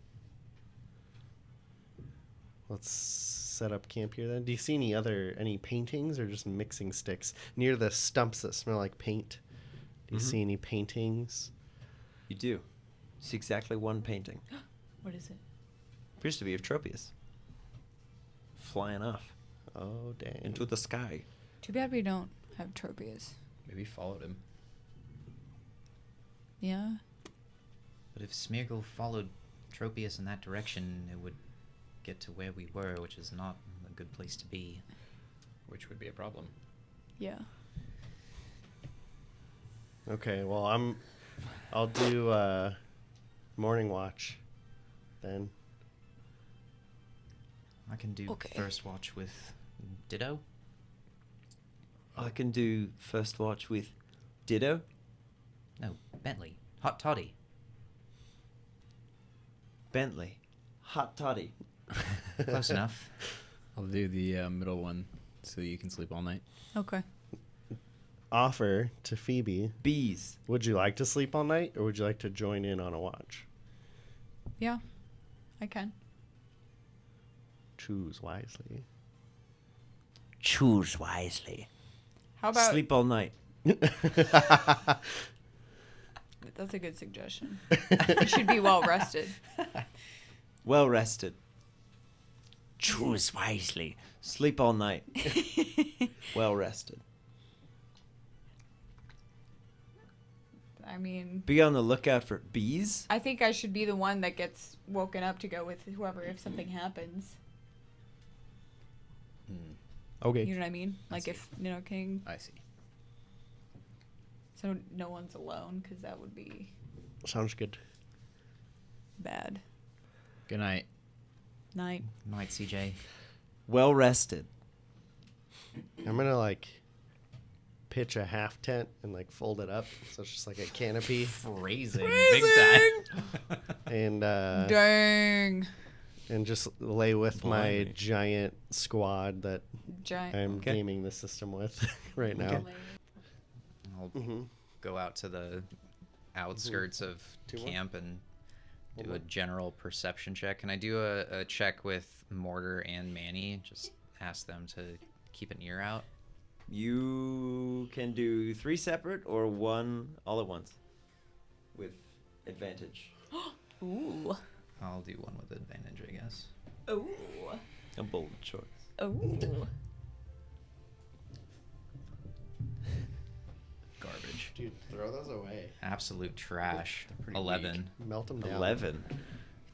Let's set up camp here then. Do you see any paintings or just mixing sticks near the stumps that smell like paint? Do you see any paintings? You do. See exactly one painting. What is it? Appears to be of Tropius. Flying off Oh, dang. into the sky. Too bad we don't have Tropius. Maybe followed him. Yeah. But if Smeargle followed Tropius in that direction, it would get to where we were, which is not a good place to be. Which would be a problem. Yeah. Okay, well, I'll do morning watch then. I can do Okay. first watch with Ditto. I can do first watch with Ditto. No, Bentley. Hot Toddy. Bentley. Hot Toddy. Close enough. I'll do the middle one so you can sleep all night. Okay. Offer to Phoebe. Bees. Would you like to sleep all night, or would you like to join in on a watch? Yeah. I can. Choose wisely. Choose wisely. How about Sleep all night. That's a good suggestion. You should be well rested. Well rested. Choose wisely. Sleep all night. Well rested. I mean, Be on the lookout for bees. I think I should be the one that gets woken up to go with whoever if something happens. Okay. You know what I mean? Like see. if Nidoking, I see. so no one's alone, because that would be Sounds good. bad. Good night. Night. Night, CJ. Well rested. I'm gonna pitch a half tent and fold it up, so it's just like a canopy, Phrasing. Big time. and Dang. and just lay with my Blimey. giant squad that Giant. I'm Okay. gaming the system with right now. I'll hmm go out to the outskirts of Two more? camp and do One a more? general perception check. Can I do a check with Mortar and Manny? Just ask them to keep an ear out. You can do 3 separate or 1 all at once. With advantage. Ooh. I'll do one with advantage, I guess. Ooh. A bold choice. Ooh. Garbage. Dude, throw those away. Absolute trash. pretty 11. Melt them down. 11.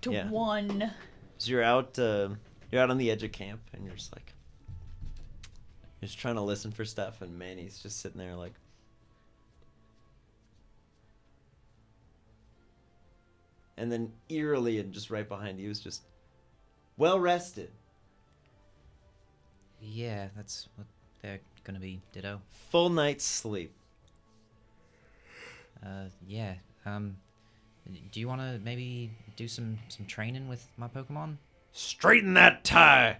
To Yeah. 1. So you're out on the edge of camp and you're just you're just trying to listen for stuff, and Manny's just sitting there and then eerily and just right behind you is just well rested. Yeah, that's what they're gonna be, Ditto? Full night's sleep. Yeah. Do you want to maybe do some training with my Pokemon? Straighten that tie.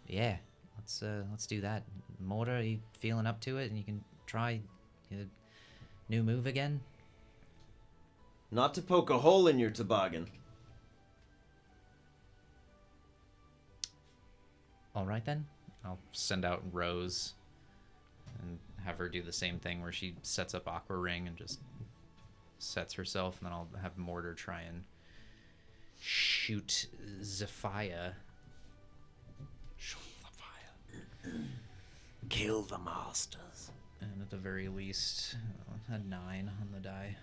Yeah. Let's do that. Mortar, are you feeling up to it? And you can try your new move again? Not to poke a hole in your toboggan. All right then. I'll send out Rose and have her do the same thing where she sets up Aqua Ring and just sets herself, and then I'll have Mortar try and shoot Zephyr. Kill the masters. And at the very least, a 9 on the die.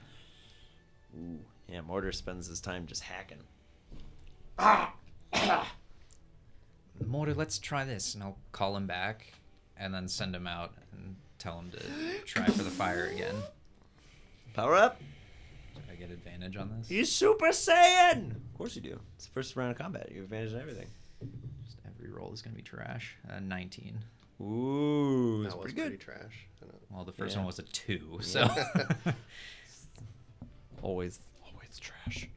Ooh. Yeah, Mortar spends his time just hacking. Mortar, let's try this. And I'll call him back and then send him out and tell him to try for the fire again. Power up. Do I get advantage on this? He's Super Saiyan! Of course you do. It's the first round of combat. You have advantage on everything. Just every roll is going to be trash. 19. Ooh, That that's was pretty good. pretty trash. I know. Well, the first Yeah. one was a 2, so... Always trash.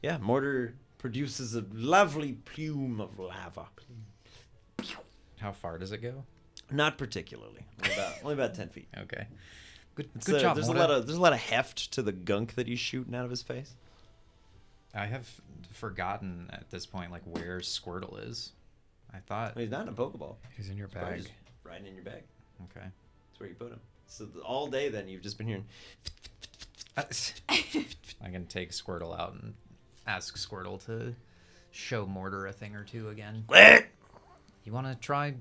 Yeah, Mortar produces a lovely plume of lava. How far does it go? Not particularly. Only about 10 feet. Okay. Good It's, job, there's Mortar. there's a lot of heft to the gunk that he's shooting out of his face. I have forgotten at this point, like, where Squirtle is. I thought... He's not in a Pokeball. He's in your He's probably bag. just riding in your bag. Okay. That's where you put him. So all day then you've just been hearing. I can take Squirtle out and ask Squirtle to show Mortar a thing or two again. You want to try?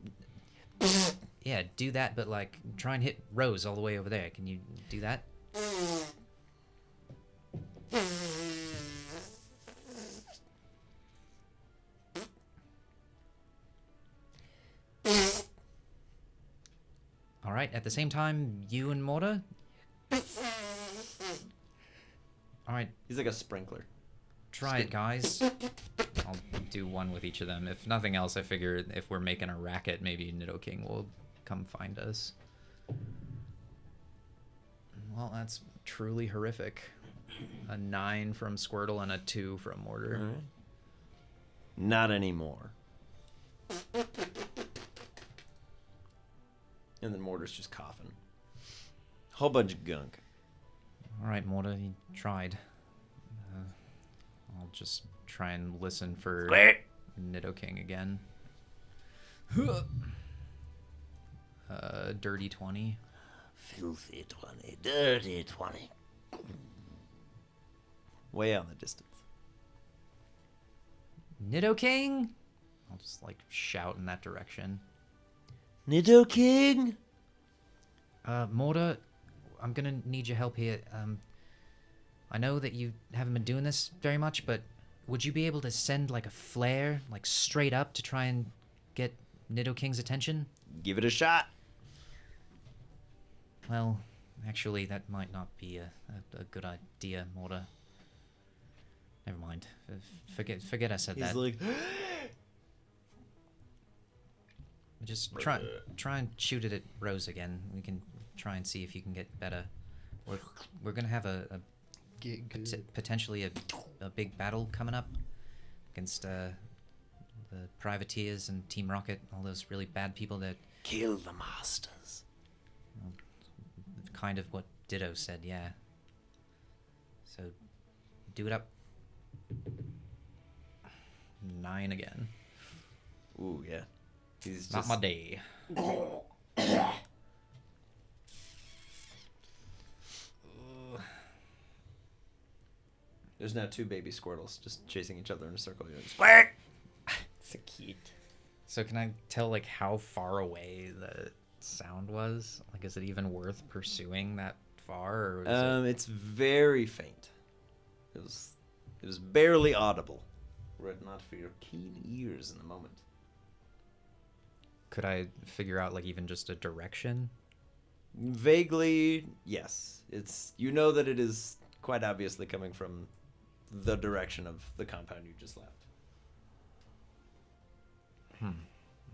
Yeah, do that, but like try and hit Rose all the way over there. Can you do that? All right. At the same time, you and Mortar. All right, He's like a sprinkler. try it, guys. I'll do one with each of them. If nothing else, I figure if we're making a racket, maybe Nidoking will come find us. Well, that's truly horrific. A 9 from Squirtle and a 2 from Mortar. All right. Not anymore. And then Mortar's just coughing. Whole bunch of gunk. All right, Mortar, you tried. I'll just try and listen for Nidoking again. Dirty 20. Filthy 20. Dirty 20. Way out in the distance. Nidoking? I'll just like shout in that direction. Nidoking? Mortar, I'm gonna need your help here. I know that you haven't been doing this very much, but would you be able to send like a flare, like straight up to try and get Nidoking's attention? Give it a shot. Well, actually, that might not be a good idea, Mortar. Never mind. Forget I said He's that. like, Just try and shoot it at Rose again. We can try and see if you can get better. We're gonna have a Get good. potentially a big battle coming up against the Privateers and Team Rocket, all those really bad people that kill the masters. kind of what Ditto said, yeah. So do it up. 9 again. Ooh, yeah. He's Not just my day. There's now 2 baby Squirtles just chasing each other in a circle. You're like, Squirt! It's a cute. So can I tell like how far away the sound was? Like, is it even worth pursuing that far? Or is It's very faint. It was barely audible. Were it not for your keen ears in the moment. could I figure out like even just a direction? Vaguely, yes. You know that it is quite obviously coming from the direction of the compound you just left.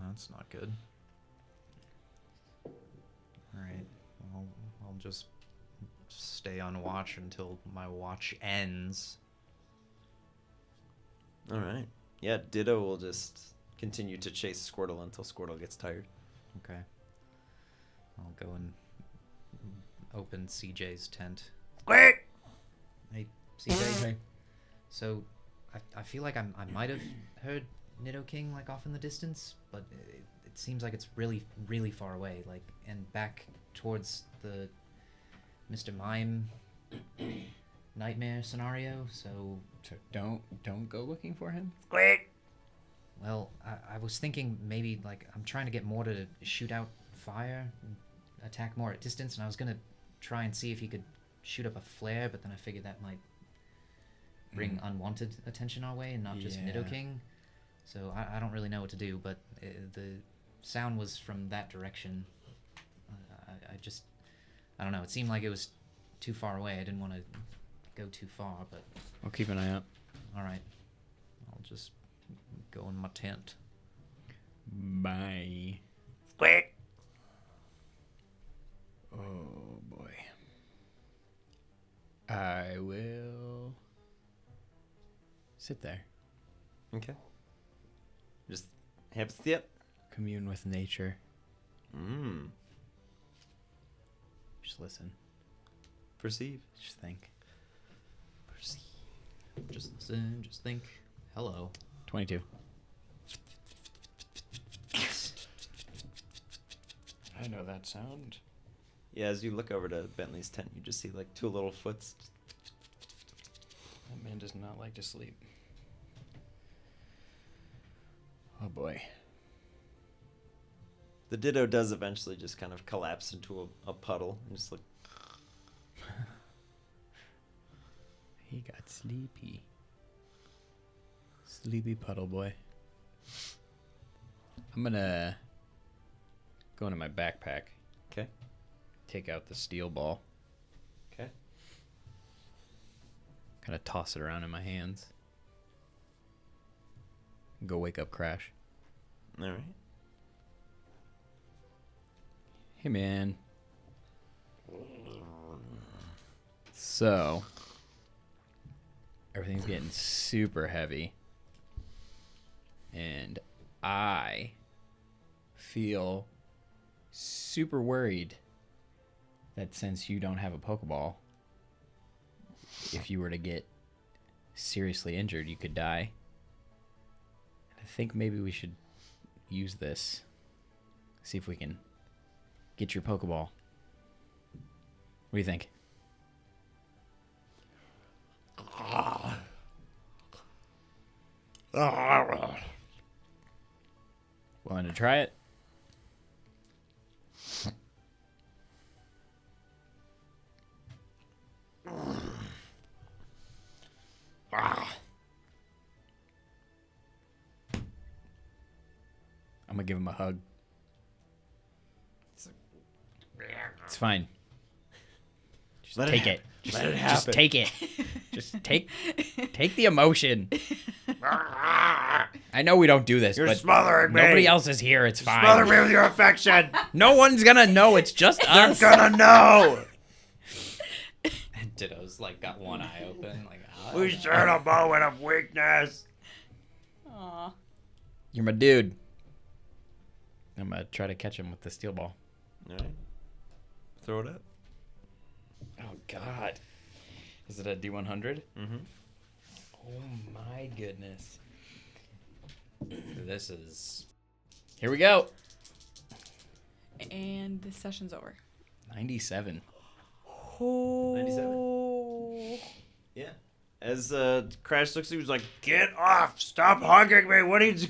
That's not good. All right. I'll just stay on watch until my watch ends. All right. Yeah, Ditto will just continue to chase Squirtle until Squirtle gets tired. Okay. I'll go and open CJ's tent. Quick! Hey, CJ. So, I feel like I might have heard Nidoking like off in the distance, but it seems like it's really, really far away. Like, and back towards the Mr. Mime nightmare scenario. So Don't go looking for him. Quick! well, I was thinking maybe like I'm trying to get more to shoot out fire, and attack more at distance, and I was gonna try and see if he could shoot up a flare, but then I figured that might bring unwanted attention our way and not just Yeah. Nidoking. So I don't really know what to do, but the sound was from that direction. I don't know. It seemed like it was too far away. I didn't want to go too far, but I'll keep an eye out. all right. I'll just go in my tent. Bye. Quick! Oh boy. I will sit there, Okay. Just have a sip. commune with nature, Mmm. just listen, Perceive. just think. Perceive. Just listen, just think. Hello. 22. I know that sound. Yeah, as you look over to Bentley's tent, you just see like two little foots. That man does not like to sleep. Oh boy. The Ditto does eventually just kind of collapse into a puddle and just like. He got sleepy. Sleepy puddle boy. I'm gonna go into my backpack, Okay. take out the steel ball, Okay. kind of toss it around in my hands. Go wake up Crash. All right. Hey man. So, everything's getting super heavy. And I feel super worried that since you don't have a Pokeball, if you were to get seriously injured, you could die. I think maybe we should use this. See if we can get your Pokeball. What do you think? Willing to try it? I'm gonna give him a hug. It's fine. Just Let it take happen. it. Just, Let it just happen. take it. Just take the emotion. I know we don't do this, You're but smothering me. nobody else is here. It's fine. Smother me with your affection. No one's gonna know. It's just us. Gonna know. Ditto's like got one eye open. Like, We shared a moment of weakness. Aw. You're my dude. I'm gonna try to catch him with the steel ball. All right. Throw it up. Oh God. Is it a D100? Mm-hmm. Oh my goodness. this is Here we go. And the session's over. 97. 97. Yeah. As Crash looks at you, he's like, Get off! Stop hugging me! What are you?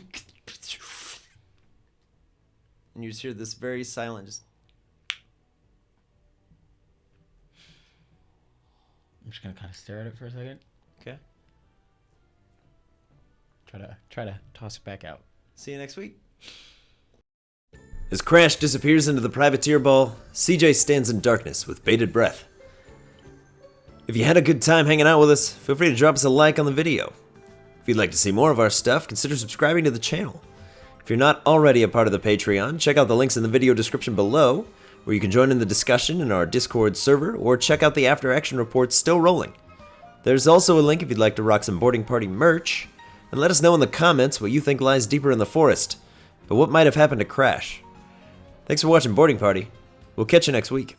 and you just hear this very silent, just. I'm just gonna kind of stare at it for a second. Okay. Try to toss it back out. See you next week. As Crash disappears into the privateer ball, CJ stands in darkness with bated breath. If you had a good time hanging out with us, feel free to drop us a like on the video. If you'd like to see more of our stuff, consider subscribing to the channel. If you're not already a part of the Patreon, check out the links in the video description below, where you can join in the discussion in our Discord server or check out the after action reports still rolling. There's also a link if you'd like to rock some boarding party merch, and let us know in the comments what you think lies deeper in the forest, but what might have happened to Crash. Thanks for watching Boarding Party. We'll catch you next week.